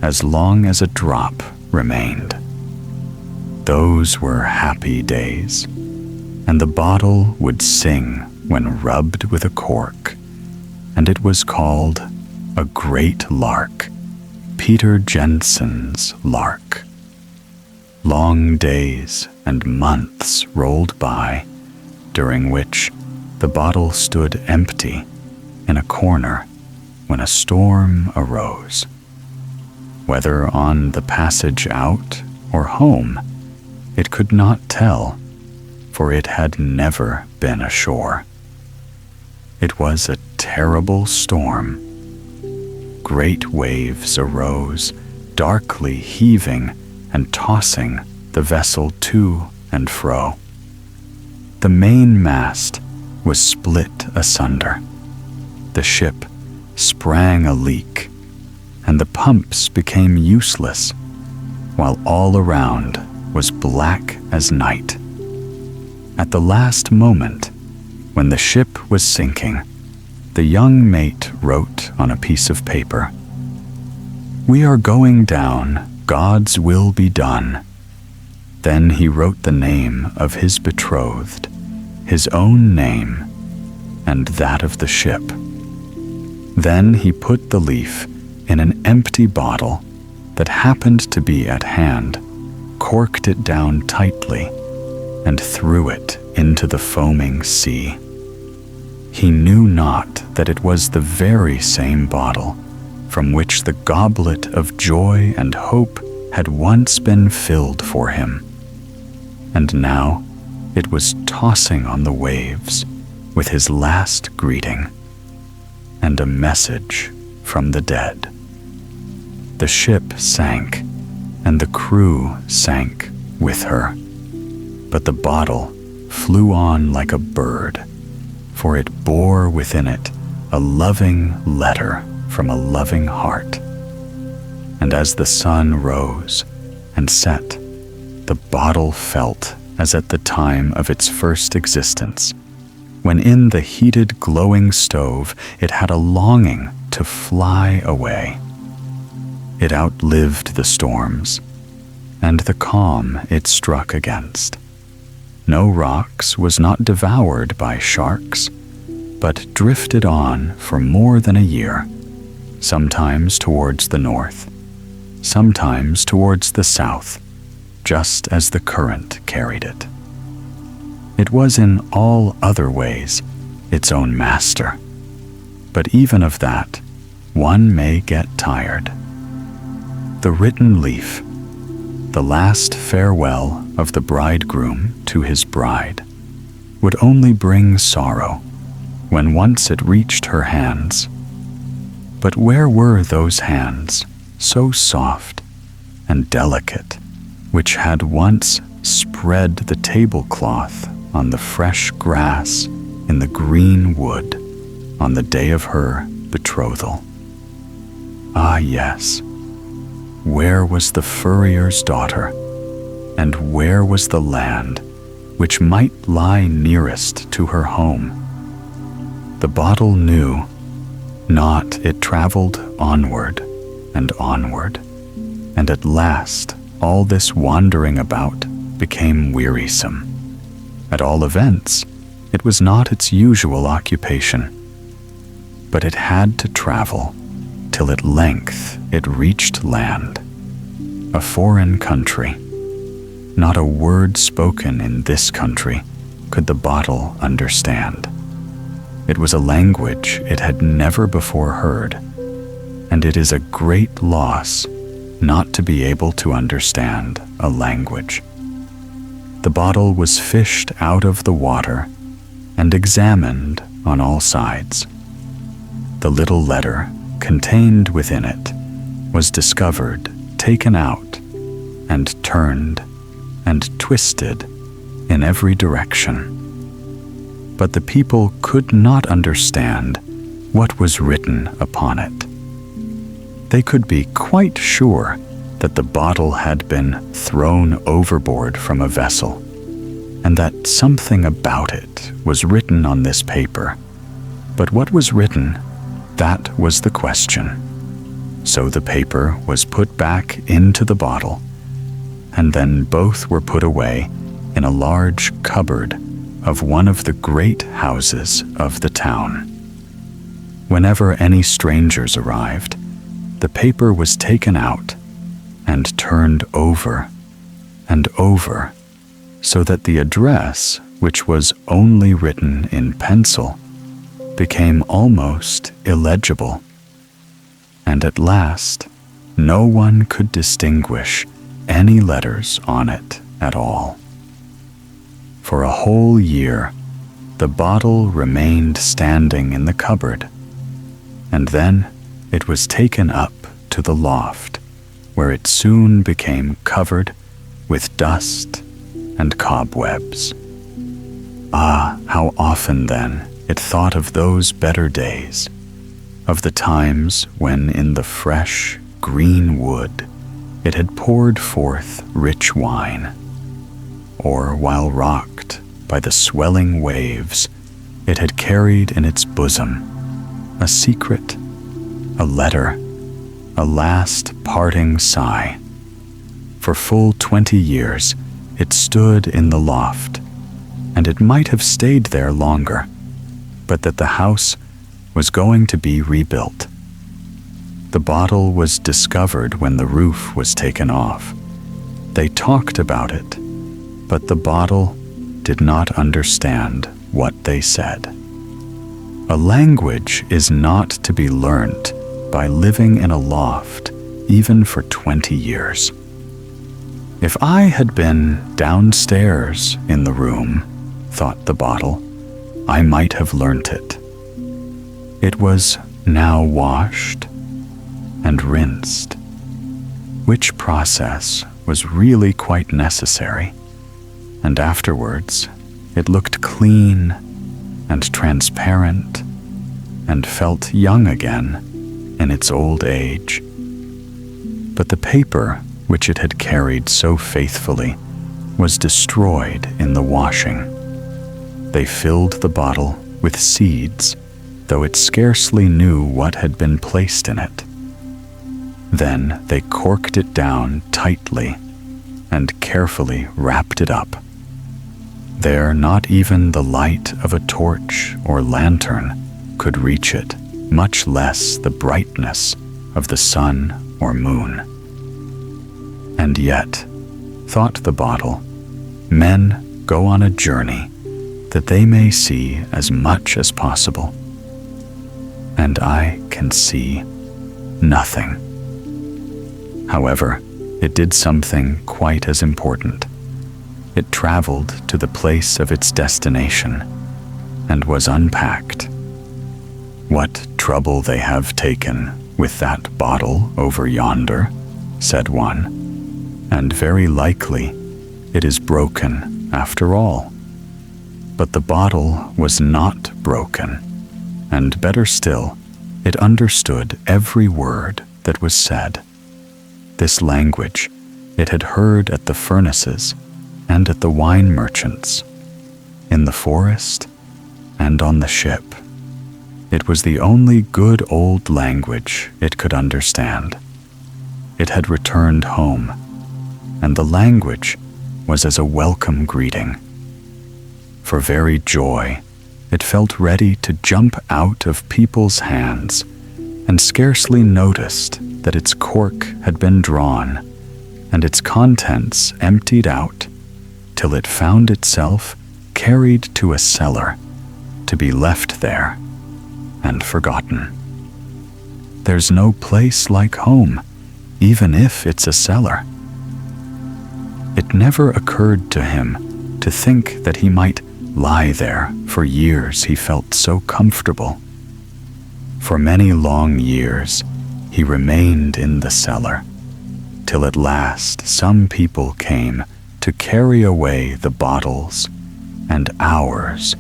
as long as a drop remained. Those were happy days, and the bottle would sing when rubbed with a cork, and it was called a great lark, Peter Jensen's lark. Long days and months rolled by, during which the bottle stood empty in a corner when a storm arose. Whether on the passage out or home, it could not tell, for it had never been ashore. It was a terrible storm. Great waves arose, darkly heaving and tossing the vessel to and fro. The mainmast was split asunder. The ship sprang a leak, and the pumps became useless, while all around was black as night. At the last moment, when the ship was sinking, the young mate wrote on a piece of paper, "We are going down, God's will be done." Then he wrote the name of his betrothed, his own name, and that of the ship. Then he put the leaf in an empty bottle that happened to be at hand, corked it down tightly, and threw it into the foaming sea. He knew not that it was the very same bottle from which the goblet of joy and hope had once been filled for him, and now it was tossing on the waves with his last greeting and a message from the dead. The ship sank, and the crew sank with her, but the bottle flew on like a bird, for it bore within it a loving letter from a loving heart. And as the sun rose and set, the bottle felt as at the time of its first existence, when in the heated glowing stove it had a longing to fly away. It outlived the storms and the calm it struck against. No rocks was not devoured by sharks, but drifted on for more than a year, sometimes towards the north, sometimes towards the south, just as the current carried it. It was in all other ways its own master, but even of that one may get tired. The written leaf, the last farewell of the bridegroom to his bride, would only bring sorrow when once it reached her hands. But where were those hands, so soft and delicate, which had once spread the tablecloth on the fresh grass in the green wood on the day of her betrothal? Ah, yes. Where was the furrier's daughter, and where was the land which might lie nearest to her home? The bottle knew not, it traveled onward, and at last all this wandering about became wearisome. At all events, it was not its usual occupation, but it had to travel till at length it reached land, a foreign country. Not a word spoken in this country could the bottle understand. It was a language it had never before heard, and it is a great loss not to be able to understand a language. The bottle was fished out of the water and examined on all sides. The little letter contained within it was discovered, taken out, and turned and twisted in every direction. But the people could not understand what was written upon it. They could be quite sure that the bottle had been thrown overboard from a vessel, and that something about it was written on this paper. But what was written That was the question. So the paper was put back into the bottle, and then both were put away in a large cupboard of one of the great houses of the town. Whenever any strangers arrived, the paper was taken out and turned over and over, so that the address, which was only written in pencil, became almost illegible. And at last, no one could distinguish any letters on it at all. For a whole year, the bottle remained standing in the cupboard, and then it was taken up to the loft, where it soon became covered with dust and cobwebs. Ah, how often then it thought of those better days, of the times when in the fresh, green wood it had poured forth rich wine, or while rocked by the swelling waves, it had carried in its bosom a secret, a letter, a last parting sigh. For full 20 years it stood in the loft, and it might have stayed there longer, but that the house was going to be rebuilt. The bottle was discovered when the roof was taken off. They talked about it, but the bottle did not understand what they said. A language is not to be learnt by living in a loft even for 20 years. If I had been downstairs in the room, thought the bottle, I might have learnt it. It was now washed and rinsed, which process was really quite necessary, and afterwards it looked clean and transparent and felt young again in its old age. But the paper which it had carried so faithfully was destroyed in the washing. They filled the bottle with seeds, though it scarcely knew what had been placed in it. Then they corked it down tightly and carefully wrapped it up. There not even the light of a torch or lantern could reach it, much less the brightness of the sun or moon. And yet, thought the bottle, men go on a journey that they may see as much as possible, and I can see nothing. However, it did something quite as important. It traveled to the place of its destination and was unpacked. What trouble they have taken with that bottle over yonder, said one, and very likely it is broken after all. But the bottle was not broken, and better still, it understood every word that was said. This language it had heard at the furnaces and at the wine merchants, in the forest and on the ship. It was the only good old language it could understand. It had returned home, and the language was as a welcome greeting. For very joy, it felt ready to jump out of people's hands, and scarcely noticed that its cork had been drawn and its contents emptied out, till it found itself carried to a cellar, to be left there and forgotten. There's no place like home, even if it's a cellar. It never occurred to him to think that he might lie there for years. He felt so comfortable. For many long years, he remained in the cellar, till at last some people came to carry away the bottles, and ours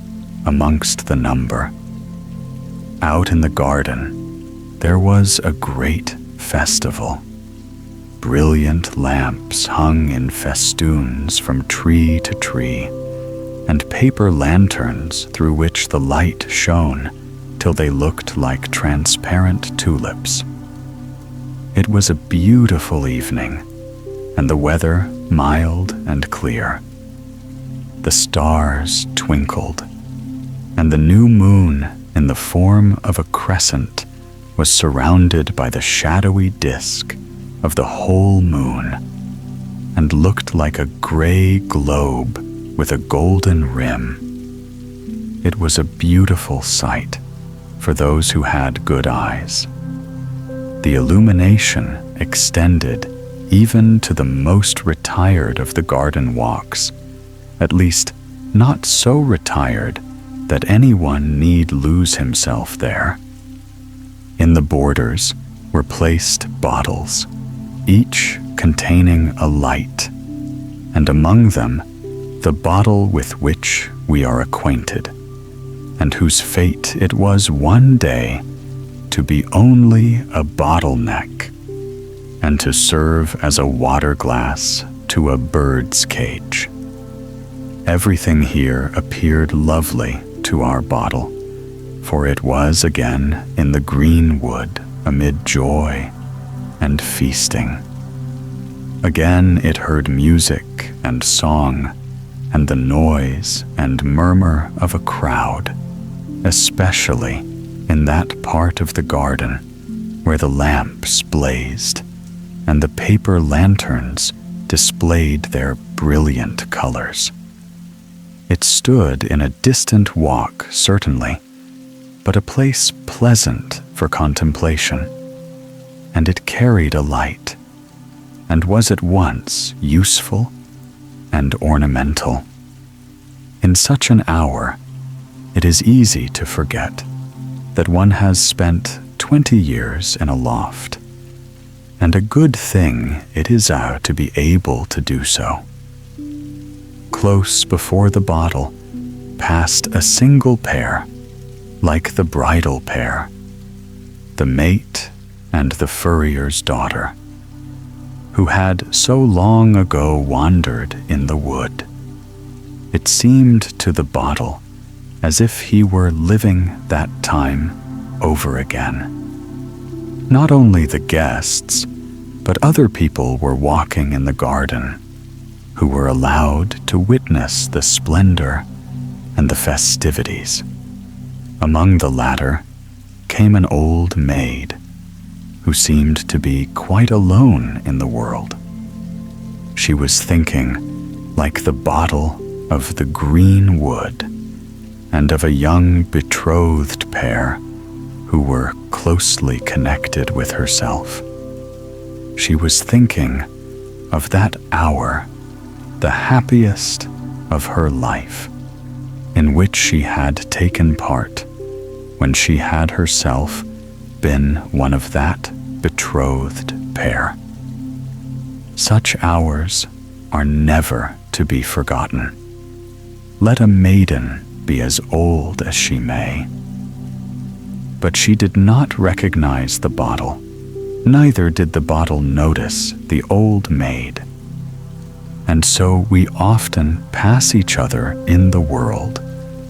amongst the number. Out in the garden, there was a great festival. Brilliant lamps hung in festoons from tree to tree, and paper lanterns through which the light shone till they looked like transparent tulips. It was a beautiful evening, and the weather mild and clear. The stars twinkled, and the new moon, in the form of a crescent, was surrounded by the shadowy disk of the whole moon, and looked like a gray globe with a golden rim. It was a beautiful sight for those who had good eyes. The illumination extended even to the most retired of the garden walks, at least not so retired that anyone need lose himself there. In the borders were placed bottles, each containing a light, and among them the bottle with which we are acquainted, and whose fate it was one day to be only a bottleneck, and to serve as a water glass to a bird's cage. Everything here appeared lovely to our bottle, for it was again in the green wood amid joy and feasting. Again it heard music and song, and the noise and murmur of a crowd, especially in that part of the garden where the lamps blazed and the paper lanterns displayed their brilliant colors. It stood in a distant walk, certainly, but a place pleasant for contemplation, and it carried a light, and was at once useful and ornamental. In such an hour, it is easy to forget that one has spent 20 years in a loft, and a good thing it is to be able to do so. Close before the bottle passed a single pair, like the bridal pair, the mate and the furrier's daughter, who had so long ago wandered in the wood. It seemed to the bottle as if he were living that time over again. Not only the guests, but other people were walking in the garden, who were allowed to witness the splendor and the festivities. Among the latter came an old maid, who seemed to be quite alone in the world. She was thinking, like the bottle, of the green wood, and of a young betrothed pair who were closely connected with herself. She was thinking of that hour, the happiest of her life, in which she had taken part, when she had herself been one of that betrothed pair. Such hours are never to be forgotten. Let a maiden be as old as she may. But she did not recognize the bottle, neither did the bottle notice the old maid. And so we often pass each other in the world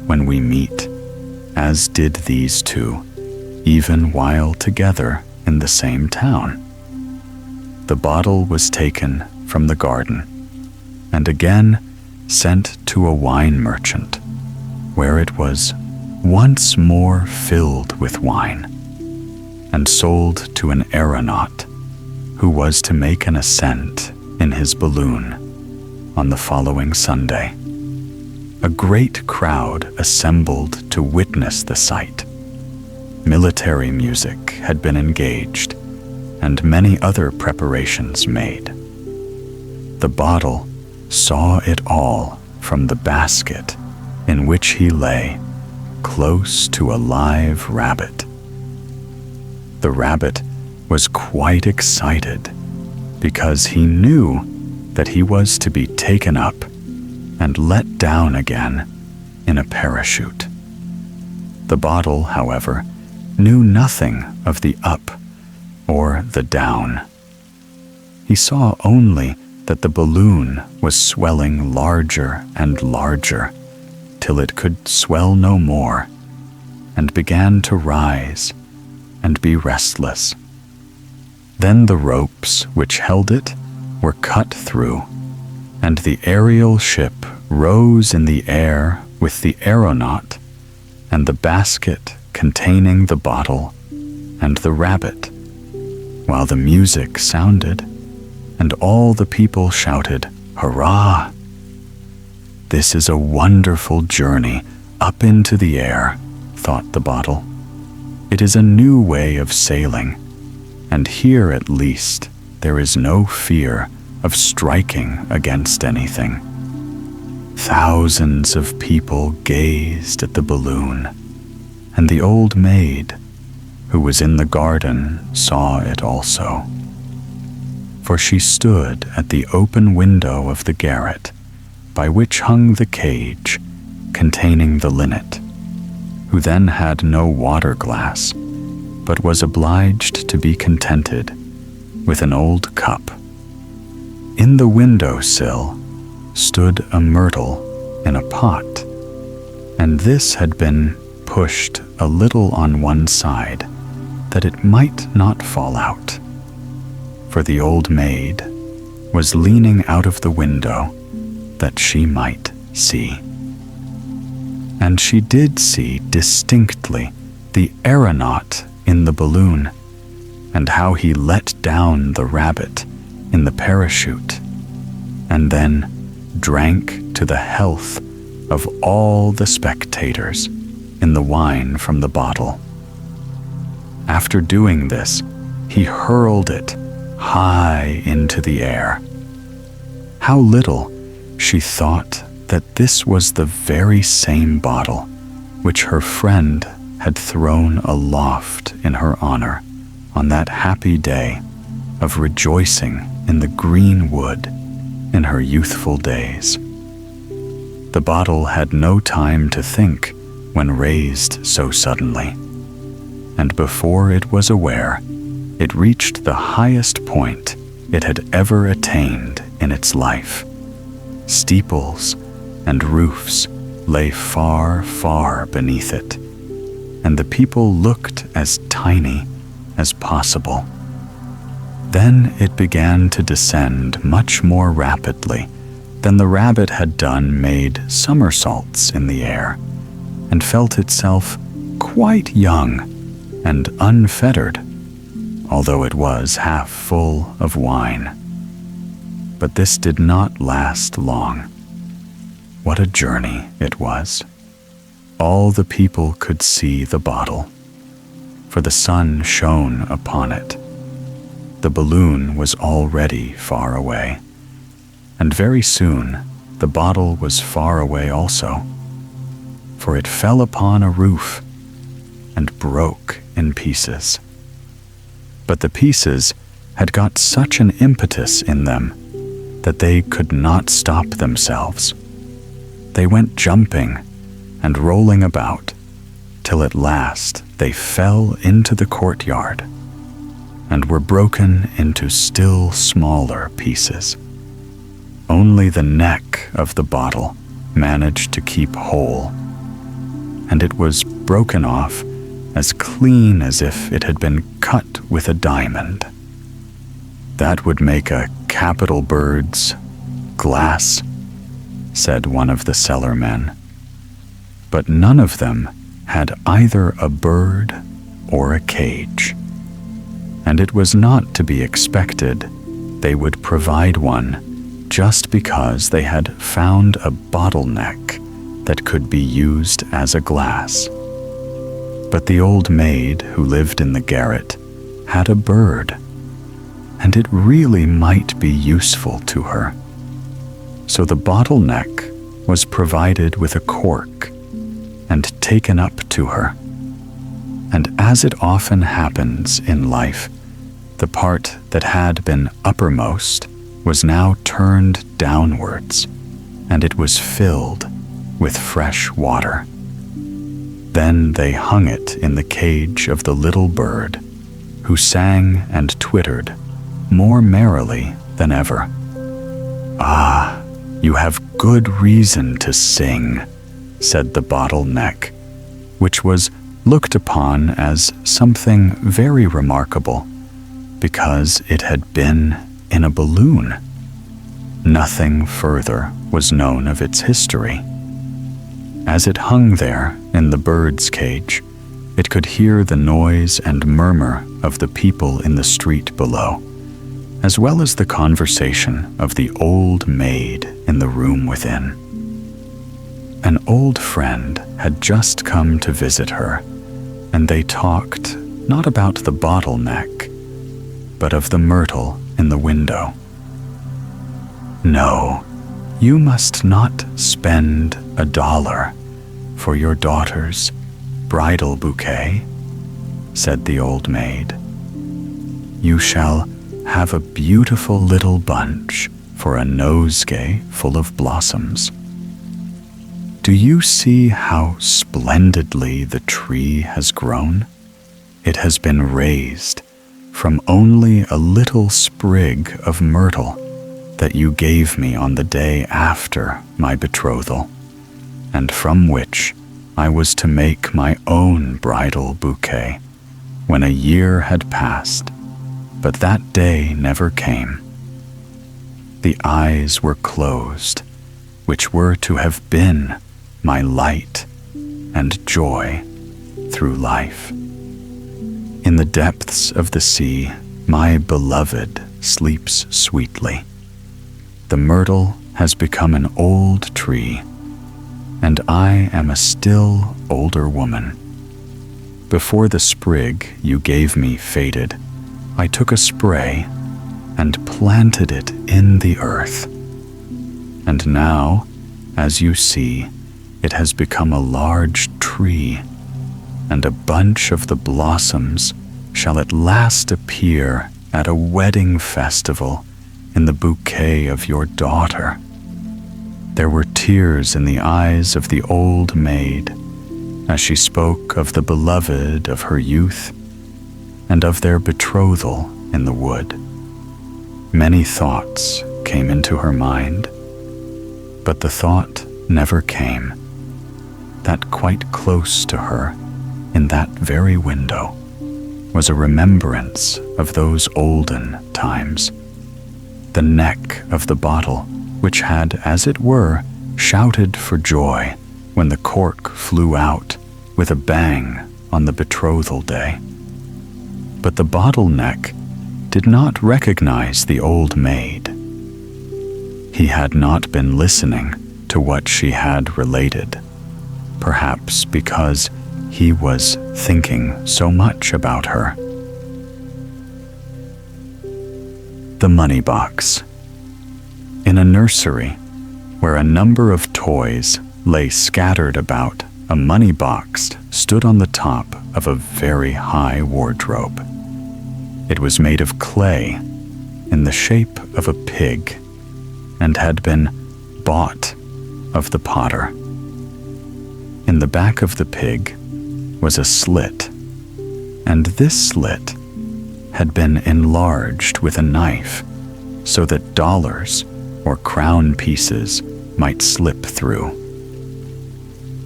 when we meet, as did these two, even while together in the same town. The bottle was taken from the garden, and again sent to a wine merchant, where it was once more filled with wine, and sold to an aeronaut who was to make an ascent in his balloon on the following Sunday. A great crowd assembled to witness the sight. Military music had been engaged, and many other preparations made. The bottle saw it all from the basket in which he lay, close to a live rabbit. The rabbit was quite excited because he knew that he was to be taken up and let down again in a parachute. The bottle, however, knew nothing of the up or the down. He saw only that the balloon was swelling larger and larger till it could swell no more, and began to rise and be restless. Then the ropes which held it were cut through, and the aerial ship rose in the air with the aeronaut and the basket containing the bottle and the rabbit, while the music sounded, and all the people shouted, "Hurrah!" "This is a wonderful journey up into the air," thought the bottle. "It is a new way of sailing, and here at least there is no fear of striking against anything." Thousands of people gazed at the balloon, and the old maid, who was in the garden, saw it also. For she stood at the open window of the garret, by which hung the cage containing the linnet, who then had no water glass, but was obliged to be contented with an old cup. In the window sill stood a myrtle in a pot, and this had been pushed a little on one side, that it might not fall out. For the old maid was leaning out of the window that she might see. And she did see distinctly the aeronaut in the balloon, and how he let down the rabbit in the parachute, and then drank to the health of all the spectators in the wine from the bottle. After doing this, he hurled it high into the air. How little she thought that this was the very same bottle which her friend had thrown aloft in her honor on that happy day of rejoicing in the green wood in her youthful days. The bottle had no time to think when raised so suddenly, and before it was aware, it reached the highest point it had ever attained in its life. Steeples and roofs lay far, far beneath it, and the people looked as tiny as possible. Then it began to descend much more rapidly than the rabbit had done, made somersaults in the air, and felt itself quite young and unfettered, although it was half full of wine. But this did not last long. What a journey it was! All the people could see the bottle, for the sun shone upon it. The balloon was already far away, and very soon the bottle was far away also, for it fell upon a roof and broke in pieces. But the pieces had got such an impetus in them that they could not stop themselves. They went jumping and rolling about, till at last they fell into the courtyard, and were broken into still smaller pieces. Only the neck of the bottle managed to keep whole, and it was broken off as clean as if it had been cut with a diamond. "That would make a capital bird's glass," said one of the cellarmen. But none of them had either a bird or a cage, and it was not to be expected they would provide one just because they had found a bottleneck that could be used as a glass. But the old maid who lived in the garret had a bird, and it really might be useful to her. So the bottleneck was provided with a cork and taken up to her. And as it often happens in life, the part that had been uppermost was now turned downwards, and it was filled with fresh water. Then they hung it in the cage of the little bird, who sang and twittered more merrily than ever. "Ah, you have good reason to sing," said the bottleneck, which was looked upon as something very remarkable because it had been in a balloon. Nothing further was known of its history. As it hung there in the bird's cage, it could hear the noise and murmur of the people in the street below, as well as the conversation of the old maid in the room within. An old friend had just come to visit her, and they talked not about the bottleneck, but of the myrtle in the window. "No, you must not spend $1 for your daughter's bridal bouquet," said the old maid. "You shall have a beautiful little bunch for a nosegay full of blossoms. Do you see how splendidly the tree has grown? It has been raised from only a little sprig of myrtle that you gave me on the day after my betrothal, and from which I was to make my own bridal bouquet when a year had passed, but that day never came. The eyes were closed, which were to have been my light and joy through life. In the depths of the sea, my beloved sleeps sweetly. The myrtle has become an old tree, and I am a still older woman. Before the sprig you gave me faded, I took a spray and planted it in the earth. And now, as you see, it has become a large tree, and a bunch of the blossoms shall at last appear at a wedding festival in the bouquet of your daughter." There were tears in the eyes of the old maid as she spoke of the beloved of her youth and of their betrothal in the wood. Many thoughts came into her mind, but the thought never came that quite close to her, in that very window, was a remembrance of those olden times. The neck of the bottle, which had, as it were, shouted for joy when the cork flew out with a bang on the betrothal day. But the bottle neck did not recognize the old maid. He had not been listening to what she had related, perhaps because he was thinking so much about her. The Moneybox. In a nursery, where a number of toys lay scattered about, a money box stood on the top of a very high wardrobe. It was made of clay in the shape of a pig and had been bought of the potter. In the back of the pig was a slit, and this slit had been enlarged with a knife so that dollars or crown pieces might slip through.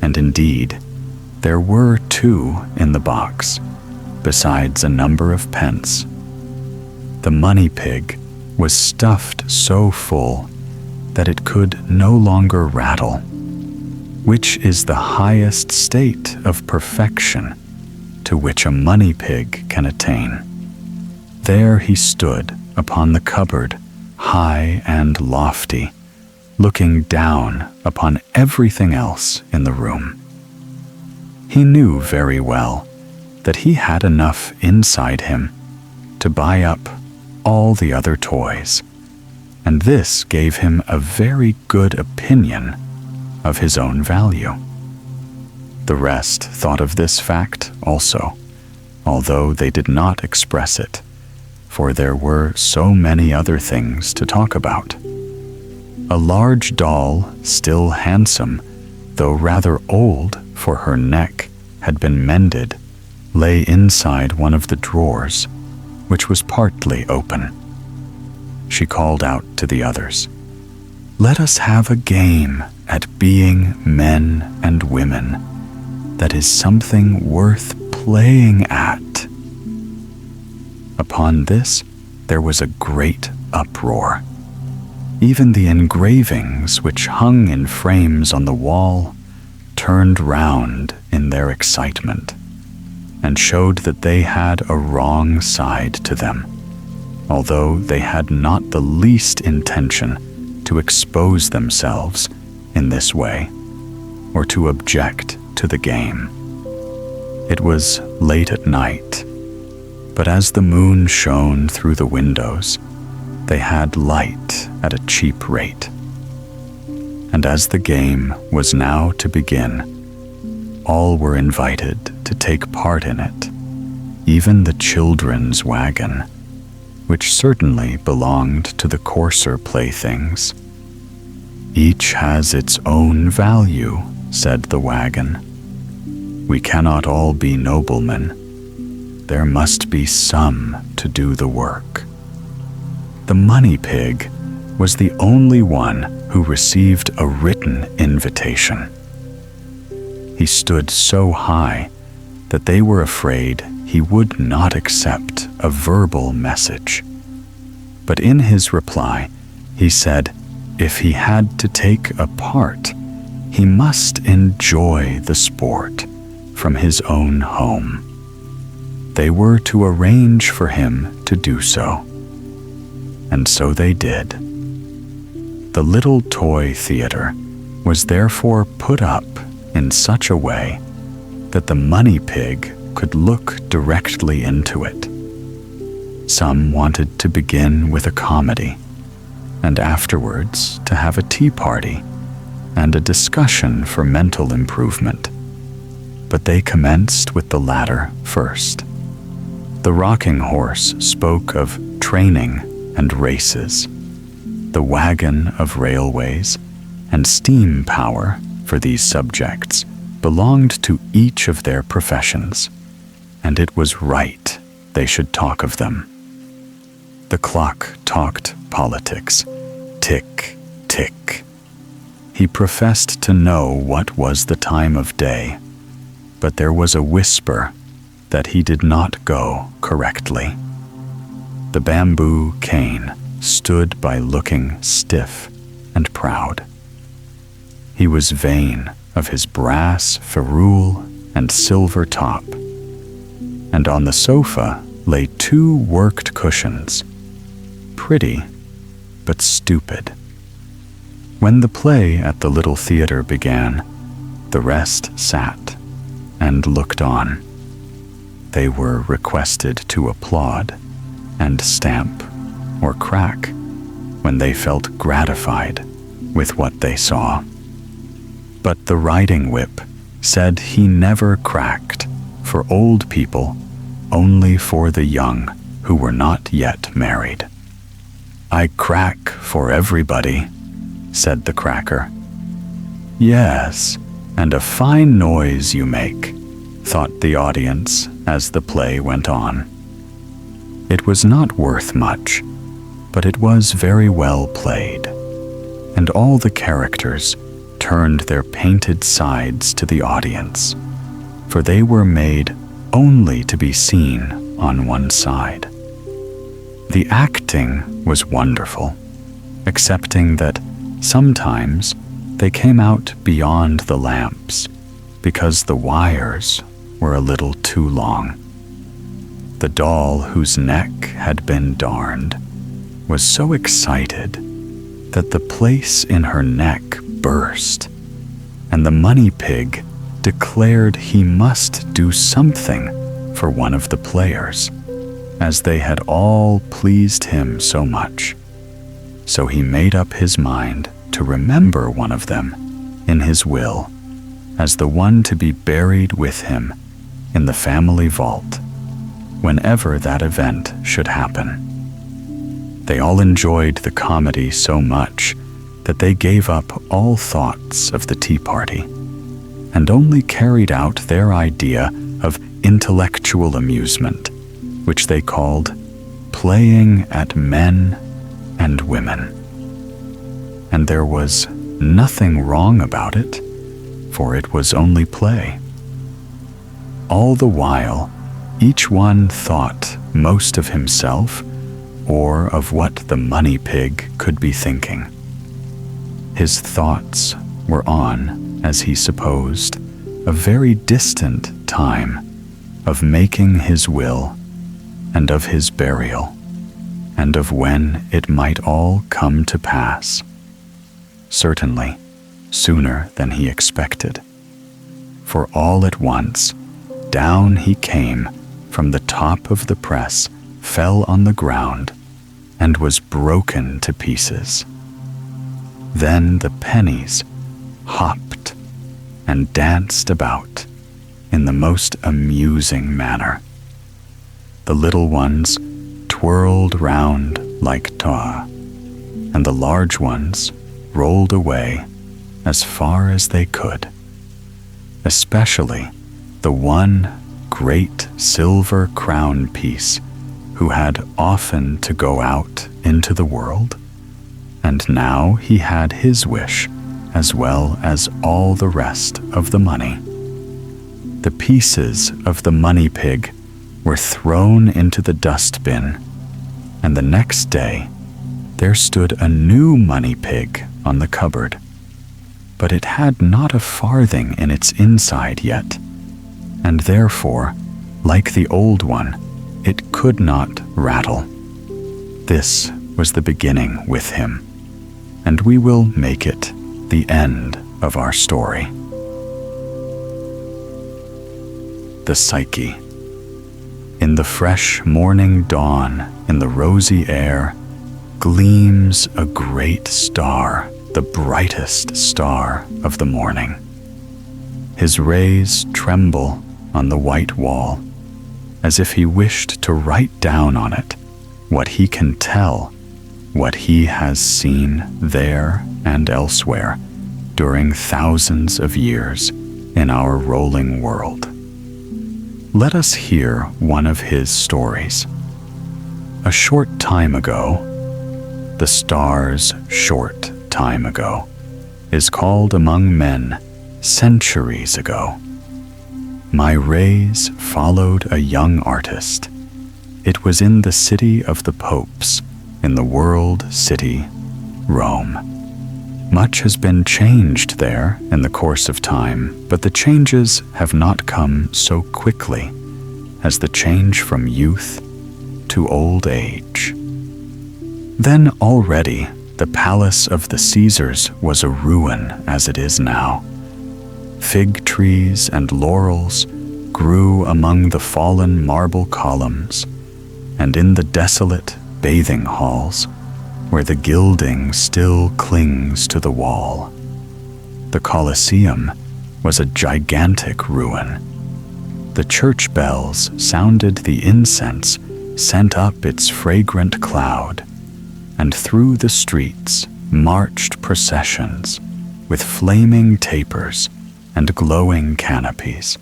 And indeed, there were 2 in the box, besides a number of pence. The money pig was stuffed so full that it could no longer rattle, which is the highest state of perfection to which a money pig can attain. There he stood upon the cupboard, high and lofty, looking down upon everything else in the room. He knew very well that he had enough inside him to buy up all the other toys, and this gave him a very good opinion of his own value. The rest thought of this fact also, although they did not express it, for there were so many other things to talk about. A large doll, still handsome, though rather old, for her neck had been mended, lay inside one of the drawers, which was partly open. She called out to the others, "Let us have a game at being men and women. that is something worth playing at." Upon this, there was a great uproar. Even the engravings which hung in frames on the wall turned round in their excitement and showed that they had a wrong side to them, although they had not the least intention to expose themselves in this way or to object to the game. It was late at night, but as the moon shone through the windows, they had light at a cheap rate. And as the game was now to begin, all were invited to take part in it, even the children's wagon, which certainly belonged to the coarser playthings. "Each has its own value," said the wagon. "We cannot all be noblemen. There must be some to do the work." The money pig was the only one who received a written invitation. He stood so high that they were afraid he would not accept a verbal message. But in his reply, he said if he had to take a part, he must enjoy the sport from his own home. They were to arrange for him to do so. And so they did. The little toy theater was therefore put up in such a way that the money pig could look directly into it. Some wanted to begin with a comedy, and afterwards to have a tea party and a discussion for mental improvement. But they commenced with the latter first. The rocking horse spoke of training and races, the wagon of railways, and steam power for these subjects belonged to each of their professions, and it was right they should talk of them. The clock talked politics, tick, tick. He professed to know what was the time of day, but there was a whisper that he did not go correctly. The bamboo cane stood by looking stiff and proud. He was vain of his brass ferrule and silver top, and on the sofa lay 2 worked cushions, pretty but stupid. When the play at the little theater began, the rest sat and looked on. They were requested to applaud and stamp or crack when they felt gratified with what they saw. But the riding whip said he never cracked for old people, only for the young who were not yet married. "I crack for everybody," said the cracker. "Yes, and a fine noise you make," thought the audience as the play went on. It was not worth much, but it was very well played, and all the characters turned their painted sides to the audience, for they were made only to be seen on one side. The acting was wonderful, excepting that sometimes they came out beyond the lamps because the wires were a little too long. The doll whose neck had been darned was so excited that the place in her neck burst, and the money pig declared he must do something for one of the players, as they had all pleased him so much. So he made up his mind to remember one of them in his will as the one to be buried with him in the family vault whenever that event should happen. They all enjoyed the comedy so much that they gave up all thoughts of the tea party and only carried out their idea of intellectual amusement, which they called playing at men and women. And there was nothing wrong about it, for it was only play, all the while, each one thought most of himself or of what the money pig could be thinking. His thoughts were on, as he supposed, a very distant time of making his will, and of his burial, and of when it might all come to pass. Certainly, sooner than he expected. For all at once, down he came from the top of the press, fell on the ground, and was broken to pieces. Then the pennies hopped and danced about in the most amusing manner. The little ones twirled round like toy, and the large ones rolled away as far as they could. Especially the one great silver crown piece who had often to go out into the world, and now he had his wish as well as all the rest of the money. The pieces of the money pig were thrown into the dustbin, and the next day there stood a new money pig on the cupboard, but it had not a farthing in its inside yet, and therefore, like the old one, it could not rattle. This was the beginning with him, and we will make it the end of our story. The Psyche. In the fresh morning dawn, in the rosy air, gleams a great star, the brightest star of the morning. His rays tremble on the white wall, as if he wished to write down on it what he can tell, what he has seen there and elsewhere during thousands of years in our rolling world. Let us hear one of his stories. A short time ago, the star's short time ago, is called among men centuries ago. My rays followed a young artist. It was in the city of the popes, in the world city, Rome. Much has been changed there in the course of time, but the changes have not come so quickly as the change from youth to old age. Then already the palace of the Caesars was a ruin as it is now. Fig trees and laurels grew among the fallen marble columns, and in the desolate bathing halls, where the gilding still clings to the wall. The Colosseum was a gigantic ruin. The church bells sounded the incense, sent up its fragrant cloud, and through the streets marched processions with flaming tapers and glowing canopies.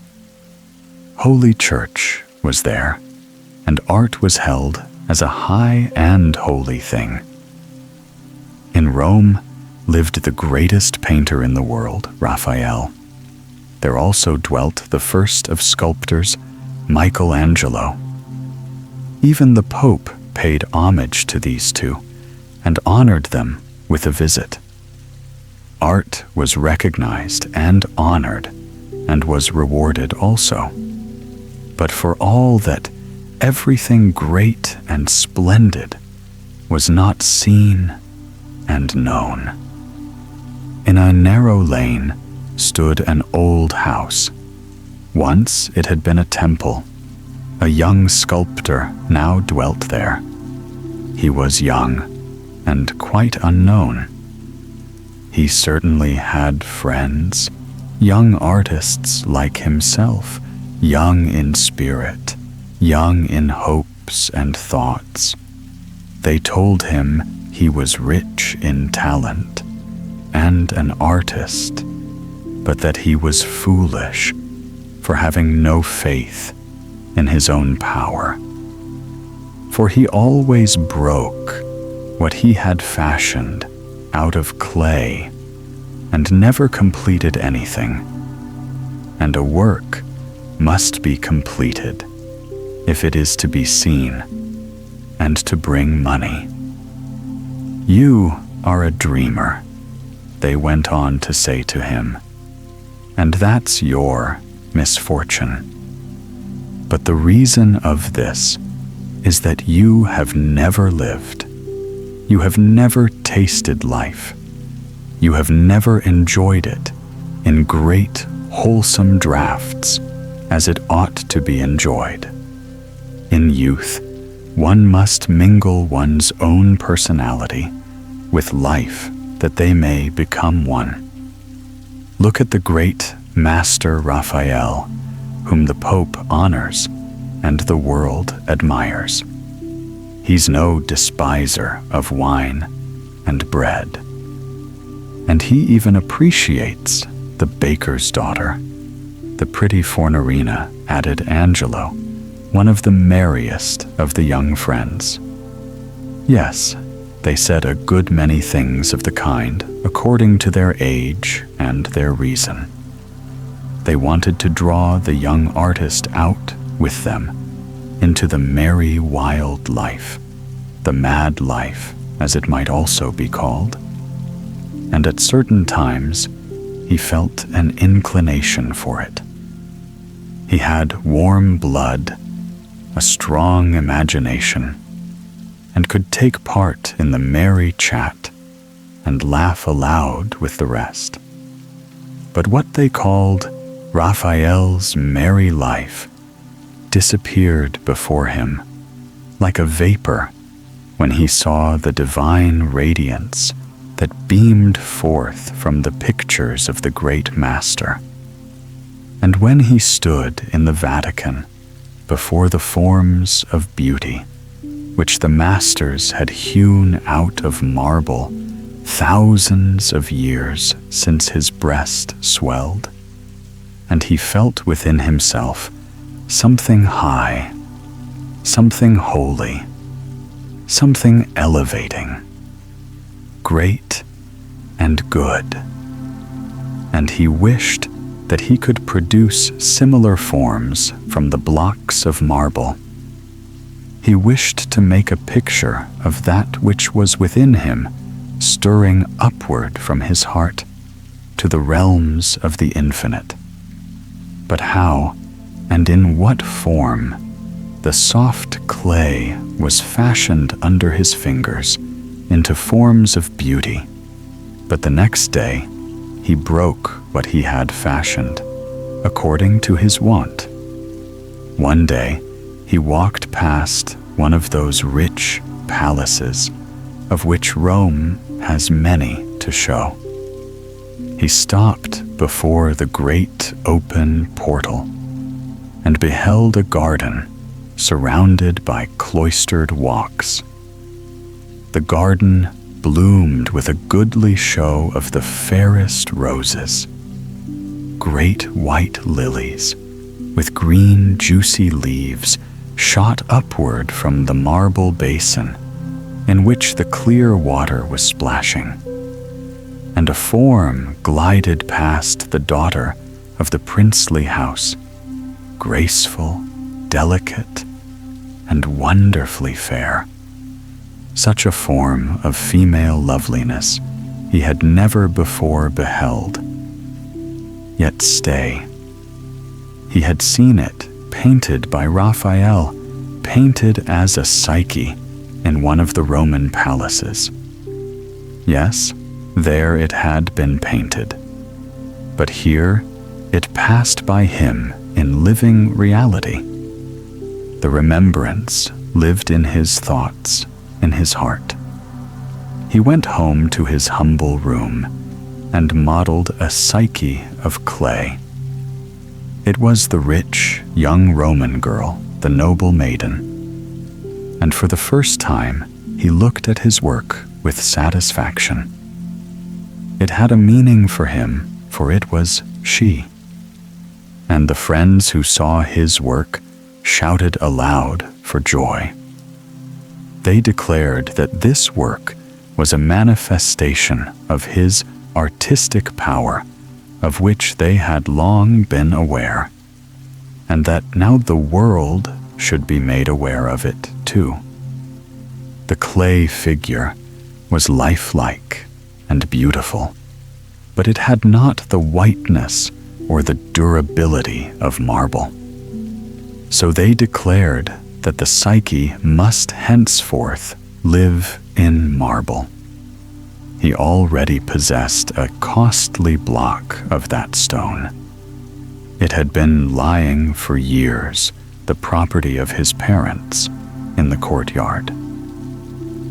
Holy Church was there, and art was held as a high and holy thing. In Rome lived the greatest painter in the world, Raphael. There also dwelt the first of sculptors, Michelangelo. Even the Pope paid homage to these two and honored them with a visit. Art was recognized and honored, and was rewarded also. But for all that, everything great and splendid was not seen and known. In a narrow lane stood an old house. Once it had been a temple. A young sculptor now dwelt there. He was young and quite unknown. He certainly had friends, young artists like himself, young in spirit, young in hopes and thoughts. They told him he was rich in talent and an artist, but that he was foolish for having no faith in his own power. For he always broke what he had fashioned out of clay and never completed anything. And a work must be completed if it is to be seen and to bring money. You are a dreamer, they went on to say to him, and that's your misfortune. But the reason of this is that you have never lived. You have never tasted life. You have never enjoyed it in great, wholesome draughts as it ought to be enjoyed. In youth, one must mingle one's own personality with life that they may become one. Look at the great Master Raphael, whom the Pope honors and the world admires. He's no despiser of wine and bread. And he even appreciates the baker's daughter. The pretty Fornerina, added Angelo, one of the merriest of the young friends. Yes, they said a good many things of the kind according to their age and their reason. They wanted to draw the young artist out with them into the merry wild life, the mad life, as it might also be called. And at certain times, he felt an inclination for it. He had warm blood, a strong imagination, and could take part in the merry chat and laugh aloud with the rest. But what they called Raphael's merry life disappeared before him like a vapor when he saw the divine radiance that beamed forth from the pictures of the great master. And when he stood in the Vatican before the forms of beauty, which the masters had hewn out of marble thousands of years since his breast swelled, and he felt within himself something high, something holy, something elevating, great and good. And he wished that he could produce similar forms from the blocks of marble. He wished to make a picture of that which was within him, stirring upward from his heart to the realms of the infinite. But how and in what form the soft clay was fashioned under his fingers into forms of beauty. But the next day he broke what he had fashioned, according to his wont. One day he walked past one of those rich palaces, of which Rome has many to show. He stopped before the great open portal and beheld a garden surrounded by cloistered walks. The garden bloomed with a goodly show of the fairest roses, great white lilies with green juicy leaves shot upward from the marble basin in which the clear water was splashing, and a form glided past the daughter of the princely house, graceful, delicate, and wonderfully fair. Such a form of female loveliness he had never before beheld. Yet stay, he had seen it painted by Raphael, painted as a Psyche in one of the Roman palaces. Yes, there it had been painted, but here it passed by him in living reality. The remembrance lived in his thoughts, in his heart. He went home to his humble room and modeled a Psyche of clay. It was the rich, young Roman girl, the noble maiden. And for the first time, he looked at his work with satisfaction. It had a meaning for him, for it was she. And the friends who saw his work shouted aloud for joy. They declared that this work was a manifestation of his artistic power, of which they had long been aware. and that now the world should be made aware of it too. The clay figure was lifelike and beautiful, but it had not the whiteness or the durability of marble. So they declared that the Psyche must henceforth live in marble. He already possessed a costly block of that stone. It had been lying for years, the property of his parents, in the courtyard.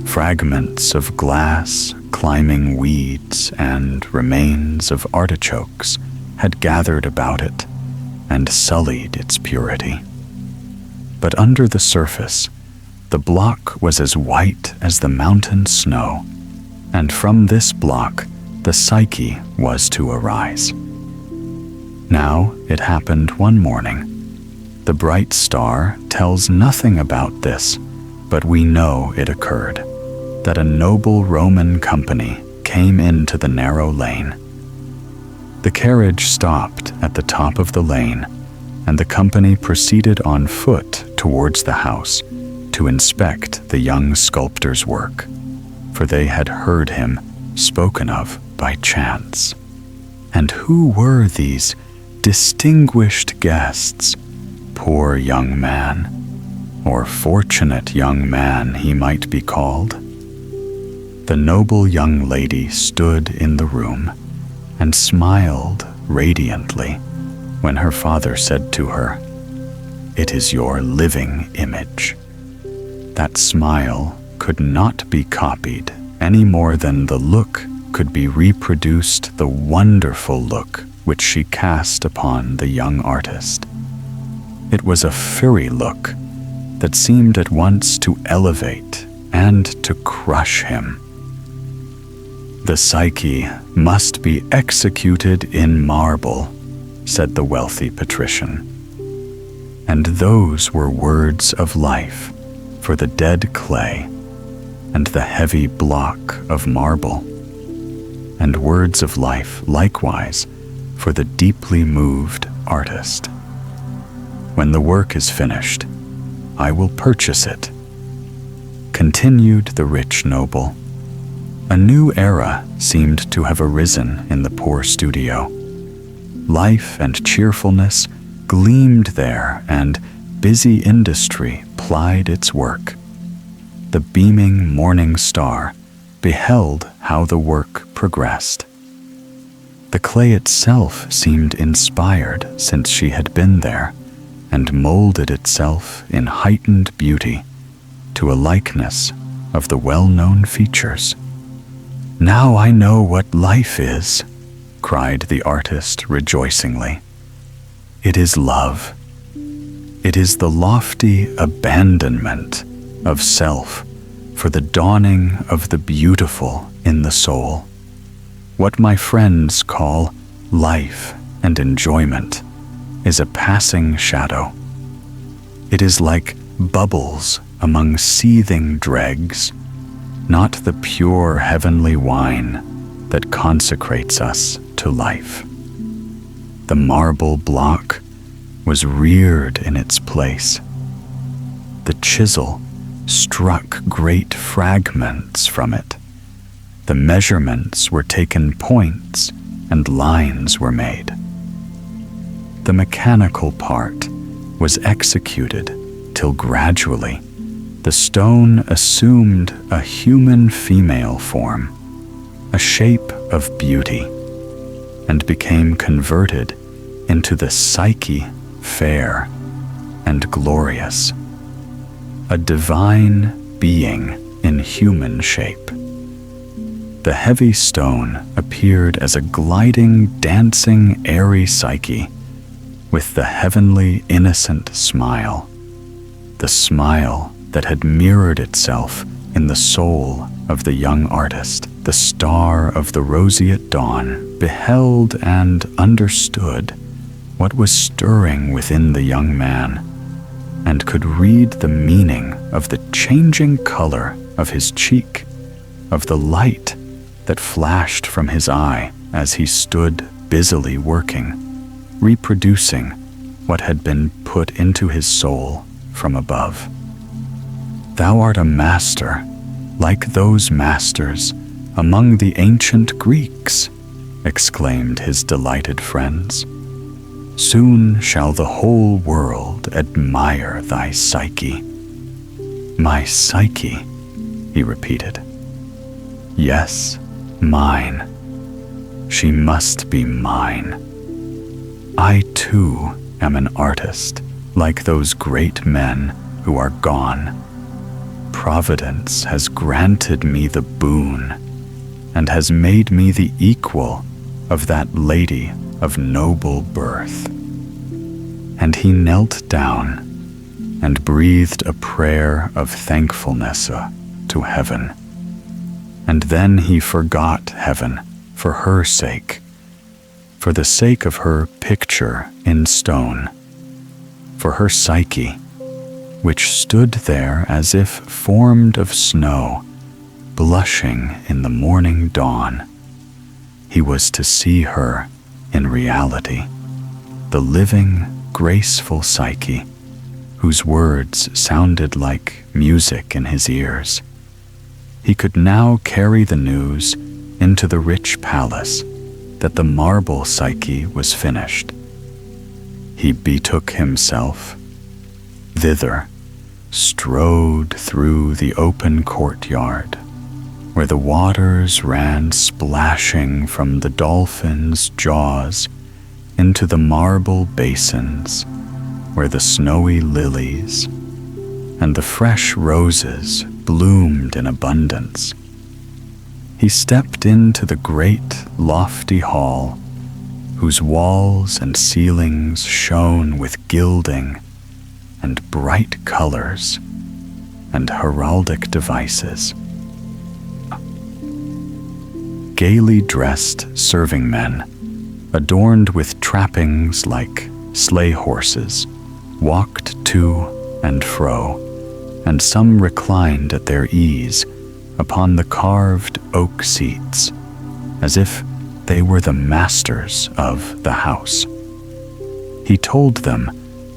Fragments of glass, climbing weeds, and remains of artichokes had gathered about it and sullied its purity. But under the surface, the block was as white as the mountain snow, and from this block the Psyche was to arise. Now it happened one morning. The bright star tells nothing about this, but we know it occurred, that a noble Roman company came into the narrow lane. The carriage stopped at the top of the lane, and the company proceeded on foot towards the house to inspect the young sculptor's work, for they had heard him spoken of by chance. And who were these distinguished guests? Poor young man, or fortunate young man he might be called. The noble young lady stood in the room and smiled radiantly when her father said to her, "It is your living image." That smile could not be copied any more than the look could be reproduced, the wonderful look which she cast upon the young artist. It was a fiery look that seemed at once to elevate and to crush him. "The Psyche must be executed in marble," said the wealthy patrician. And those were words of life for the dead clay and the heavy block of marble, and words of life likewise for the deeply moved artist. "When the work is finished, I will purchase it," continued the rich noble. A new era seemed to have arisen in the poor studio. Life and cheerfulness gleamed there, and busy industry plied its work. The beaming morning star beheld how the work progressed. The clay itself seemed inspired since she had been there, and molded itself in heightened beauty to a likeness of the well-known features. "Now I know what life is," cried the artist rejoicingly. "It is love. It is the lofty abandonment of self for the dawning of the beautiful in the soul. What my friends call life and enjoyment is a passing shadow. It is like bubbles among seething dregs, not the pure heavenly wine that consecrates us to life." The marble block was reared in its place. The chisel struck great fragments from it. The measurements were taken points, and lines were made. The mechanical part was executed till gradually the stone assumed a human female form, a shape of beauty, and became converted into the Psyche fair and glorious, a divine being in human shape. The heavy stone appeared as a gliding, dancing, airy Psyche, with the heavenly, innocent smile, the smile that had mirrored itself in the soul of the young artist. The star of the roseate dawn beheld and understood what was stirring within the young man, and could read the meaning of the changing color of his cheek, of the light that flashed from his eye as he stood busily working, reproducing what had been put into his soul from above. "Thou art a master, like those masters among the ancient Greeks," exclaimed his delighted friends. "Soon shall the whole world admire thy Psyche." "My Psyche," he repeated. "Yes, mine. She must be mine. I too am an artist, like those great men who are gone. Providence has granted me the boon and has made me the equal of that lady of noble birth." And he knelt down and breathed a prayer of thankfulness to heaven. And then he forgot heaven for her sake, for the sake of her picture in stone, for her Psyche, which stood there as if formed of snow, blushing in the morning dawn. He was to see her in reality, the living, graceful Psyche, whose words sounded like music in his ears. He could now carry the news into the rich palace that the marble Psyche was finished. He betook himself thither, strode through the open courtyard, where the waters ran splashing from the dolphins' jaws into the marble basins, where the snowy lilies and the fresh roses bloomed in abundance. He stepped into the great, lofty hall, whose walls and ceilings shone with gilding and bright colors and heraldic devices. Gaily dressed serving men, adorned with trappings like sleigh horses, walked to and fro, and some reclined at their ease upon the carved oak seats, as if they were the masters of the house. He told them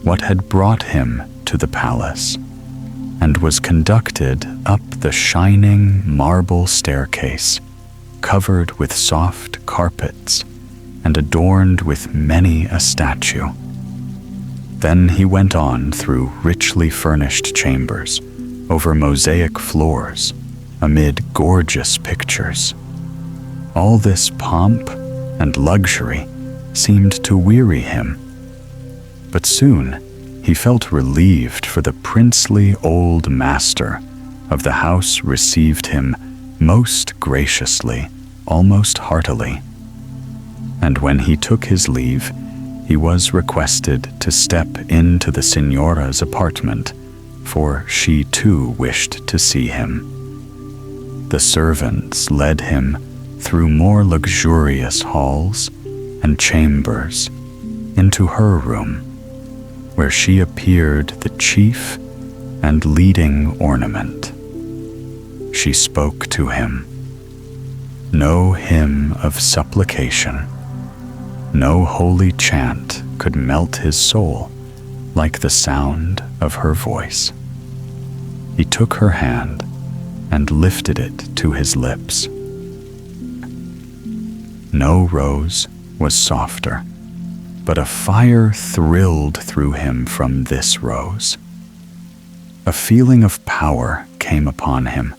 what had brought him to the palace, and was conducted up the shining marble staircase, covered with soft carpets and adorned with many a statue. Then he went on through richly furnished chambers, over mosaic floors, amid gorgeous pictures. All this pomp and luxury seemed to weary him, but soon he felt relieved, for the princely old master of the house received him most graciously, almost heartily. And when he took his leave, he was requested to step into the signora's apartment, for she too wished to see him. The servants led him through more luxurious halls and chambers into her room, where she appeared the chief and leading ornament. She spoke to him. No hymn of supplication, no holy chant could melt his soul like the sound of her voice. He took her hand and lifted it to his lips. No rose was softer, but a fire thrilled through him from this rose. A feeling of power came upon him,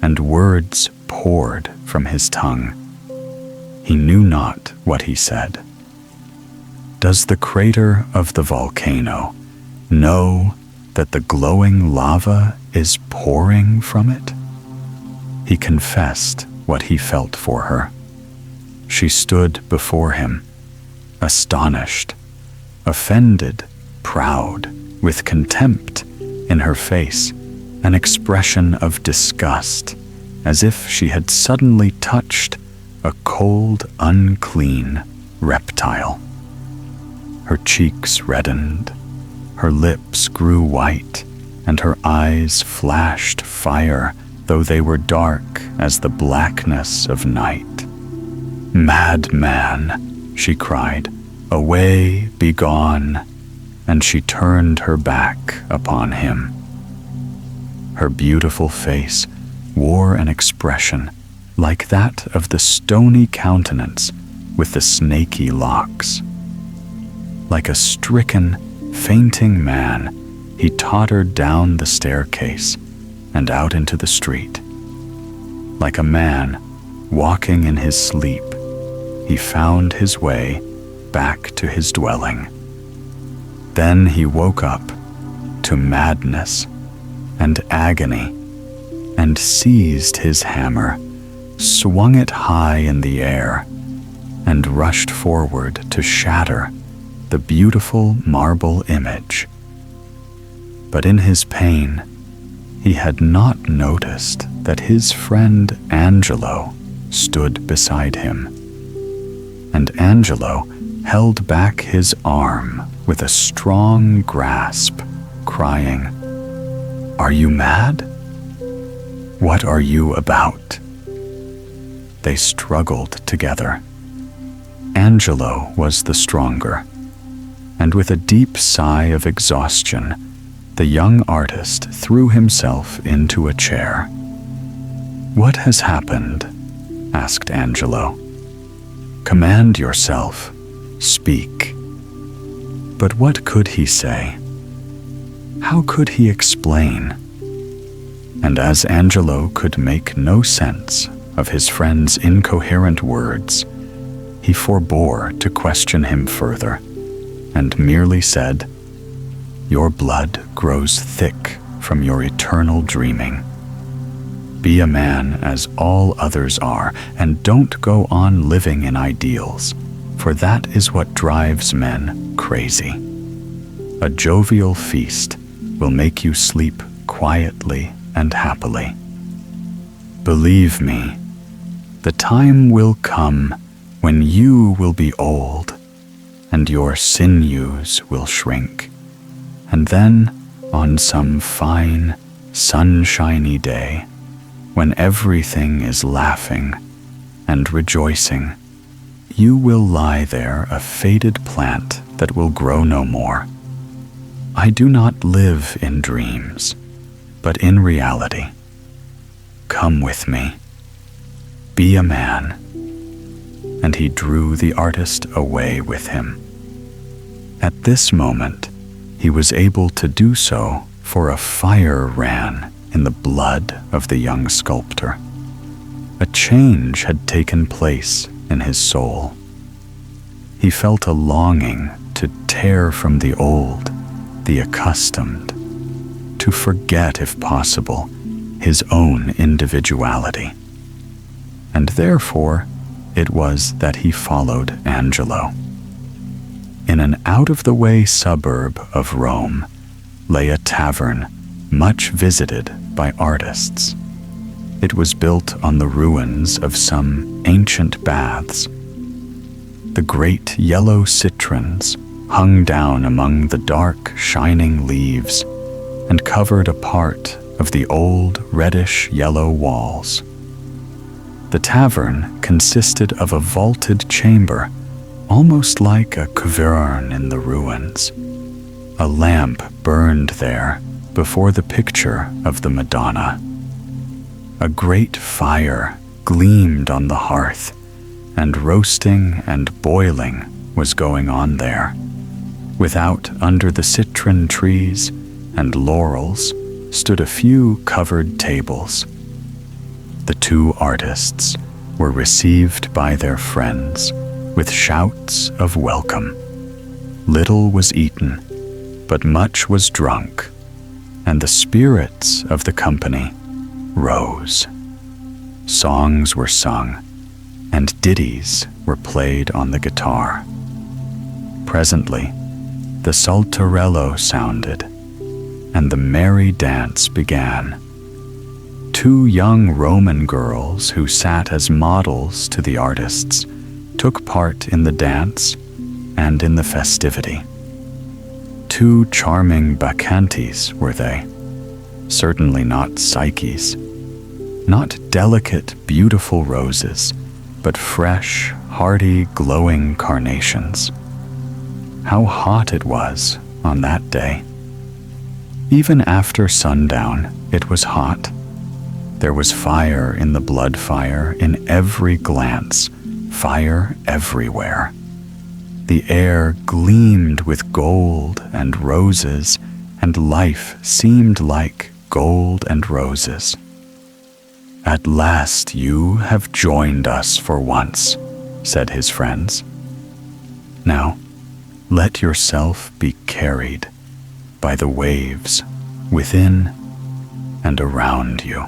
and words poured from his tongue. He knew not what he said. Does the crater of the volcano know that the glowing lava is pouring from it? He confessed what he felt for her. She stood before him, astonished, offended, proud, with contempt in her face, an expression of disgust, as if she had suddenly touched a cold, unclean reptile. Her cheeks reddened, her lips grew white, and her eyes flashed fire, though they were dark as the blackness of night. "Madman," she cried, "away, begone, and she turned her back upon him. Her beautiful face wore an expression like that of the stony countenance with the snaky locks. Like a stricken, fainting man, he tottered down the staircase and out into the street. Like a man walking in his sleep, he found his way back to his dwelling. Then he woke up to madness and agony and seized his hammer, swung it high in the air, and rushed forward to shatter the beautiful marble image. But in his pain, he had not noticed that his friend Angelo stood beside him. And Angelo held back his arm with a strong grasp, crying, "Are you mad? What are you about?" They struggled together. Angelo was the stronger, and with a deep sigh of exhaustion, the young artist threw himself into a chair. "What has happened?" asked Angelo. "Command yourself. Speak." But what could he say? How could he explain? And as Angelo could make no sense of his friend's incoherent words, he forbore to question him further, and merely said, "Your blood grows thick from your eternal dreaming. Be a man as all others are, and don't go on living in ideals, for that is what drives men crazy. A jovial feast will make you sleep quietly and happily. Believe me, the time will come when you will be old, and your sinews will shrink, and then on some fine, sunshiny day, when everything is laughing and rejoicing, you will lie there a faded plant that will grow no more. I do not live in dreams, but in reality. Come with me. Be a man." And he drew the artist away with him. At this moment, he was able to do so, for a fire ran in the blood of the young sculptor. A change had taken place in his soul. He felt a longing to tear from the old, the accustomed, to forget, if possible, his own individuality. And therefore, it was that he followed Angelo. In an out-of-the-way suburb of Rome lay a tavern much visited by artists. It was built on the ruins of some ancient baths. The great yellow citrons hung down among the dark, shining leaves and covered a part of the old reddish-yellow walls. The tavern consisted of a vaulted chamber, almost like a cavern in the ruins. A lamp burned there before the picture of the Madonna. A great fire gleamed on the hearth, and roasting and boiling was going on there. Without, under the citron trees and laurels, stood a few covered tables. The two artists were received by their friends with shouts of welcome. Little was eaten, but much was drunk, and the spirits of the company rose. Songs were sung, and ditties were played on the guitar. Presently, the saltarello sounded, and the merry dance began. Two young Roman girls who sat as models to the artists took part in the dance and in the festivity. Two charming bacchantes were they, certainly not Psyches, not delicate, beautiful roses, but fresh, hardy, glowing carnations. How hot it was on that day. Even after sundown, it was hot. There was fire in the blood fire in every glance, fire everywhere. The air gleamed with gold and roses, and life seemed like gold and roses. "At last you have joined us for once," said his friends. "Now, let yourself be carried by the waves within and around you."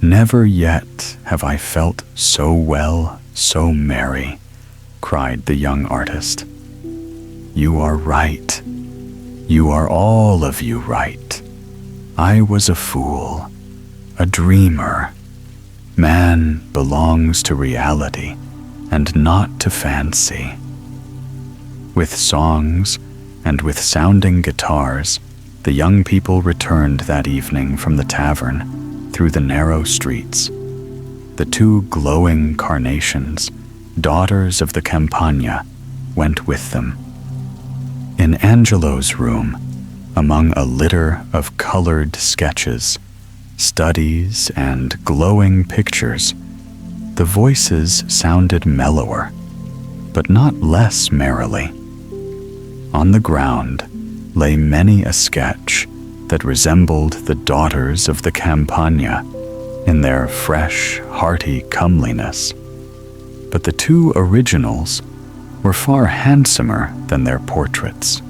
"Never yet have I felt so well, so merry," cried the young artist. "You are right. You are all of you right. I was a fool, a dreamer. Man belongs to reality and not to fancy." With songs and with sounding guitars, the young people returned that evening from the tavern through the narrow streets. The two glowing carnations, daughters of the Campagna, went with them. In Angelo's room, among a litter of colored sketches, studies, and glowing pictures, the voices sounded mellower, but not less merrily. On the ground lay many a sketch that resembled the daughters of the Campagna in their fresh, hearty comeliness, but the two originals were far handsomer than their portraits.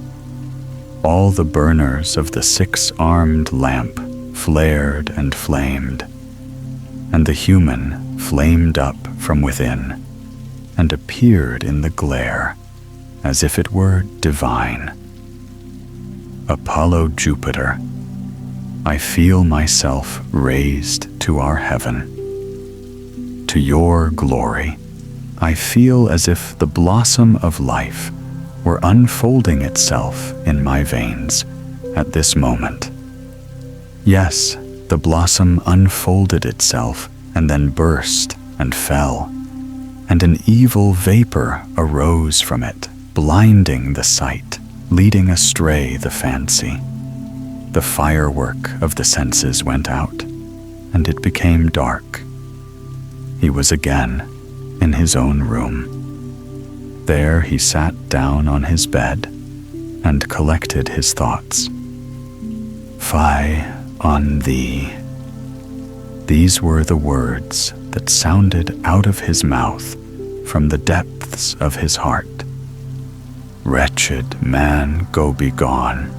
All the burners of the six-armed lamp flared and flamed, and the human flamed up from within and appeared in the glare as if it were divine. "Apollo Jupiter, I feel myself raised to our heaven. To your glory, I feel as if the blossom of life were unfolding itself in my veins at this moment. Yes, the blossom unfolded itself and then burst and fell, and an evil vapor arose from it, blinding the sight, leading astray the fancy. The firework of the senses went out, and it became dark. He was again in his own room. There he sat down on his bed and collected his thoughts. Fie on thee. These were the words that sounded out of his mouth from the depths of his heart. Wretched man, go be gone.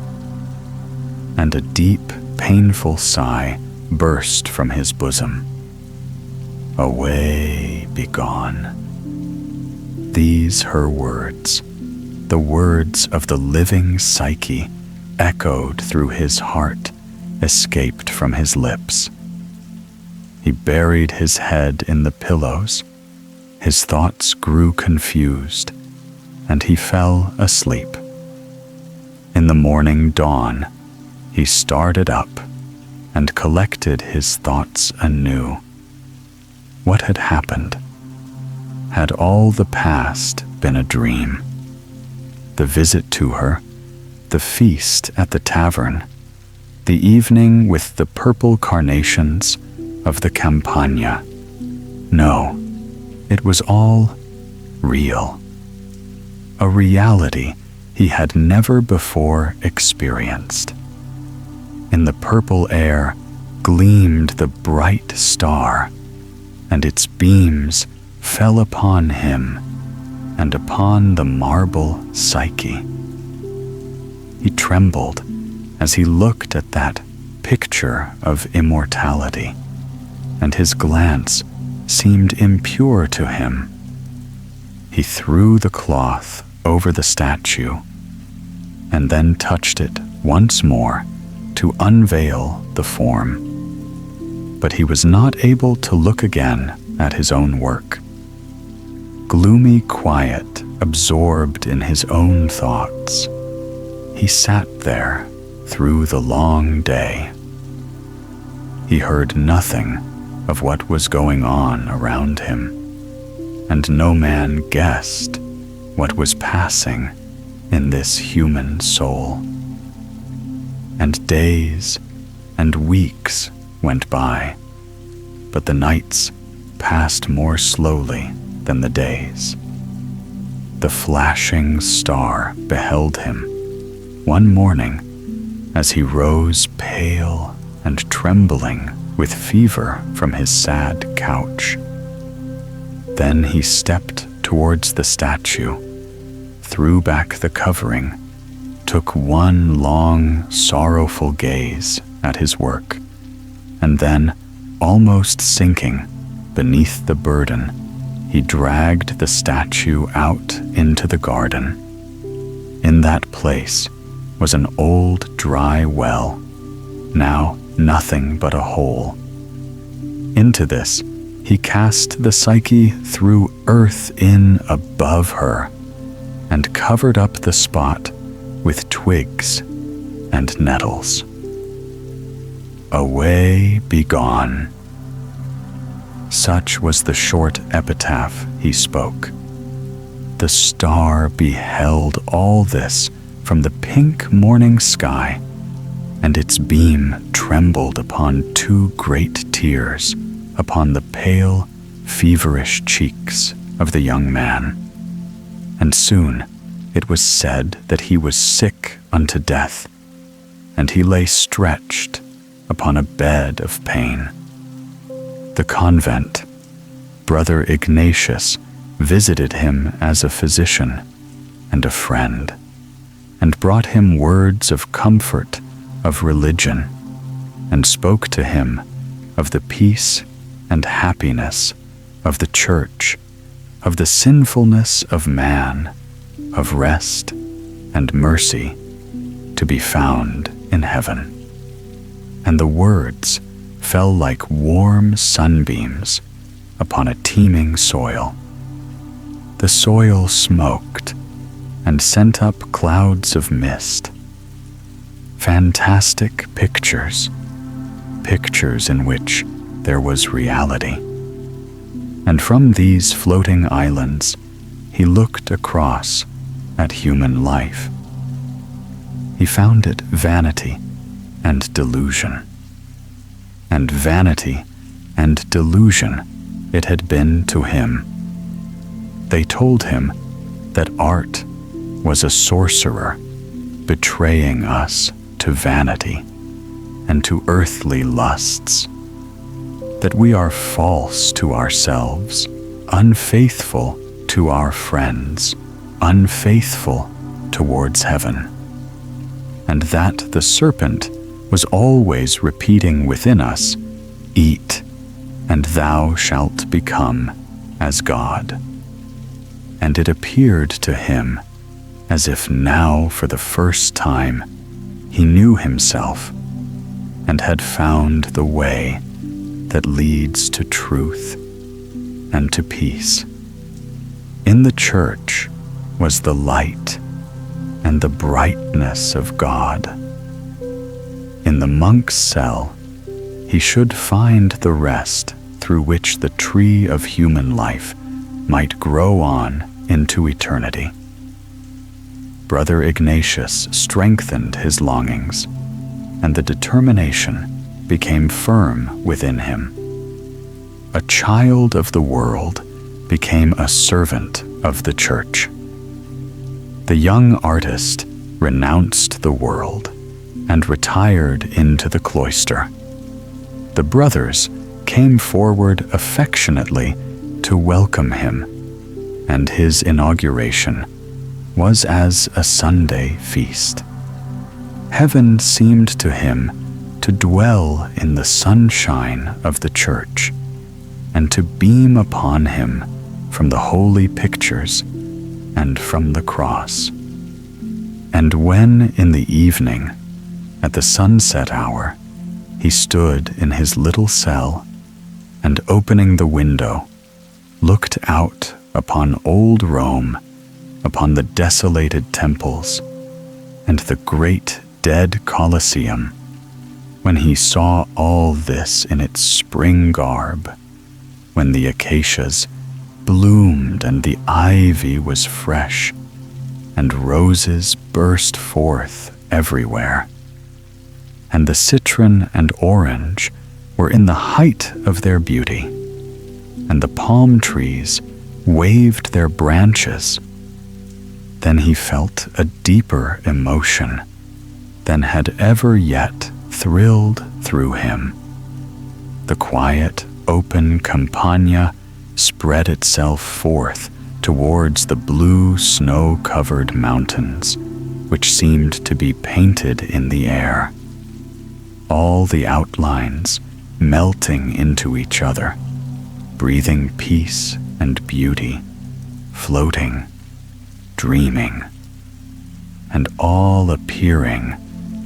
And a deep, painful sigh burst from his bosom. Away, be gone. These her words, the words of the living Psyche, echoed through his heart, escaped from his lips. He buried his head in the pillows. His thoughts grew confused, and he fell asleep. In the morning dawn, he started up and collected his thoughts anew. What had happened? Had all the past been a dream? The visit to her, the feast at the tavern, the evening with the purple carnations of the Campagna. No, it was all real. A reality he had never before experienced. In the purple air gleamed the bright star, and its beams fell upon him and upon the marble Psyche. He trembled as he looked at that picture of immortality, and his glance seemed impure to him. He threw the cloth over the statue and then touched it once more to unveil the form. But he was not able to look again at his own work. Gloomy quiet, absorbed in his own thoughts, he sat there through the long day. He heard nothing of what was going on around him, and no man guessed what was passing in this human soul. And days and weeks went by, but the nights passed more slowly than the days. The flashing star beheld him one morning as he rose pale and trembling with fever from his sad couch. Then he stepped towards the statue, threw back the covering, took one long, sorrowful gaze at his work, and then, almost sinking beneath the burden, he dragged the statue out into the garden. In that place was an old dry well, now nothing but a hole. Into this he cast the Psyche, threw earth in above her, and covered up the spot with twigs and nettles. Away begone. Such was the short epitaph he spoke. The star beheld all this from the pink morning sky, and its beam trembled upon two great tears upon the pale, feverish cheeks of the young man. And soon it was said that he was sick unto death, and he lay stretched upon a bed of pain. The convent, Brother Ignatius, visited him as a physician and a friend, and brought him words of comfort, of religion, and spoke to him of the peace and happiness of the Church, of the sinfulness of man, of rest and mercy to be found in heaven. And the words fell like warm sunbeams upon a teeming soil. The soil smoked and sent up clouds of mist. Fantastic pictures, pictures in which there was reality. And from these floating islands, he looked across at human life. He found it vanity and delusion. And vanity and delusion it had been to him. They told him that art was a sorcerer, betraying us to vanity and to earthly lusts, that we are false to ourselves, unfaithful to our friends, unfaithful towards heaven, and that the serpent was always repeating within us, "Eat, and thou shalt become as God." And it appeared to him as if now for the first time he knew himself and had found the way that leads to truth and to peace. In the Church was the light and the brightness of God. In the monk's cell, he should find the rest through which the tree of human life might grow on into eternity. Brother Ignatius strengthened his longings, and the determination became firm within him. A child of the world became a servant of the Church. The young artist renounced the world and retired into the cloister. The brothers came forward affectionately to welcome him, and his inauguration was as a Sunday feast. Heaven seemed to him to dwell in the sunshine of the Church, and to beam upon him from the holy pictures and from the cross. And when in the evening, at the sunset hour, he stood in his little cell, and opening the window, looked out upon old Rome, upon the desolated temples, and the great dead Colosseum, when he saw all this in its spring garb, when the acacias bloomed and the ivy was fresh, and roses burst forth everywhere. And the citron and orange were in the height of their beauty, and the palm trees waved their branches. Then he felt a deeper emotion than had ever yet thrilled through him. The quiet, open campagna spread itself forth towards the blue snow-covered mountains, which seemed to be painted in the air, all the outlines melting into each other, breathing peace and beauty, floating, dreaming, and all appearing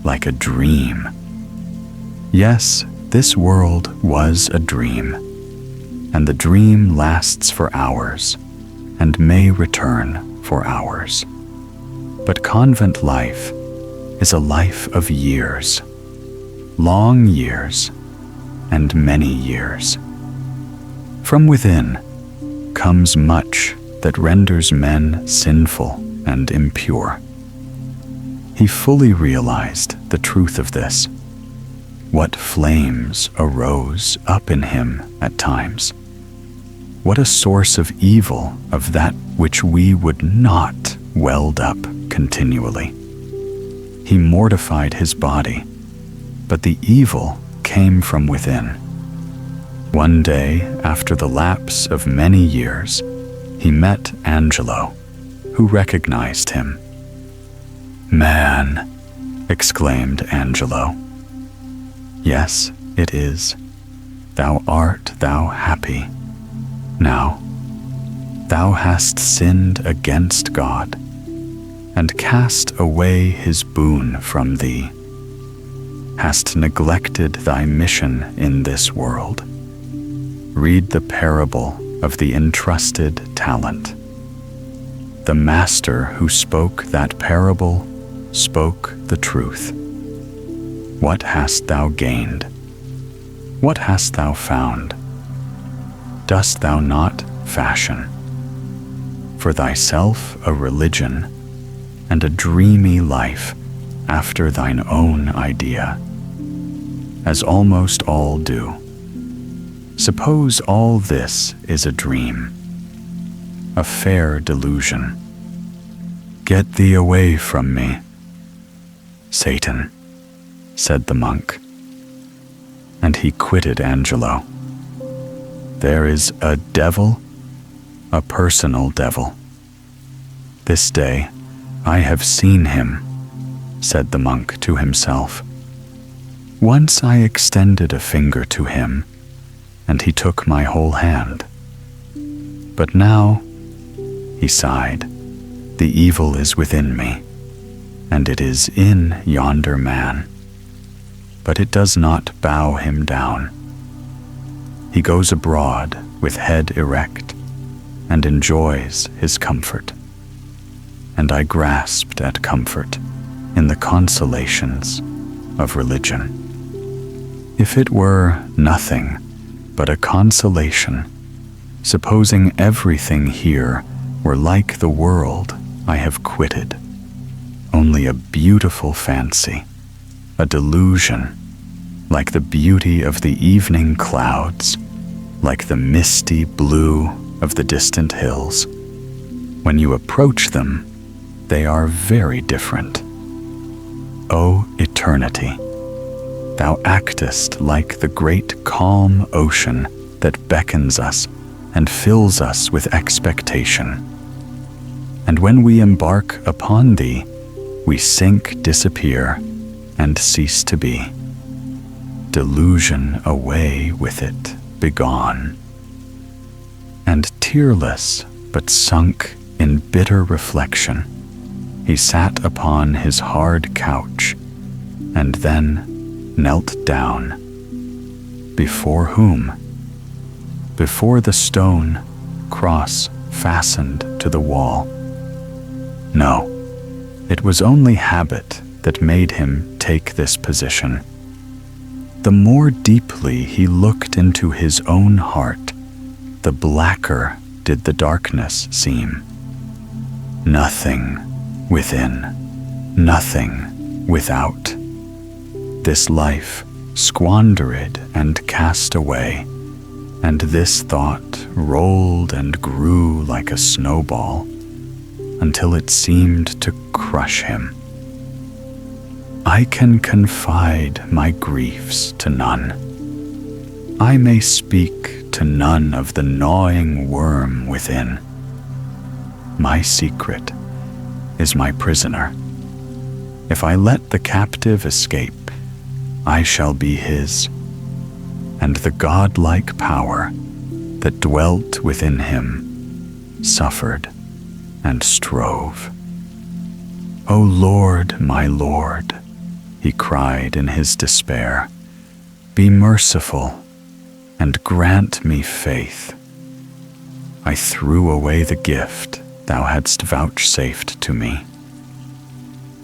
like a dream. Yes, this world was a dream, and the dream lasts for hours and may return for hours. But convent life is a life of years, long years, and many years. From within comes much that renders men sinful and impure. He fully realized the truth of this. What flames arose up in him at times. What a source of evil of that which we would not welled up continually. He mortified his body, but the evil came from within. One day, after the lapse of many years, he met Angelo, who recognized him. "Man," exclaimed Angelo. "Yes, it is. Thou art thou happy. Now, thou hast sinned against God, and cast away his boon from thee, hast neglected thy mission in this world. Read the parable of the entrusted talent. The master who spoke that parable spoke the truth. What hast thou gained? What hast thou found? Dost thou not fashion for thyself a religion and a dreamy life after thine own idea, as almost all do? Suppose all this is a dream, a fair delusion. Get thee away from me, Satan," said the monk, and he quitted Angelo. There is a devil, a personal devil. This day I have seen him, said the monk to himself. Once I extended a finger to him, and he took my whole hand. But now, he sighed, the evil is within me, and it is in yonder man. But it does not bow him down. He goes abroad with head erect and enjoys his comfort. And I grasped at comfort in the consolations of religion. If it were nothing but a consolation, supposing everything here were like the world I have quitted, only a beautiful fancy, a delusion, like the beauty of the evening clouds, like the misty blue of the distant hills. When you approach them, they are very different. O eternity, thou actest like the great calm ocean that beckons us and fills us with expectation. And when we embark upon thee, we sink, disappear, and cease to be. Delusion away with it, begone. And tearless, but sunk in bitter reflection, he sat upon his hard couch, and then knelt down. Before whom? Before the stone cross fastened to the wall. No, it was only habit that made him take this position. The more deeply he looked into his own heart, the blacker did the darkness seem. Nothing within, nothing without. This life squandered and cast away, and this thought rolled and grew like a snowball until it seemed to crush him. I can confide my griefs to none. I may speak to none of the gnawing worm within. My secret is my prisoner. If I let the captive escape, I shall be his, and the godlike power that dwelt within him suffered and strove. O Lord, my Lord, he cried in his despair, be merciful and grant me faith. I threw away the gift thou hadst vouchsafed to me.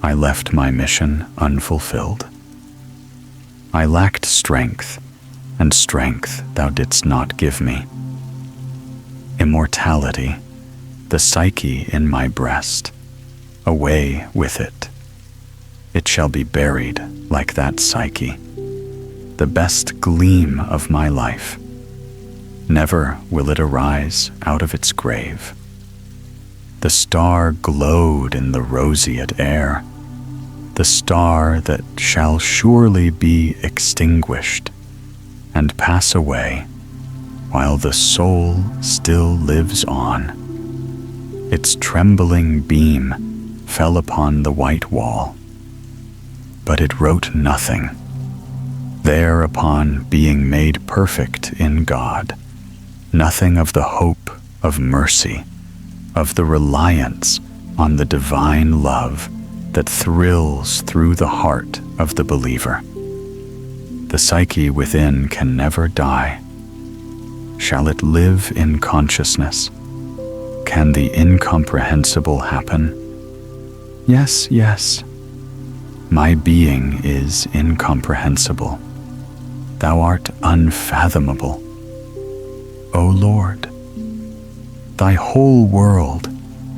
I left my mission unfulfilled. I lacked strength, and strength thou didst not give me. Immortality, the Psyche in my breast, away with it. It shall be buried like that Psyche, the best gleam of my life. Never will it arise out of its grave. The star glowed in the roseate air, the star that shall surely be extinguished and pass away while the soul still lives on. Its trembling beam fell upon the white wall, but it wrote nothing. Thereupon, being made perfect in God, nothing of the hope of mercy, of the reliance on the divine love that thrills through the heart of the believer. The Psyche within can never die. Shall it live in consciousness? Can the incomprehensible happen? Yes, yes. My being is incomprehensible. Thou art unfathomable. O Lord, thy whole world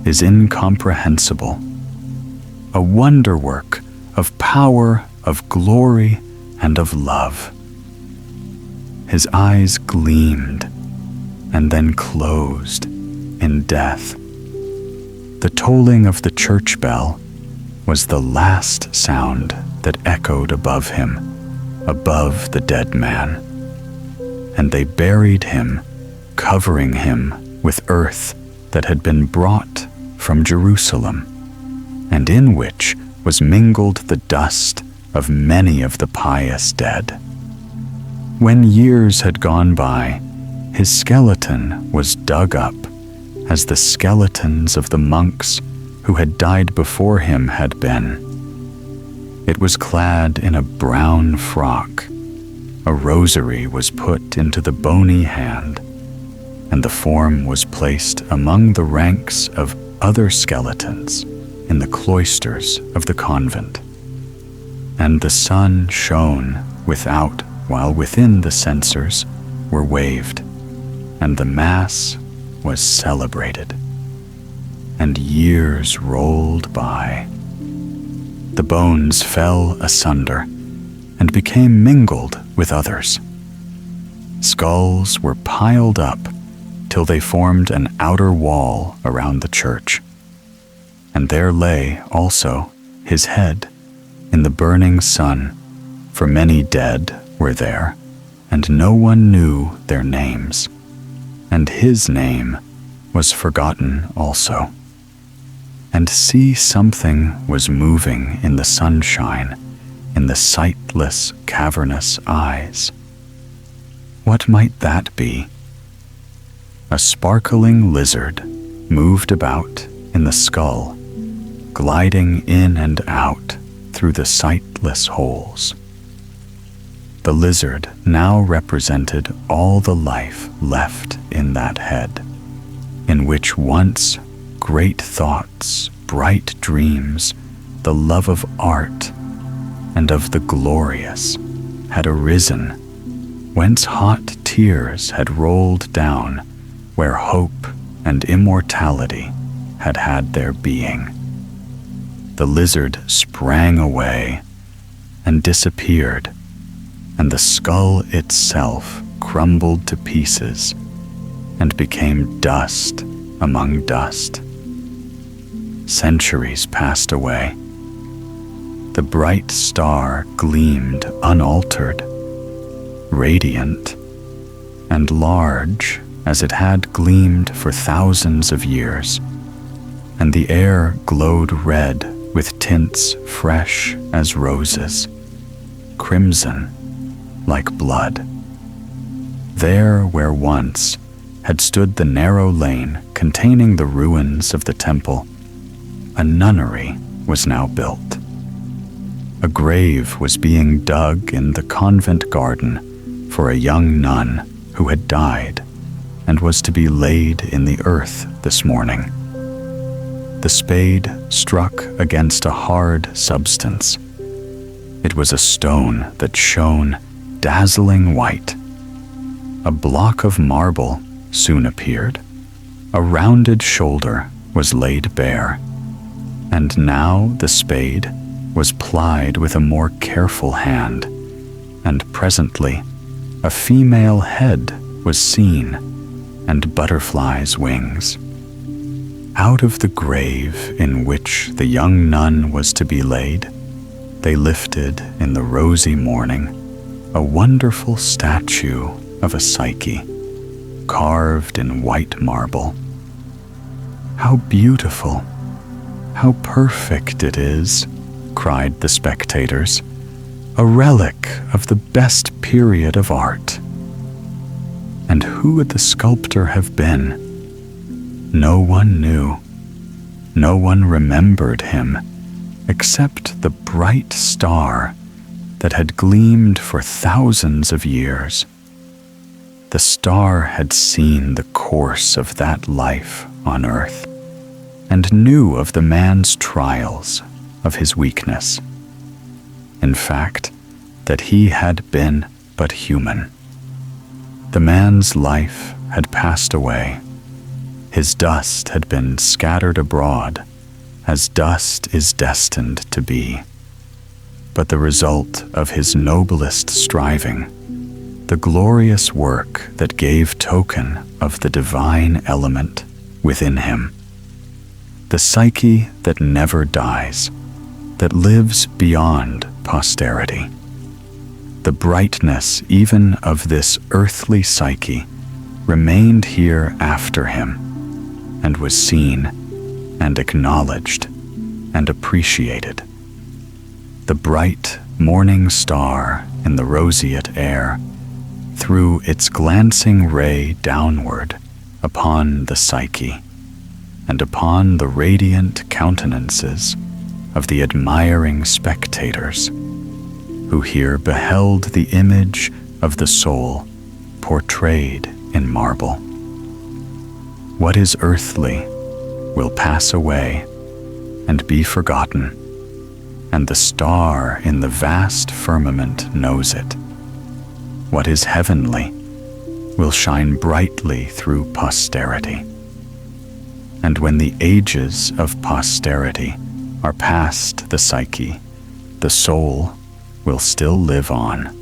is incomprehensible, a wonderwork of power, of glory, and of love. His eyes gleamed and then closed in death. The tolling of the church bell was the last sound that echoed above him, above the dead man. And they buried him, covering him with earth that had been brought from Jerusalem, and in which was mingled the dust of many of the pious dead. When years had gone by, his skeleton was dug up, as the skeletons of the monks who had died before him had been. It was clad in a brown frock. A rosary was put into the bony hand, and the form was placed among the ranks of other skeletons in the cloisters of the convent. And the sun shone without, while within the censers were waved, and the Mass was celebrated. And years rolled by. The bones fell asunder and became mingled with others. Skulls were piled up till they formed an outer wall around the church. And there lay also his head in the burning sun, for many dead were there, and no one knew their names. And his name was forgotten also. And see, something was moving in the sunshine, in the sightless, cavernous eyes. What might that be? A sparkling lizard moved about in the skull, gliding in and out through the sightless holes. The lizard now represented all the life left in that head, in which once great thoughts, bright dreams, the love of art and of the glorious had arisen, whence hot tears had rolled down, where hope and immortality had had their being. the lizard sprang away and disappeared, and the skull itself crumbled to pieces and became dust among dust. Centuries passed away. The bright star gleamed unaltered, radiant, and large as it had gleamed for thousands of years, and the air glowed red with tints fresh as roses, crimson like blood. There where once had stood the narrow lane containing the ruins of the temple, a nunnery was now built. A grave was being dug in the convent garden for a young nun who had died and was to be laid in the earth this morning. The spade struck against a hard substance. It was a stone that shone dazzling white. A block of marble soon appeared. A rounded shoulder was laid bare, and now the spade was plied with a more careful hand, and presently a female head was seen, and butterflies' wings. Out of the grave in which the young nun was to be laid, they lifted in the rosy morning a wonderful statue of a Psyche, carved in white marble. "How beautiful! How perfect it is!" cried the spectators. "A relic of the best period of art." And who would the sculptor have been? No one knew. No one remembered him, except the bright star that had gleamed for thousands of years. The star had seen the course of that life on earth, and knew of the man's trials, of his weakness. In fact, that he had been but human. The man's life had passed away. His dust had been scattered abroad, as dust is destined to be. But the result of his noblest striving, the glorious work that gave token of the divine element within him, the Psyche that never dies, that lives beyond posterity. The brightness even of this earthly Psyche remained here after him, and was seen and acknowledged and appreciated. The bright morning star in the roseate air threw its glancing ray downward upon the Psyche, and upon the radiant countenances of the admiring spectators, who here beheld the image of the soul portrayed in marble. What is earthly will pass away and be forgotten, and the star in the vast firmament knows it. What is heavenly will shine brightly through posterity. And when the ages of posterity are past the Psyche, the soul will still live on.